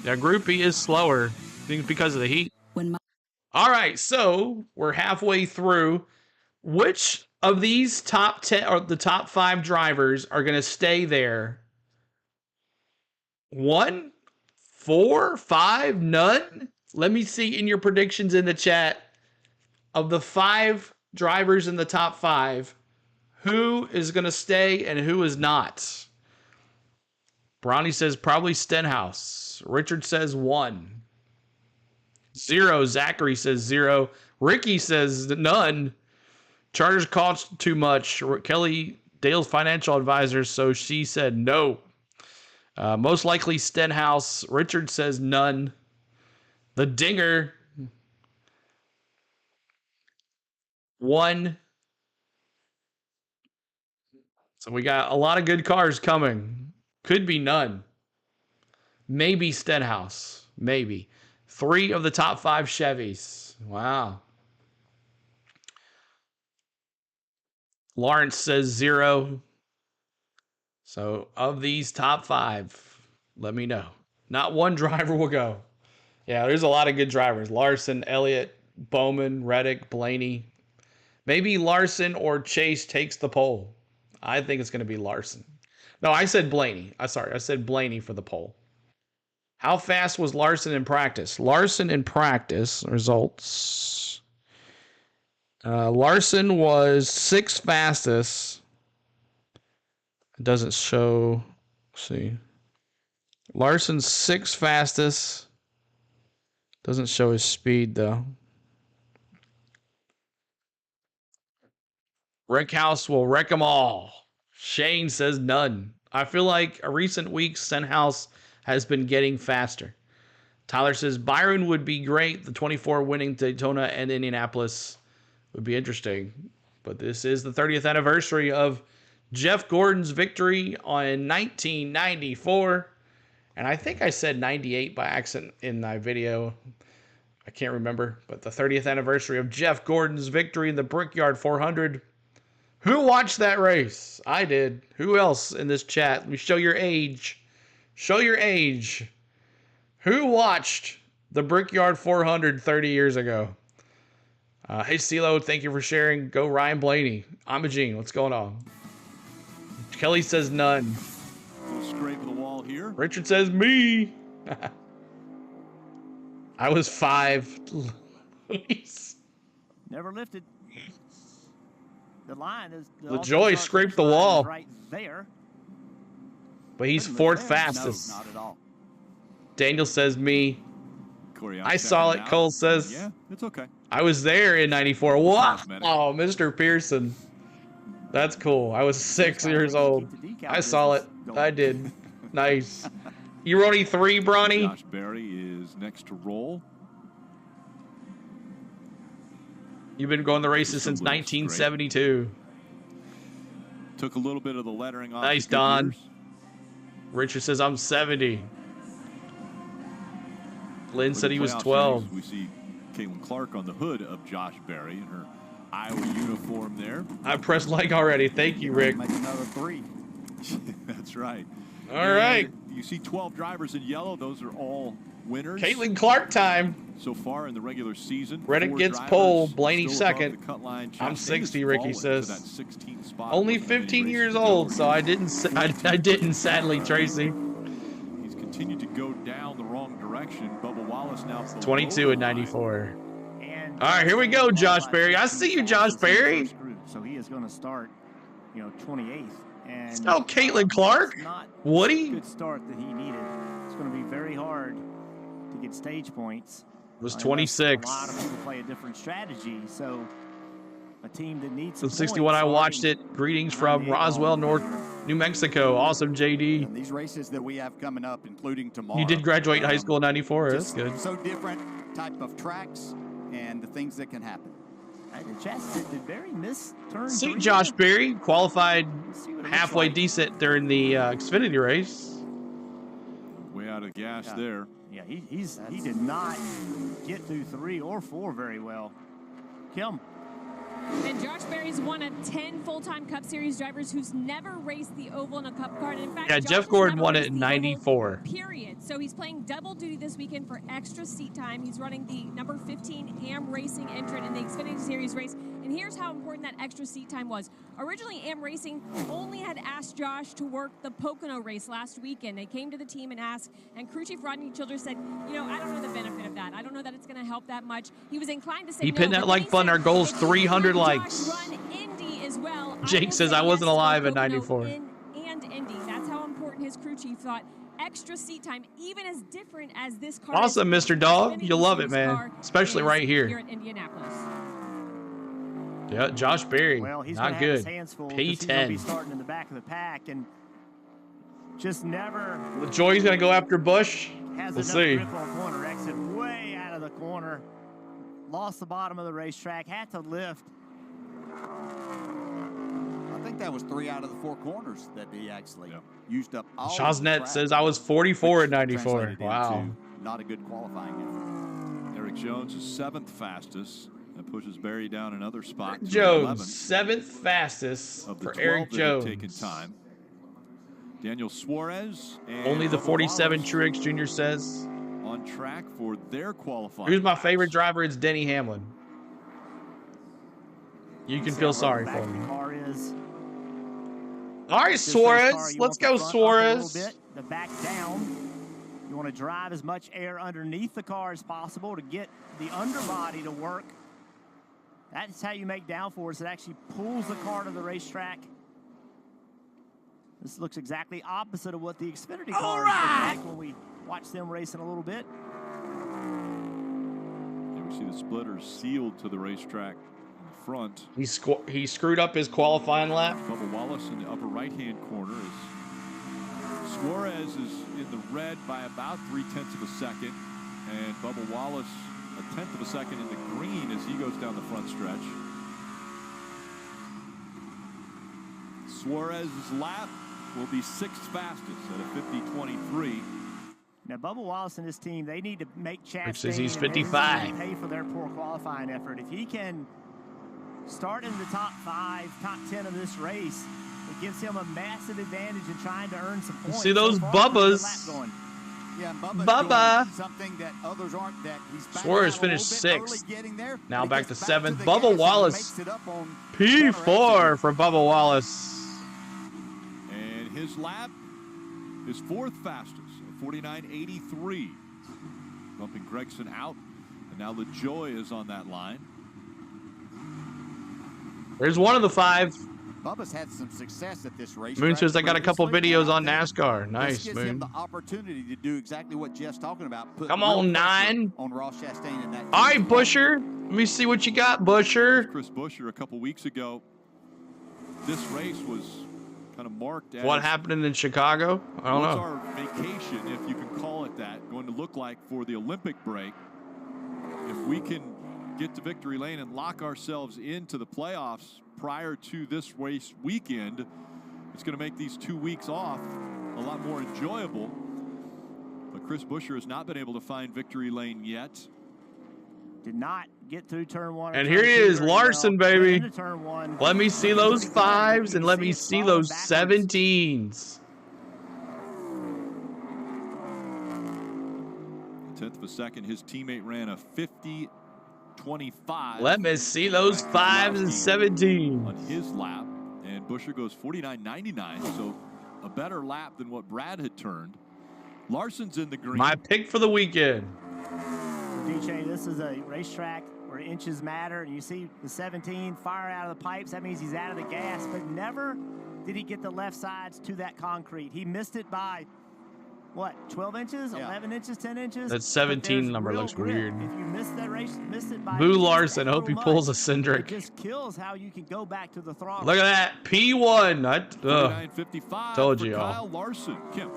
Yeah, Group E is slower. I think because of the heat. All right, so we're halfway through. Which of these top 10 or the top 5 drivers are going to stay there? 1, 4, 5, none? Let me see in your predictions in the chat. Of the 5 drivers in the top 5, who is going to stay and who is not? Bronny says probably Stenhouse. Richard says 1. 0. Zachary says 0. Ricky says none. Charters cost too much. Kelly, Dale's financial advisor, so she said no. Most likely Stenhouse. Richard says none. The Dinger, 1. So we got a lot of good cars coming. Could be none. Maybe Stenhouse. Maybe. 3 of the top 5 Chevys. Wow. Lawrence says 0. So of these top 5, let me know. Not one driver will go. Yeah, there's a lot of good drivers. Larson, Elliott, Bowman, Reddick, Blaney. Maybe Larson or Chase takes the pole. I think it's going to be Larson. No, I said Blaney. I said Blaney for the pole. How fast was Larson in practice? Larson in practice results. Larson was 6th fastest. It doesn't show. Let's see. Larson's 6th fastest. Doesn't show his speed though. Wreckhouse will wreck them all. Shane says none. I feel like a recent week Stenhouse has been getting faster. Tyler says Byron would be great. The 24 winning Daytona and Indianapolis would be interesting. But this is the 30th anniversary of Jeff Gordon's victory on 1994. And I think I said 98 by accident in my video. I can't remember. But the 30th anniversary of Jeff Gordon's victory in the Brickyard 400. Who watched that race? I did. Who else in this chat? Let me show your age. Show your age. Who watched the Brickyard 400 30 years ago? Hey, CeeLo, thank you for sharing. Go Ryan Blaney. I'm a Gene. What's going on? Kelly says none. We'll scrape the wall here. Richard says me. I was 5. Never lifted. The line is LaJoy scraped the wall. Right there. But he's 4th fastest. No, not at all. Daniel says me. Corey, I saw it. Cole says. Yeah, it's okay. I was there in 94. Wow. Oh, Mr. Pearson. That's cool. I was 6 years old. I saw it. I did. Nice. You were only 3, Bronny? Josh Berry is next to roll. You've been going the races since 1972. Took a little bit of the lettering off. Nice, Don. Richard says I'm 70. Lynn said he was 12. We see Caitlin Clark on the hood of Josh Berry in her Iowa uniform there. I pressed like already. Thank you, Rick. Make another 3. That's right. All right. You see 12 drivers in yellow. Those are all winners. Caitlin Clark time. So far in the regular season. Reddick gets pole. Blaney 2nd. I'm 60, Ricky says. Only 15 years old, so I didn't sadly, Tracy. He's continued to go down the wrong direction. Bubba Wallace now 22 and 94. All right, here we go, Josh Berry. I see you, Josh Berry. So he is going to start, 28th. And oh, Caitlin Clark. Woody. Good start that he needed. It's going to be very hard to get stage points. It was 26. A lot of people play a different strategy, so a team that needs some 61. I watched it. Greetings from Roswell, New Mexico. Awesome, JD. And these races that we have coming up, including tomorrow. You did graduate high school in 94. That's good. So different type of tracks and the things that can happen. The chassis did very miss turn See 3. Josh Berry qualified halfway decent during the Xfinity race. Way out of gas there. Yeah, he did not get through 3 or 4 very well. Kim. And Josh Berry's one of 10 full-time Cup Series drivers who's never raced the oval in a Cup car. And in fact, Yeah, Josh Jeff has Gordon never won it raced in the oval, '94. period. So he's playing double duty this weekend for extra seat time. He's running the number 15 AM Racing entrant in the Xfinity Series race. And here's how important that extra seat time was. Originally, AM Racing only had asked Josh to work the Pocono race last weekend. They came to the team and asked, and crew chief Rodney Childress said, you know, I don't know the benefit of that. I don't know that it's going to help that much. He was inclined to say He no, pinned but that like then he button. said, Our goal's if you 300 let likes. Josh run Indy as well, Jake says say I wasn't yes to alive in Pocono '94. and Indy. That's how important his crew chief thought. Extra seat time, even as different as this car Awesome, is, Mr. Dog. Xfinity You'll love it, Series man. car Especially is right here. Here at Indianapolis. Yeah, Josh Berry. Well, he's not gonna good. have his hands full 'cause he's gonna be P10. starting in the back of the pack and just never Joey's going to go after Bush. has We'll enough see. grip on corner exit, way out of the corner. Lost the bottom of the racetrack, had to lift. I think that was 3 out of the 4 corners that he actually used up all of the Shaznet track, says I was 44 which at '94. translated Wow. into not a good qualifying effort. Eric Jones is 7th fastest. That pushes Berry down another spot. to Jones, 11th 7th fastest of the for 12 Eric that have Jones. taken time. Daniel Suarez and Only the Bubba 47 Wallace Truex Jr. says. on track for their qualifying. Who's my laps. favorite driver? It's Denny Hamlin. You can feel sorry for me. Car is. All right, This race car, Suarez. you Let's want the go, front up a Suarez. little bit, the back down. You want to drive as much air underneath the car as possible to get the underbody to work. That's how you make downforce. It actually pulls the car to the racetrack. This looks exactly opposite of what the Xfinity cars look like when we watch them racing a little bit. There we see the splitters sealed to the racetrack in the front. He screwed up his qualifying lap. Bubba Wallace in the upper right-hand corner. Suarez is in the red by about 0.3 of a second. And Bubba Wallace a 1/10 of a second in the green as he goes down the front stretch. Suarez's lap will be 6th fastest at a 50.23. Now, Bubba Wallace and his team, they need to make Chastain says he's and everybody 55. pay for their poor qualifying effort. If he can start in the top 5, top 10 of this race, it gives him a massive advantage in trying to earn some points. See those So far, Bubbas. the lap going. Yeah, and Bubba's Bubba. doing something that others aren't. That he's backing Suarez out a finished little bit early 6th. getting there, Now but he back gets to back 7th. the Bubba gas and Wallace. makes it up on P4 for Bubba Wallace. And his lap is 4th fastest at 49.83. Bumping Gregson out. And now LaJoy is on that line. There's one of the 5. Bubba's had some success at this race. Moon says I got a couple videos on NASCAR. This Nice, gives him Moon. the opportunity to do exactly what Jeff's talking about. Put Come real on, pressure 9. on Ross Chastain and that. All right, Busher. Let me see what you got, Busher. Chris Buescher a couple weeks ago. This race was kind of marked as What happened in Chicago? I don't what's know. our vacation, if you can call it that, going to look like for the Olympic break. If we can get to victory lane and lock ourselves into the playoffs prior to this race weekend, it's going to make these 2 weeks off a lot more enjoyable. But Chris Buescher has not been able to find victory lane yet. Did not get through turn 1. And here he is, Larson, baby. Into turn 1. Let me see those 5s and let me see those 17s. 1/10 of a second. His teammate ran a 50.25. Let me see those 5s and 17s. On his lap, and Buescher goes 49.99, so a better lap than what Brad had turned. Larson's in the green. My pick for the weekend. DJ, this is a racetrack where inches matter, and you see the 17 fire out of the pipes. That means he's out of the gas, but never did he get the left sides to that concrete. He missed it by, what, 12 inches, 11 inches, 10 inches? That 17 But number there's looks real grip. weird. If you miss that race, miss it by Boo just Larson. a Hope he little pulls a much, Cindric. it just kills how you can go back to the throttle. Look at that. P1. 49.55 Told for you all. Kyle Larson. Kim.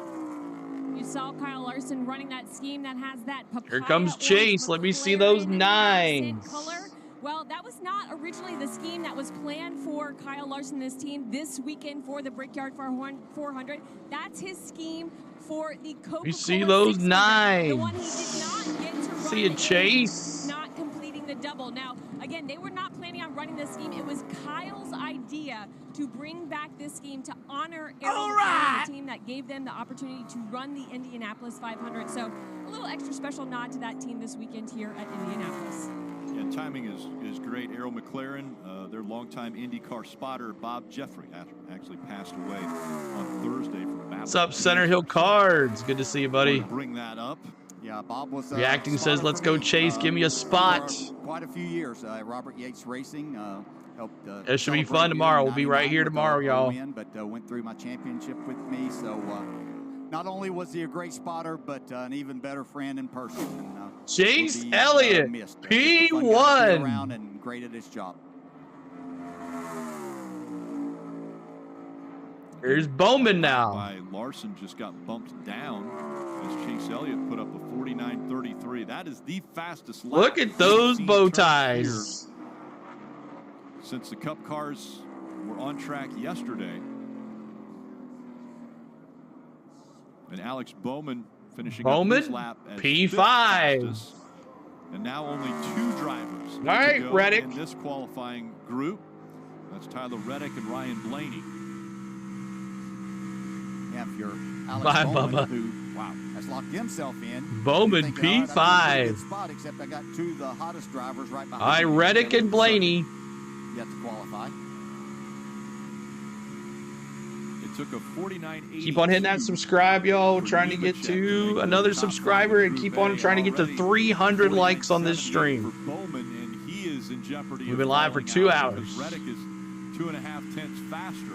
You saw Kyle Larson running that scheme that has that papaya Here comes orange Chase. Let me see those McLaren 9s. color. Well, that was not originally the scheme that was planned for Kyle Larson and his team this weekend for the Brickyard 400. That's his scheme for the Coca-Cola. You see those 600, nines. the one he did not get to run. See a chase. Not completing the double. Now, again, they were not planning on running this scheme. It was Kyle's idea to bring back this scheme to honor the team that gave them the opportunity to run the Indianapolis 500. So a little extra special nod to that team this weekend here at Indianapolis. And timing is great. Arrow McLaren, their longtime IndyCar spotter, Bob Jeffrey, actually passed away on Thursday from a battle. What's up, Center Hill Cards? Good to see you, buddy. Bring that up. Yeah, Bob was Reacting says, let's go, Chase. Give me a spot. Quite a few years. Robert Yates Racing helped. It should be fun tomorrow. We'll be right here tomorrow, y'all. But went through my championship with me. So not only was he a great spotter, but an even better friend in person. And, Chase Elliott, P1. Around and great at his job. Here's Bowman now. Larson just got bumped down as Chase Elliott put up a 49.33. That is the fastest lap. Look at those bow ties. Since the Cup cars were on track yesterday. And Alex Bowman finishing up his lap as P5. And now only 2 drivers All right, Reddick. in this qualifying group. That's Tyler Reddick and Ryan Blaney. Yeah, if you're Alex Bye, Bowman, Bubba. who has locked himself in. Bowman thinking, P5. that's a good spot, except I got 2 of the hottest drivers right behind All right, me. Reddick and Blaney. Yet to qualify. It took a 49.80. Keep on hitting that subscribe, y'all. Trying to get to another subscriber and keep on trying to get to 300 likes on this stream. Bowman, and he is in jeopardy. We've been live for 2 hours. Reddick is 2.5 tenths faster.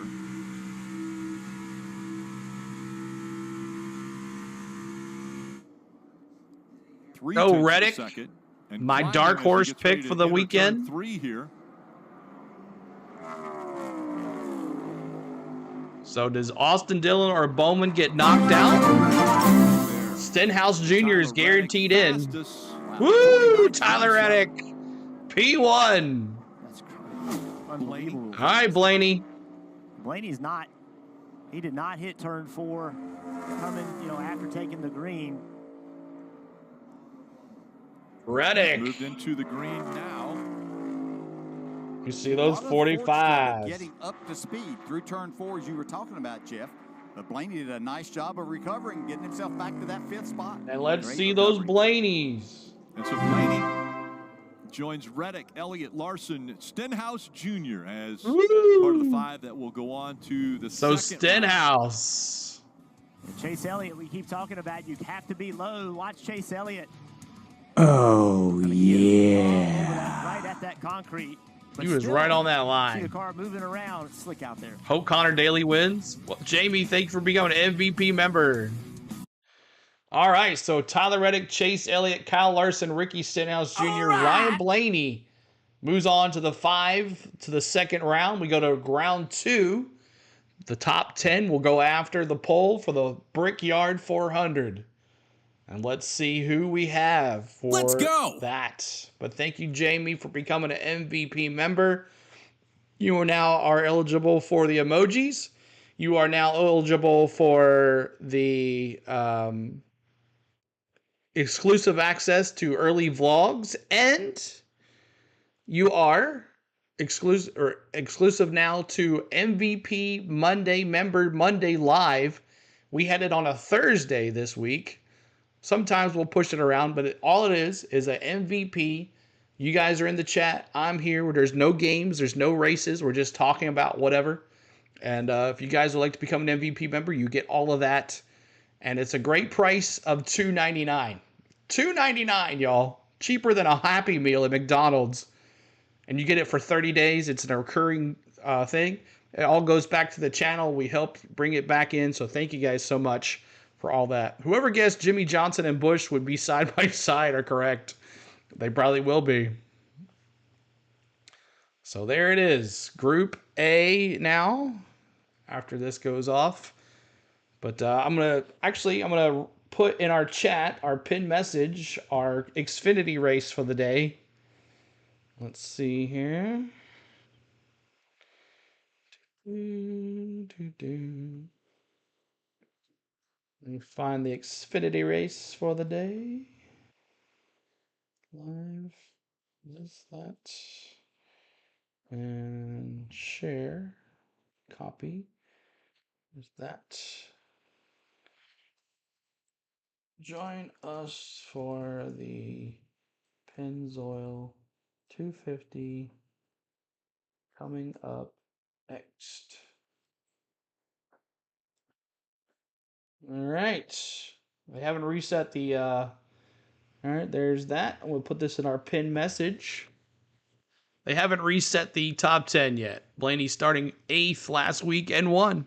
Go Reddick, my dark horse pick for the weekend. 3 here. So does Austin Dillon or Bowman get knocked out? Stenhouse Jr. is guaranteed in. Woo! Tyler Reddick, P1. That's unbelievable. All right, Blaney. Blaney's not. He did not hit turn 4 coming, after taking the green. Reddick. Moved into the green now. You see those 45s. Getting up to speed through turn 4 as you were talking about, Jeff. But Blaney did a nice job of recovering, getting himself back to that 5th spot. And let's Great see recovery. those Blaneys. And so Blaney joins Reddick, Elliott, Larson, Stenhouse Jr. as part of the 5 that will go on to the second Stenhouse. Chase Elliott, we keep talking about you have to be low. Watch Chase Elliott. Oh, yeah. Right at that concrete. He was right on that See the line. car moving around. It's slick out there. Hope Connor Daly wins. Well, Jamie, thank you for becoming an MVP member. All right, so Tyler Reddick, Chase Elliott, Kyle Larson, Ricky Stenhouse Jr., Ryan Blaney moves on to the 5 to the second round. We go to round 2. The top 10 will go after the poll for the Brickyard 400. And let's see who we have for that. But thank you, Jamie, for becoming an MVP member. You are now eligible for the emojis. You are now eligible for the exclusive access to early vlogs, and you are exclusive now to MVP Monday Member Monday Live. We had it on a Thursday this week. Sometimes we'll push it around, but all it is an MVP. You guys are in the chat. I'm here where there's no games, there's no races. We're just talking about whatever. And if you guys would like to become an MVP member, you get all of that. And it's a great price of $2.99. $2.99, y'all. Cheaper than a Happy Meal at McDonald's. And you get it for 30 days. It's a recurring thing. It all goes back to the channel. We helped bring it back in. So thank you guys so much for all that. Whoever guessed Jimmy Johnson and Bush would be side by side are correct. They probably will be. So there it is. Group A now, after this goes off. But I'm going to put in our chat, our pinned message, our Xfinity race for the day. Let's see here. Let me find the Xfinity race for the day. Live. This, that. And share. Copy. There's that. Join us for the Pennzoil 250 coming up next. All right. They haven't reset the all right, there's that. We'll put this in our pin message. They haven't reset the top 10 yet. Blaney starting 8th last week and won.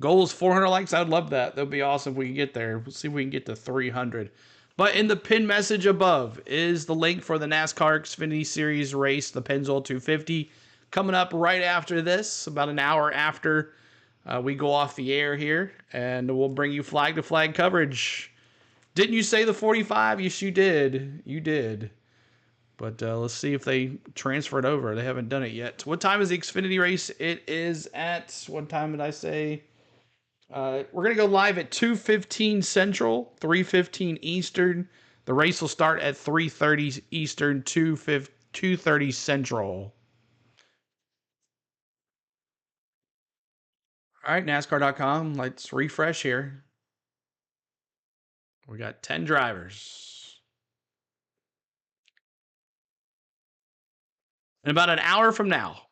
Goal is 400 likes. I'd love that. That'd be awesome if we can get there. We'll see if we can get to 300. But in the pin message above is the link for the NASCAR Xfinity Series race, the Pennzoil 250, coming up right after this, about an hour after we go off the air here, and we'll bring you flag-to-flag coverage. Didn't you say the 45? Yes, you did. You did. But let's see if they transfer it over. They haven't done it yet. What time is the Xfinity race? It is at, what time did I say? We're going to go live at 2:15 Central, 3:15 Eastern. The race will start at 3:30 Eastern, 2:30 Central. All right, NASCAR.com. Let's refresh here. We got 10 drivers. In about an hour from now.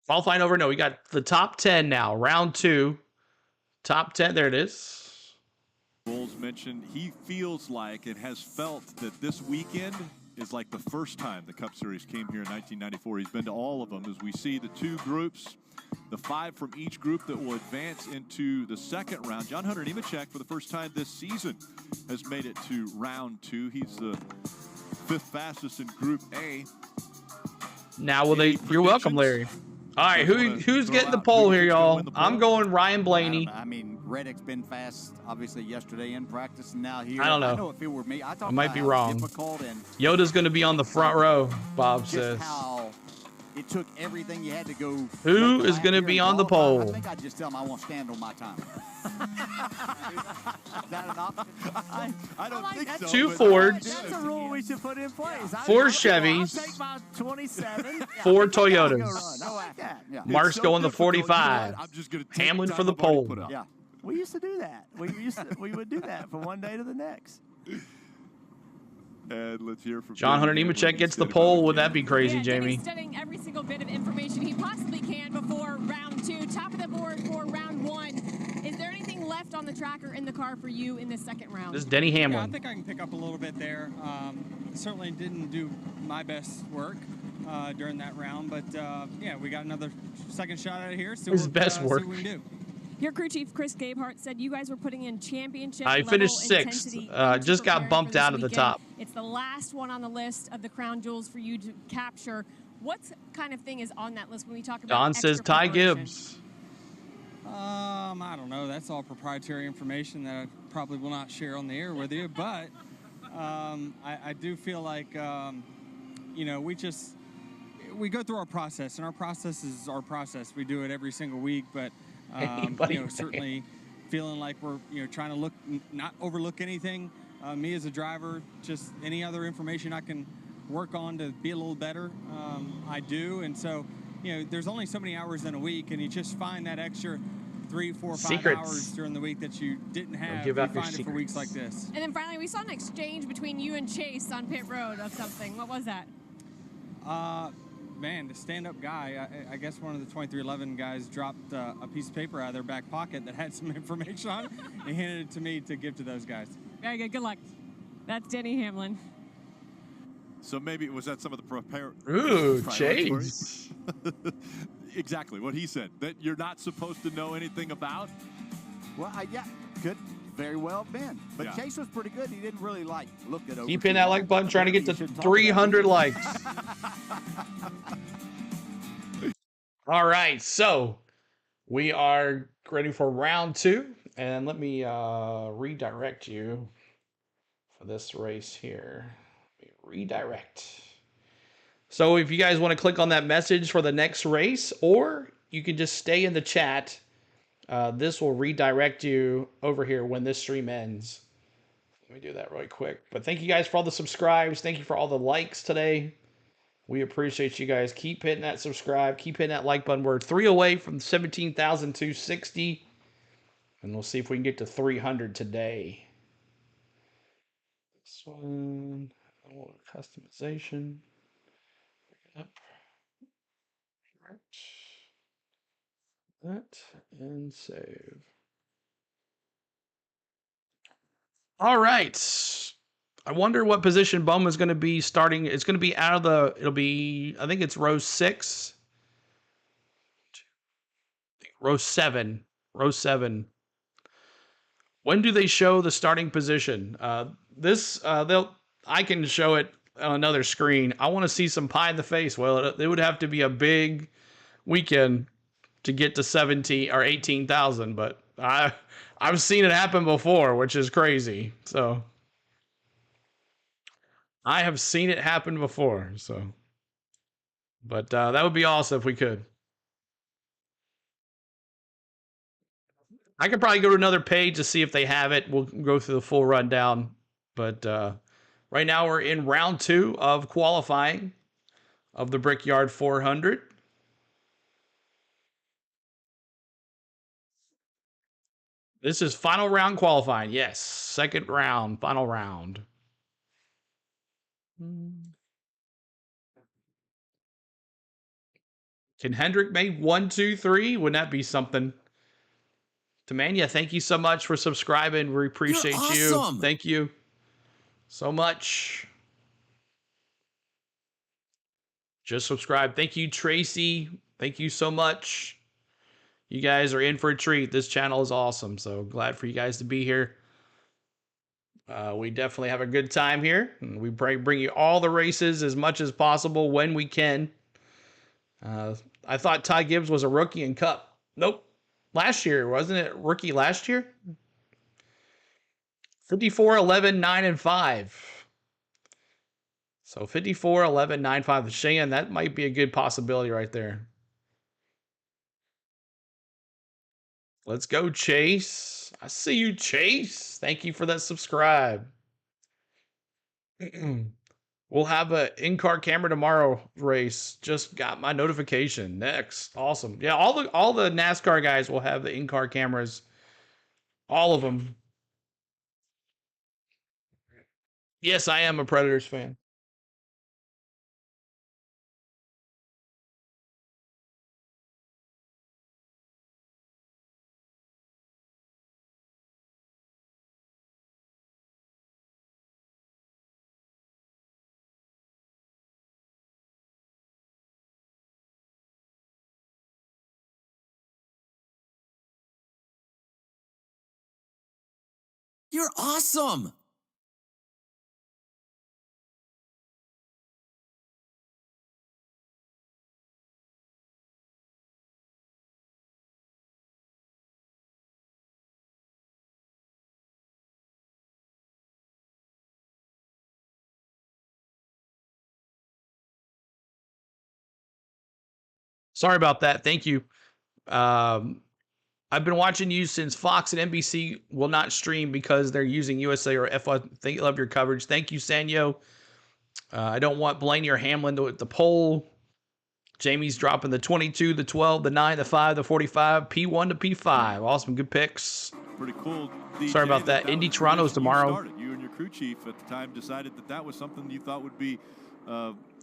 Qualifying over. No, we got the top 10 now. Round 2. Top 10. There it is. Bulls mentioned he feels like and has felt that this weekend is like the first time the Cup Series came here in 1994. He's been to all of them. As we see the 2 groups, the 5 from each group that will advance into the second round. John Hunter Nemechek, for the first time this season, has made it to round 2. He's the 5th fastest in Group A. Now will they? You're welcome, Larry. All right, who's getting the pole here, y'all? I'm going Ryan Blaney. I mean, Reddick's been fast, obviously, yesterday in practice, and now here. I don't know. I know if it were me, I might be wrong. And Yoda's going to be on the front row, Bob says. How it took everything you had to go. Who is going to be on the pole? I think I'd just tell him I won't stand on my time. Is that an option? I don't think so. 2 Fords. That's a rule we should put in place. 4 Chevys. I'll take my 27. 4 Toyotas. I like that. Yeah. Mark's going the 45. Hamlin for the pole. Yeah. We used to do that. We would do that from one day to the next. And let's hear from John Hunter Nemechek gets the pole. Would that be crazy, Jamie? He's studying every single bit of information he possibly can before round 2. Top of the board for round 1. Is there anything left on the track or in the car for you in the second round? This is Denny Hamlin. Yeah, I think I can pick up a little bit there. Certainly didn't do my best work during that round, but yeah, we got another second shot at it here. So his best work. See what we can do. Your crew chief, Chris Gabehart, said you guys were putting in championship I finished 6th. Just got bumped out of the top. It's the last one on the list of the crown jewels for you to capture. What kind of thing is on that list when we talk about Don says Ty Gibbs. I don't know. That's all proprietary information that I probably will not share on the air with you. But I do feel like, you know, we go through our process, and our process is our process. We do it every single week, but you know, certainly feeling like we're, you know, trying to not overlook anything. Me as a driver, just any other information I can work on to be a little better, I do. And so, you know, there's only so many hours in a week, and you just find that extra 3, 4, 5 hours during the week that you didn't have. You find it for weeks like this. And then finally, we saw an exchange between you and Chase on pit road of something. What was that? Man, the stand-up guy, I guess one of the 2311 guys dropped a piece of paper out of their back pocket that had some information on it and handed it to me to give to those guys. Very good. Good luck. That's Denny Hamlin. So maybe, was that some of the Ooh, Chase. Exactly what he said, that you're not supposed to know anything about? Well, yeah, could very well have been. But yeah. Chase was pretty good. He didn't really, like, look at over. Keep hitting that like button, trying to get to 300 likes. All right, so we are ready for round 2. And let me redirect you for this race here. Redirect. So if you guys want to click on that message for the next race, or you can just stay in the chat, this will redirect you over here when this stream ends. Let me do that really quick. But thank you guys for all the subscribes. Thank you for all the likes today. We appreciate you guys. Keep hitting that subscribe. Keep hitting that like button. We're 3 away from 17,260. And we'll see if we can get to 300 today. This one, a little customization. Yep. Right. That and save. All right. I wonder what position Bum is going to be starting. It's going to be out of the, it'll be, I think it's row 6. Row 7. Row 7. When do they show the starting position? I can show it on another screen. I want to see some pie in the face. Well, it would have to be a big weekend to get to 17 or 18,000, but I've seen it happen before, which is crazy. So I have seen it happen before. So, but that would be awesome if we could. I could probably go to another page to see if they have it. We'll go through the full rundown. But right now we're in round 2 of qualifying of the Brickyard 400. This is final round qualifying. Yes, second round, final round. Can Hendrick make 1, 2, 3? Wouldn't that be something? Tamania, thank you so much for subscribing. We appreciate you. Thank you so much. Just subscribe. Thank you, Tracy. Thank you so much. You guys are in for a treat. This channel is awesome. So glad for you guys to be here. We definitely have a good time here. And we bring you all the races as much as possible when we can. I thought Ty Gibbs was a rookie in Cup. Nope. Last year, wasn't it rookie last year? 54, 11, 9, and 5. So 54, 11, 9, 5. Cheyenne, that might be a good possibility right there. Let's go, Chase. I see you, Chase. Thank you for that subscribe. We'll have an in-car camera tomorrow race. Just got my notification. Next. Awesome. Yeah, all the NASCAR guys will have the in-car cameras. All of them. Yes, I am a Predators fan. You're awesome. Sorry about that. Thank you. I've been watching you since Fox and NBC will not stream because they're using USA or F1. Love your coverage. Thank you, Sanyo. I don't want Blaney or Hamlin to at the pole. Jamie's dropping the 22, the 12, the 9, the 5, the 45, P1 to P5. Awesome. Good picks. Pretty cool. DJ, sorry about that. Indy Toronto's tomorrow. You and your crew chief at the time decided that was something you thought would be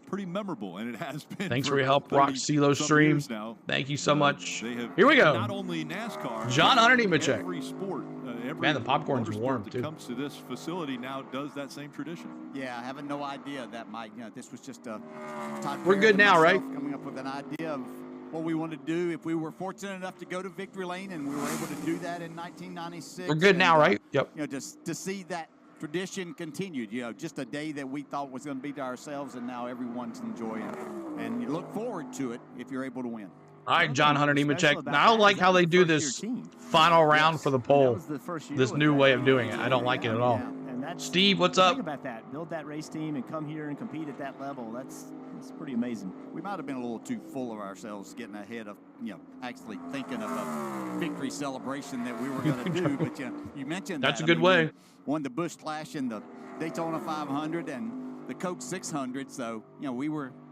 pretty memorable, and it has been. Thanks for your help, Rock CeeLo stream. Thank you so much. Here we go. Not only NASCAR, John Undernemacek. Every sport, man, the popcorn's warm that too. Comes to this facility now does that same tradition. Yeah, I have no idea that Mike. This was just a. We're good now, right? Coming up with an idea of what we want to do. If we were fortunate enough to go to Victory Lane, and we were able to do that in 1996. We're good now, right? Yep. Just to see that tradition continued, just a day that we thought was going to be to ourselves, and now everyone's enjoying it. And you look forward to it if you're able to win. All right, One John thing Hunter really special Nemechek. about Now, I don't that like is how that they was do the this first-year team. final round for the That poll. was the first year This with new that way of team. doing it. I don't like it at all. Yeah, and that's, Steve, what's up? Think about that. Build that race team and come here and compete at that level. That's pretty amazing. We might have been a little too full of ourselves getting ahead of, actually thinking of a victory celebration that we were going to do. But you mentioned That's that. a good way. Won the Busch Clash and the Daytona 500 and the Coke 600. So,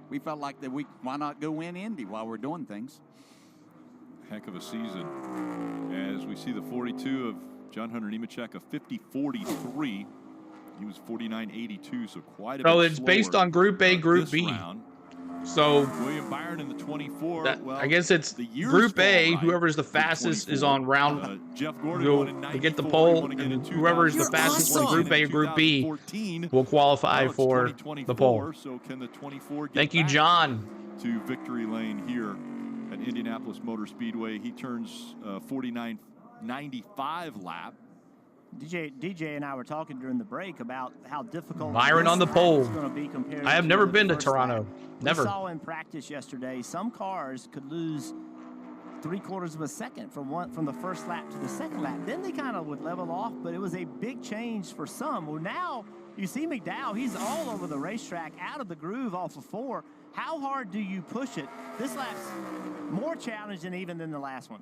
we felt like that why not go win Indy while we're doing things? Heck of a season. As we see the 42 of John Hunter Nemechek, a 50-43. He was 49.82, so quite a bit So it's based on Group A, Group B. Round. So William Byron in the 24. I guess it's Group A. Whoever's the fastest is on round. Jeff Gordon we get the poll, and whoever's the fastest in Group A or Group B will qualify for the poll. So can the 24 get Thank you, back John. to victory lane here at Indianapolis Motor Speedway? He turns 49.95 lap. DJ and I were talking during the break about how difficult Byron this on the lap pole. is going to be compared I have to never the been to first Toronto. lap. Never. We saw in practice yesterday some cars could lose 3/4 of a second from the first lap to the second lap. Then they kind of would level off, but it was a big change for some. Well, now you see McDowell, he's all over the racetrack, out of the groove off of 4. How hard do you push it? This lap's more challenging even than the last one.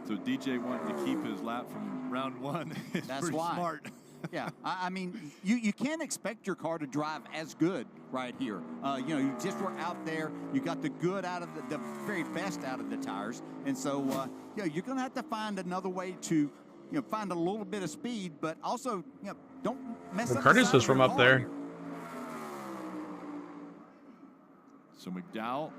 So DJ wanting to keep his lap from round 1 is That's pretty why. smart. Yeah, I mean, you can't expect your car to drive as good right here. You just were out there. You got the good out of the very best out of the tires. And so, you're going to have to find another way to, find a little bit of speed, but also, don't mess up Curtis the was side from of up your car there. here. So McDowell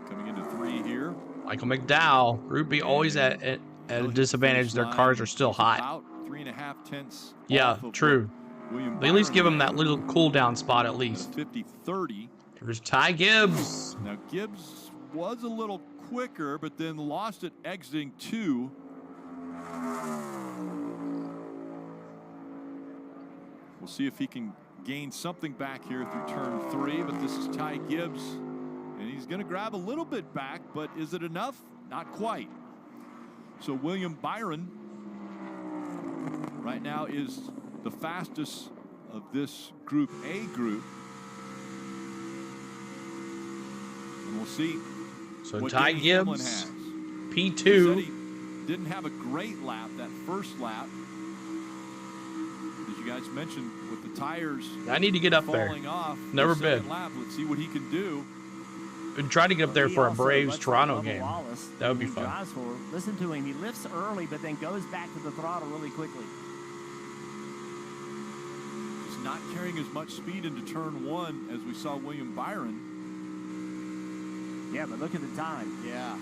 coming into 3 here. Michael McDowell, Group B, always at a disadvantage. Their cars are still hot. About 3.5 tenths. Yeah, off of true. William They at least Byron give him ran that little cool down spot at least. 50-30. There's Ty Gibbs. Now Gibbs was a little quicker, but then lost it exiting 2. We'll see if he can gain something back here through turn 3, but this is Ty Gibbs, and he's going to grab a little bit back, but is it enough? Not quite. So William Byron right now is the fastest of this Group A group. And we'll see. So what Ty Denny Hamlin Gibbs, has. P2. He said he didn't have a great lap, that first lap. As you guys mentioned, with the tires I need to get up there. falling off. Never the second been. lap. Let's see what he can do. Been trying to get up there He for a also, Braves much like Toronto Bubba game. Wallace, That would be he fun. drives for. Listen to him. He lifts early, but then goes back to the throttle really quickly. Just not carrying as much speed into turn 1 as we saw William Byron. Yeah, but look at the time. Yeah.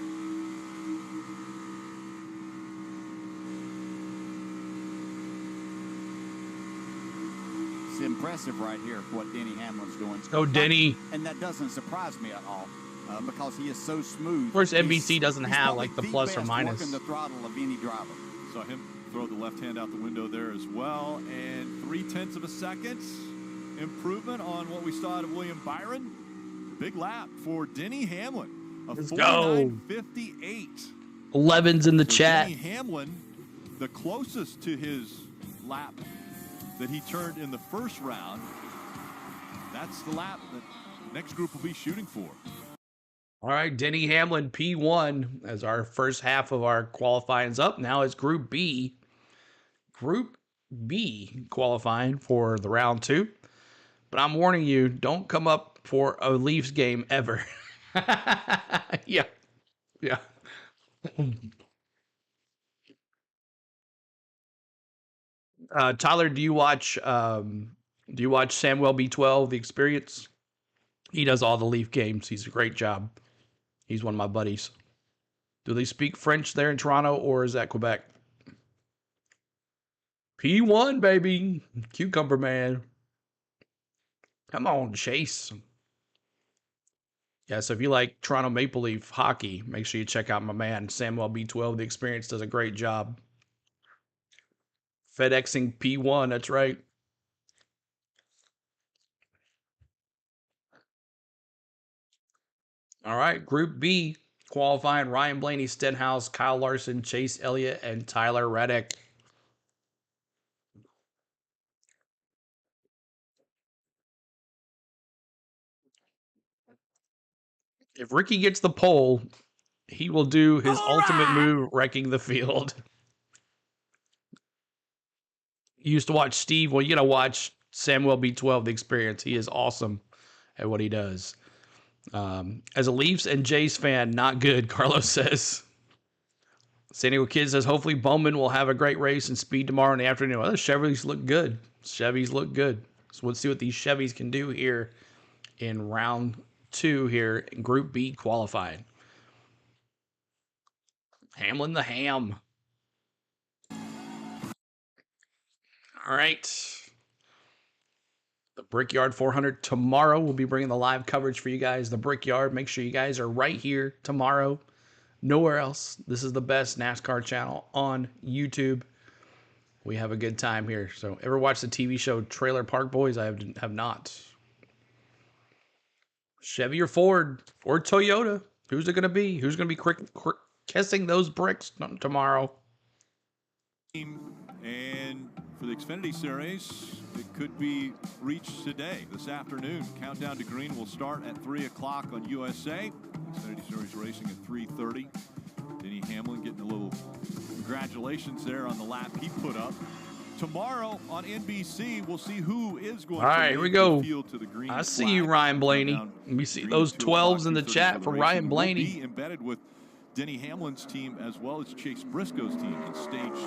It's impressive right here what Denny Hamlin's doing. Oh, Denny. And that doesn't surprise me at all because he is so smooth. Of course, He's- NBC doesn't he's have probably like the the plus or best minus. working the throttle of any driver. Saw him throw the left hand out the window there as well. And 0.3 of a second improvement on what we saw out of William Byron. Big lap for Denny Hamlin. A Let's go. 49.58. 11's in the So chat. Denny Hamlin, the closest to his lap that he turned in the first round. That's the lap that the next group will be shooting for. All right, Denny Hamlin, P1, as our first half of our qualifying's up. Now it's Group B. Group B qualifying for the round 2. But I'm warning you, don't come up for a Leafs game ever. Yeah. Yeah. Tyler, do you watch Samuel B12, The Experience? He does all the Leaf games. He's a great job. He's one of my buddies. Do they speak French there in Toronto, or is that Quebec? P1, baby. Cucumber man. Come on, Chase. Yeah, so if you like Toronto Maple Leaf hockey, make sure you check out my man, Samuel B12. The Experience does a great job. FedExing P1, that's right. All right, Group B. Qualifying, Ryan Blaney, Stenhouse, Kyle Larson, Chase Elliott, and Tyler Reddick. If Ricky gets the pole, he will do his ultimate move, wrecking the field. You used to watch Steve. Well, you got to watch Samuel B12, The Experience. He is awesome at what he does. As a Leafs and Jays fan, not good, Carlos says. San Diego Kid says, hopefully Bowman will have a great race and speed tomorrow in the afternoon. Well, the Chevys look good. Chevys look good. So let's see what these Chevys can do here in round 2 here in Group B qualifying. Hamlin the Ham. All right. The Brickyard 400 tomorrow. We'll be bringing the live coverage for you guys. The Brickyard. Make sure you guys are right here tomorrow. Nowhere else. This is the best NASCAR channel on YouTube. We have a good time here. So, ever watch the TV show Trailer Park Boys? I have not. Chevy or Ford or Toyota? Who's it going to be? Who's going to be kissing those bricks tomorrow? And for the Xfinity Series, it could be reached today, this afternoon. Countdown to green will start at 3 o'clock on USA. Xfinity Series racing at 3:30. Denny Hamlin getting a little congratulations there on the lap he put up. Tomorrow on NBC, we'll see who is going to here we go. the field to the green I see flag. you, Ryan Blaney. Let me see those 12s in the chat for Ryan Blaney. We'll be embedded with Denny Hamlin's team as well as Chase Briscoe's team in stage 2.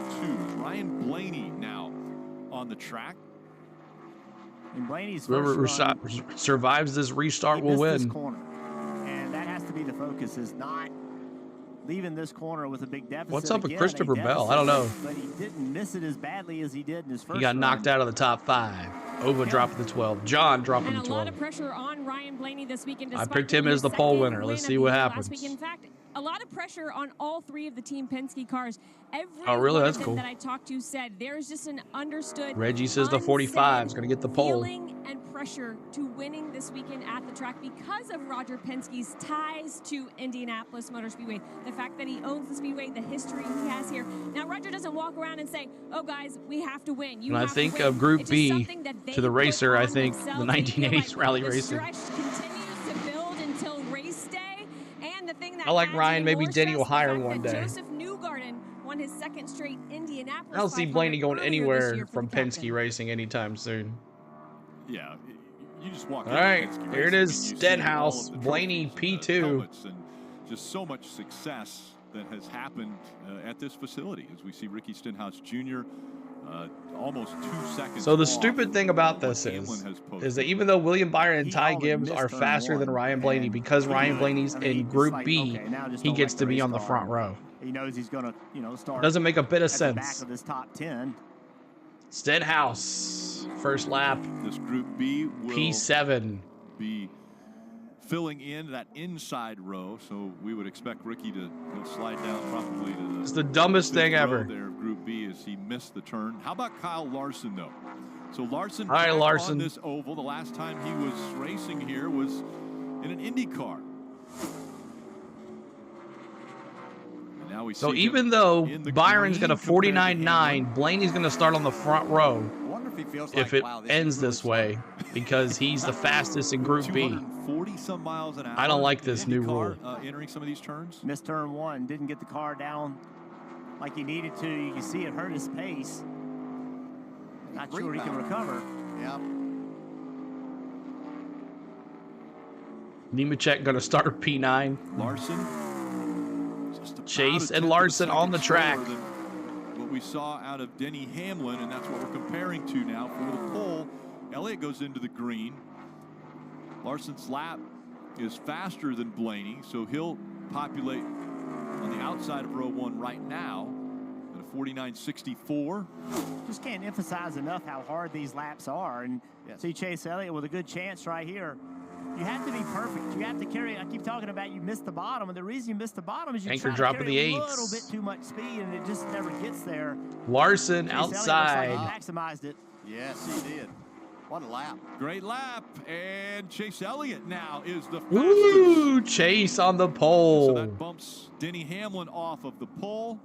Ryan Blaney now on the track. And Blaney's Whoever survives this restart will win. This corner. And that has to be the focus, is not leaving this corner with a big deficit. What's up with Christopher Bell? I don't know. But he didn't miss it as badly as he did in his first He got knocked out of the top 5. Ova dropping the 12. John dropping the 12. And a lot of pressure on Ryan Blaney this weekend. I picked him as the pole winner. Let's see what happens. In fact, a lot of pressure on all 3 of the Team Penske cars. Oh, really? That's cool. That I talked to said there's just an understood. Reggie says the 45 is going to get the pole. Feeling and pressure to winning this weekend at the track because of Roger Penske's ties to Indianapolis Motor Speedway. The fact that he owns the Speedway, the history he has here. Now, Roger doesn't walk around and say, oh, guys, we have to win. When I think of Group B to the racer, I think the 1980s rally racing. Continues to build until race day. And the thing that I like Ryan. Maybe Denny will hire him one day. Joseph Newgarden won his 2nd straight Indianapolis. I don't see Blaney going anywhere from Penske Racing anytime soon. Yeah, you just walk. All right, here it is. Stenhouse, Blaney P2. And just so much success that has happened at this facility as we see Ricky Stenhouse Jr. Almost 2 seconds. So the stupid thing about this is that even though William Byron and Ty Gibbs are faster than Ryan Blaney, because Ryan Blaney's in Group B, he gets to be on the front row. He knows he's going to, start. Doesn't make a bit of sense. Back of this top 10. Stenhouse, first lap. This Group B will P7 be filling in that inside row, so we would expect Ricky to slide down probably to the. It's the dumbest thing ever. There, Group B, as he missed the turn. How about Kyle Larson though? So Larson. Hi, Larson. On this oval, the last time he was racing here was in an Indy car. And now we so see even though Byron's got a 49.9, Blaney's going to start on the front row. If it ends this way, because he's the fastest in Group B. 40 some miles an hour. I don't like this new rule. Entering some of these turns. Missed turn 1, didn't get the car down like he needed to. You can see it hurt his pace. Not sure he can recover. Yep. Nemechek going to start P9. Larson. Chase and Larson on the track. What we saw out of Denny Hamlin, and that's what we're comparing to now for the pole. Elliott goes into the green. Larson's lap is faster than Blaney, so he'll populate on the outside of row 1 right now at a 49.64. Just can't emphasize enough how hard these laps are. And see Chase Elliott with a good chance right here. You have to be perfect. You have to carry. I keep talking about you missed the bottom, and the reason you missed the bottom is you Anchor try drop to of carry the a eights. little bit too much speed, and it just never gets there. Larson Chase outside. Elliott looks like he maximized it. Yes, he did. What a lap. Great lap. And Chase Elliott now is the fastest. Ooh, Chase on the pole. So that bumps Denny Hamlin off of the pole.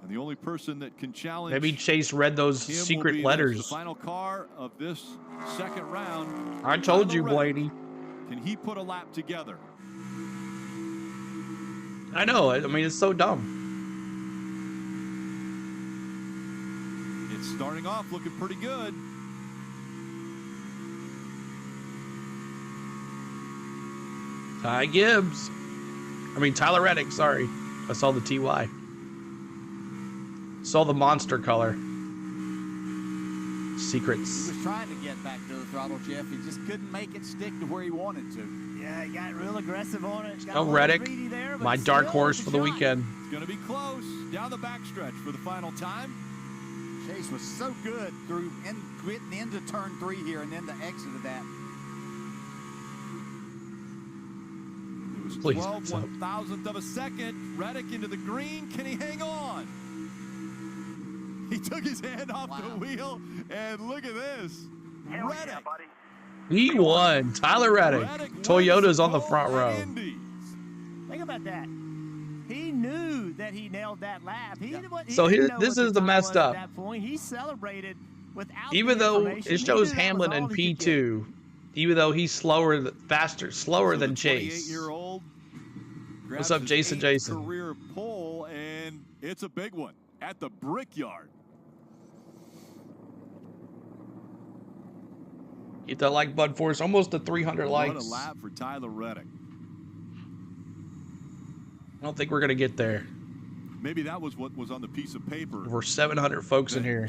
And the only person that can challenge maybe Chase read those him secret will be letters. The final car of this second round. I told you, Reddick. Blaney. Can he put a lap together? I know. I mean, it's so dumb. It's starting off looking pretty good. Ty Gibbs. I mean, Tyler Reddick, sorry. I saw the TY. Saw the monster color. Secrets. He was trying to get back to the throttle, Jeff. He just couldn't make it stick to where he wanted to. Yeah, he got real aggressive on it. Oh, Reddick, my dark horse for the weekend. It's going to be close. Down the backstretch for the final time. Chase was so good through getting into turn 3 here and then the exit of that. It was Please, 12 one-thousandth of a second. Reddick into the green. Can he hang on? He took his hand off the wheel, and look at this. Reddick. Yeah, buddy. He won. Tyler Reddick. Toyota's on the front row. Think about that. He knew that he nailed that lap. So here, this is the messed up. At that point, he celebrated without Even though it shows Hamlin in P2, even though he's slower than Chase. 28-year-old. What's up, Jason? Career pole, and it's a big one at the Brickyard. Hit that like button for us. Almost to 300 likes. What a lap for Tyler Reddick. I don't think we're going to get there. Maybe that was what was on the piece of paper. We're 700 folks in here.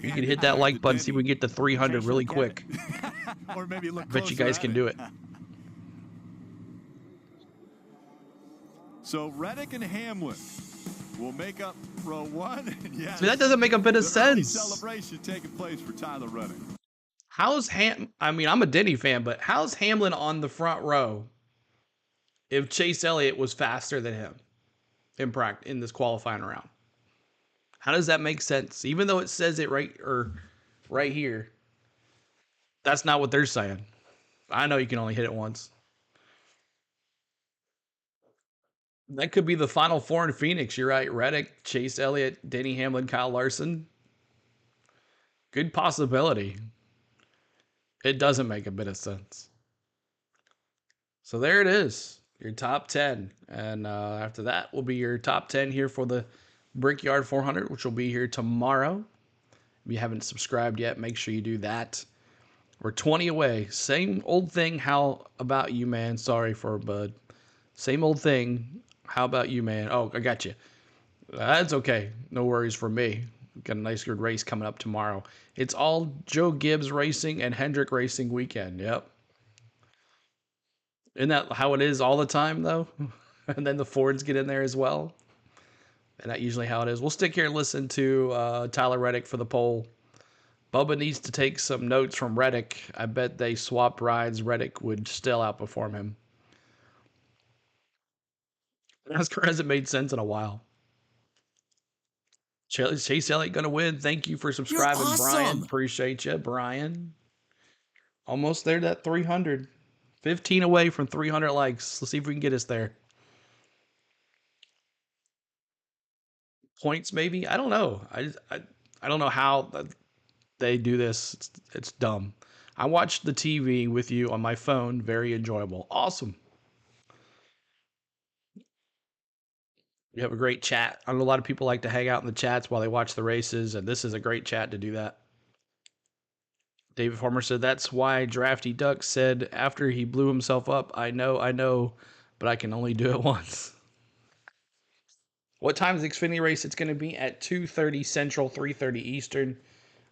You can hit that like button, see if we can get to 300 really quick. Or maybe look I bet you guys can do it. So Reddick and Hamlin will make up row 1. Yes, See, that doesn't make a bit of sense. Celebration taking place for Tyler Reddick. I mean, I'm a Denny fan, but how's Hamlin on the front row if Chase Elliott was faster than him in this qualifying round? How does that make sense? Even though it says it right here, that's not what they're saying. I know you can only hit it once. That could be the final 4 in Phoenix. You're right. Reddick, Chase Elliott, Denny Hamlin, Kyle Larson. Good possibility. It doesn't make a bit of sense. So there it is. Your top 10. And after that will be your top 10 here for the Brickyard 400, which will be here tomorrow. If you haven't subscribed yet, make sure you do that. We're 20 away. Same old thing. How about you, man? Sorry for Bud. Same old thing. How about you, man? Oh, I got you. That's okay. No worries for me. Got a nice good race coming up tomorrow. It's all Joe Gibbs Racing and Hendrick Racing weekend. Yep. Isn't that how it is all the time, though? And then the Fords get in there as well. And that's usually how it is. We'll stick here and listen to Tyler Reddick for the poll. Bubba needs to take some notes from Reddick. I bet they swapped rides. Reddick would still outperform him. NASCAR hasn't made sense in a while. Chase Elliott going to win. Thank you for subscribing, You're awesome. Brian. Appreciate you, Brian. Almost there to that 300. 15 away from 300 likes. Let's see if we can get us there. Points, maybe? I don't know. I don't know how they do this. It's dumb. I watched the TV with you on my phone. Very enjoyable. Awesome. You have a great chat. I know a lot of people like to hang out in the chats while they watch the races, and this is a great chat to do that. David Farmer said, that's why Drafty Duck said after he blew himself up, I know, but I can only do it once. What time is the Xfinity race? It's going to be at 2:30 Central, 3:30 Eastern.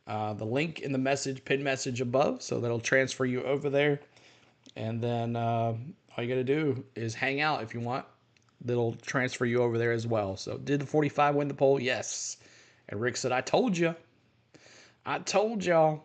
The link in the pin message above, so that'll transfer you over there. And then all you got to do is hang out if you want. That'll transfer you over there as well. So did the 45 win the poll? Yes. And Rick said, I told you. I told y'all.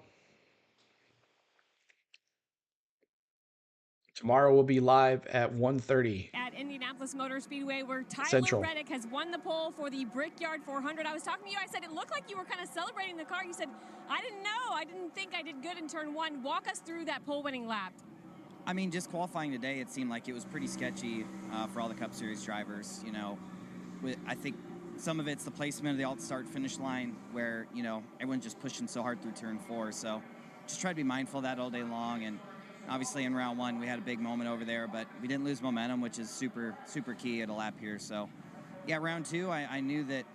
Tomorrow we'll be live at 1:30. At Indianapolis Motor Speedway, where Tyler Central. Reddick has won the pole for the Brickyard 400. I was talking to you. I said it looked like you were kind of celebrating the car. You said, I didn't know. I didn't think I did good in turn one. Walk us through that pole-winning lap. I mean, just qualifying today, it seemed like it was pretty sketchy for all the Cup Series drivers. You know, I think some of it's the placement of the alt-start finish line where, you know, everyone's just pushing so hard through turn 4. So just try to be mindful of that all day long. And obviously in round 1, we had a big moment over there, but we didn't lose momentum, which is super, super key at a lap here. So, yeah, round 2, I knew that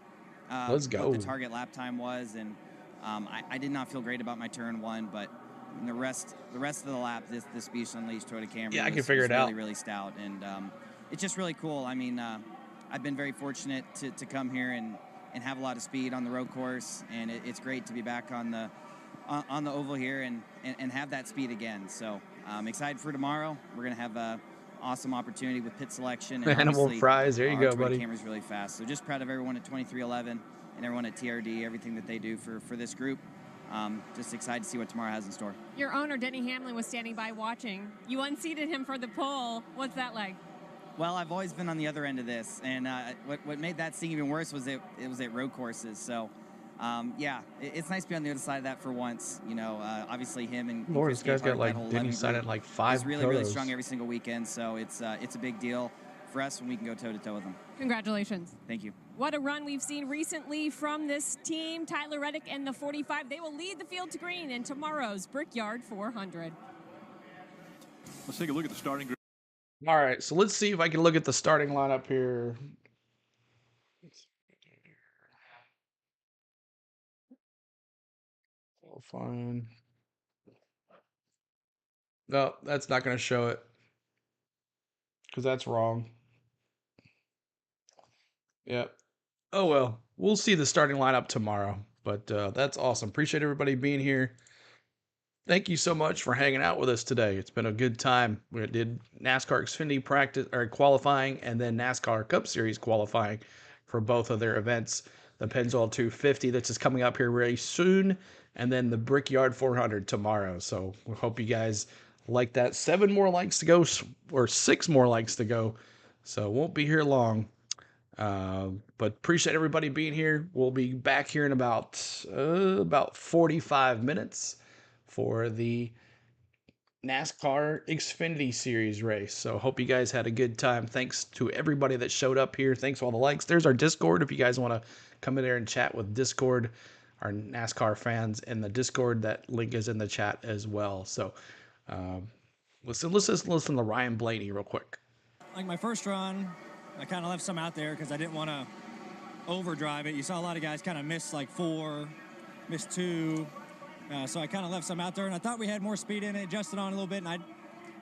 Let's go. what the target lap time was, and I did not feel great about my turn 1, but in the rest of the lap, this Beast Unleashed Toyota Camry I can was figure it out. really, really stout, and it's just really cool. I mean, I've been very fortunate to come here and have a lot of speed on the road course, and it's great to be back on the oval here and have that speed again. So I'm excited for tomorrow. We're going to have a awesome opportunity with pit selection. And Animal fries. There you go, buddy. Camry's really fast. So just proud of everyone at 2311 and everyone at TRD, everything that they do for this group. Just excited to see what tomorrow has in store. Your owner, Denny Hamlin, was standing by watching. You unseated him for the pole. What's that like? Well, I've always been on the other end of this, and what made that scene even worse was it was at road courses. So, yeah, it's nice to be on the other side of that for once. You know, obviously him and Lord, Chris this guy's got Gabehart, like that whole Denny 11 signed group like 5 is really, really photos. strong every single weekend. So it's a big deal for us when we can go toe to toe with them. Congratulations. Thank you. What a run we've seen recently from this team. Tyler Reddick and the 45. They will lead the field to green in tomorrow's Brickyard 400. Let's take a look at the starting grid. All right, so let's see if I can look at the starting lineup here. Oh, fine. No, that's not going to show it because that's wrong. Yep. Oh, well, we'll see the starting lineup tomorrow, but that's awesome. Appreciate everybody being here. Thank you so much for hanging out with us today. It's been a good time. We did NASCAR Xfinity practice or qualifying and then NASCAR Cup Series qualifying for both of their events. The Pennzoil 250 that's just coming up here very soon, and then the Brickyard 400 tomorrow. So we hope you guys like that. 7 more likes to go, or 6 more likes to go. So won't be here long. But appreciate everybody being here. We'll be back here in about 45 minutes for the NASCAR Xfinity Series race. So hope you guys had a good time. Thanks to everybody that showed up here. Thanks for all the likes. There's our Discord if you guys want to come in there and chat with Discord, our NASCAR fans in the Discord. That link is in the chat as well. So let's just listen to Ryan Blaney real quick. Like my first run, I kind of left some out there because I didn't want to overdrive it. You saw a lot of guys kind of miss like 4, miss 2. So I kind of left some out there, and I thought we had more speed in it, adjusted on a little bit, and I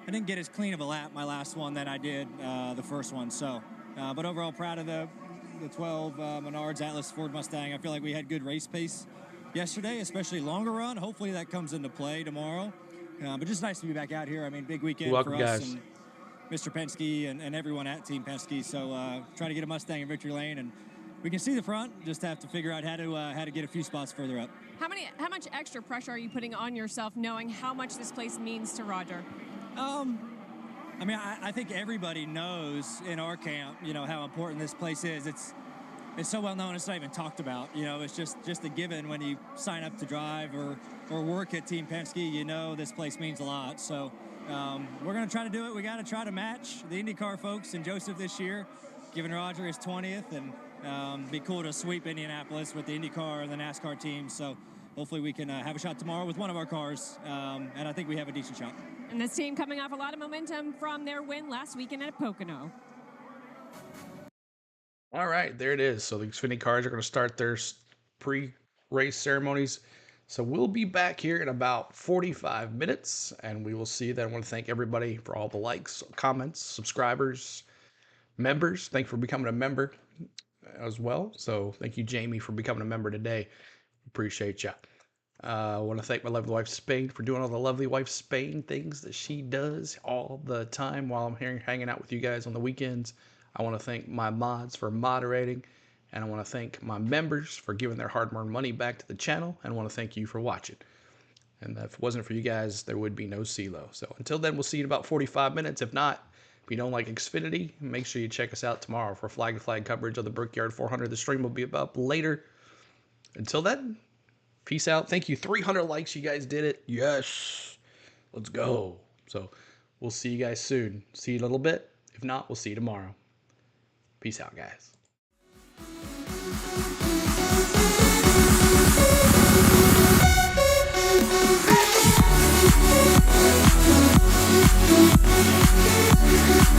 didn't get as clean of a lap my last one that I did the first one. So, but overall, proud of the 12 Menards Atlas Ford Mustang. I feel like we had good race pace yesterday, especially longer run. Hopefully that comes into play tomorrow. But just nice to be back out here. I mean, big weekend Welcome, for us guys. and Mr. Penske and everyone at Team Penske. So trying to get a Mustang in victory lane, and we can see the front. Just have to figure out how to get a few spots further up. How much extra pressure are you putting on yourself knowing how much this place means to Roger? I mean, I think everybody knows in our camp, you know, how important this place is. It's so well known, it's not even talked about. You know, it's just a given when you sign up to drive or work at Team Penske. You know, this place means a lot. So we're going to try to do it. We got to try to match the IndyCar folks and Joseph this year, giving Roger his 20th, and be cool to sweep Indianapolis with the IndyCar and the NASCAR team. So hopefully we can have a shot tomorrow with one of our cars, and I think we have a decent shot. And this team coming off a lot of momentum from their win last weekend at Pocono. All right, there it is. So the Xfinity cars are going to start their pre-race ceremonies. So we'll be back here in about 45 minutes, and we will see that. I want to thank everybody for all the likes, comments, subscribers, members. Thanks for becoming a member as well. So thank you, Jamie, for becoming a member today. Appreciate you. I want to thank my lovely wife, Spain, for doing all the lovely wife, Spain things that she does all the time while I'm here hanging out with you guys on the weekends. I want to thank my mods for moderating, and I want to thank my members for giving their hard-earned money back to the channel, and I want to thank you for watching. And if it wasn't for you guys, there would be no CeeLo. So until then, we'll see you in about 45 minutes. If not, If you don't like Xfinity, make sure you check us out tomorrow for flag-to-flag coverage of the Brickyard 400. The stream will be up later. Until then, peace out. Thank you. 300 likes. You guys did it. Yes. Let's go. So we'll see you guys soon. See you in a little bit. If not, we'll see you tomorrow. Peace out, guys. We'll be right back.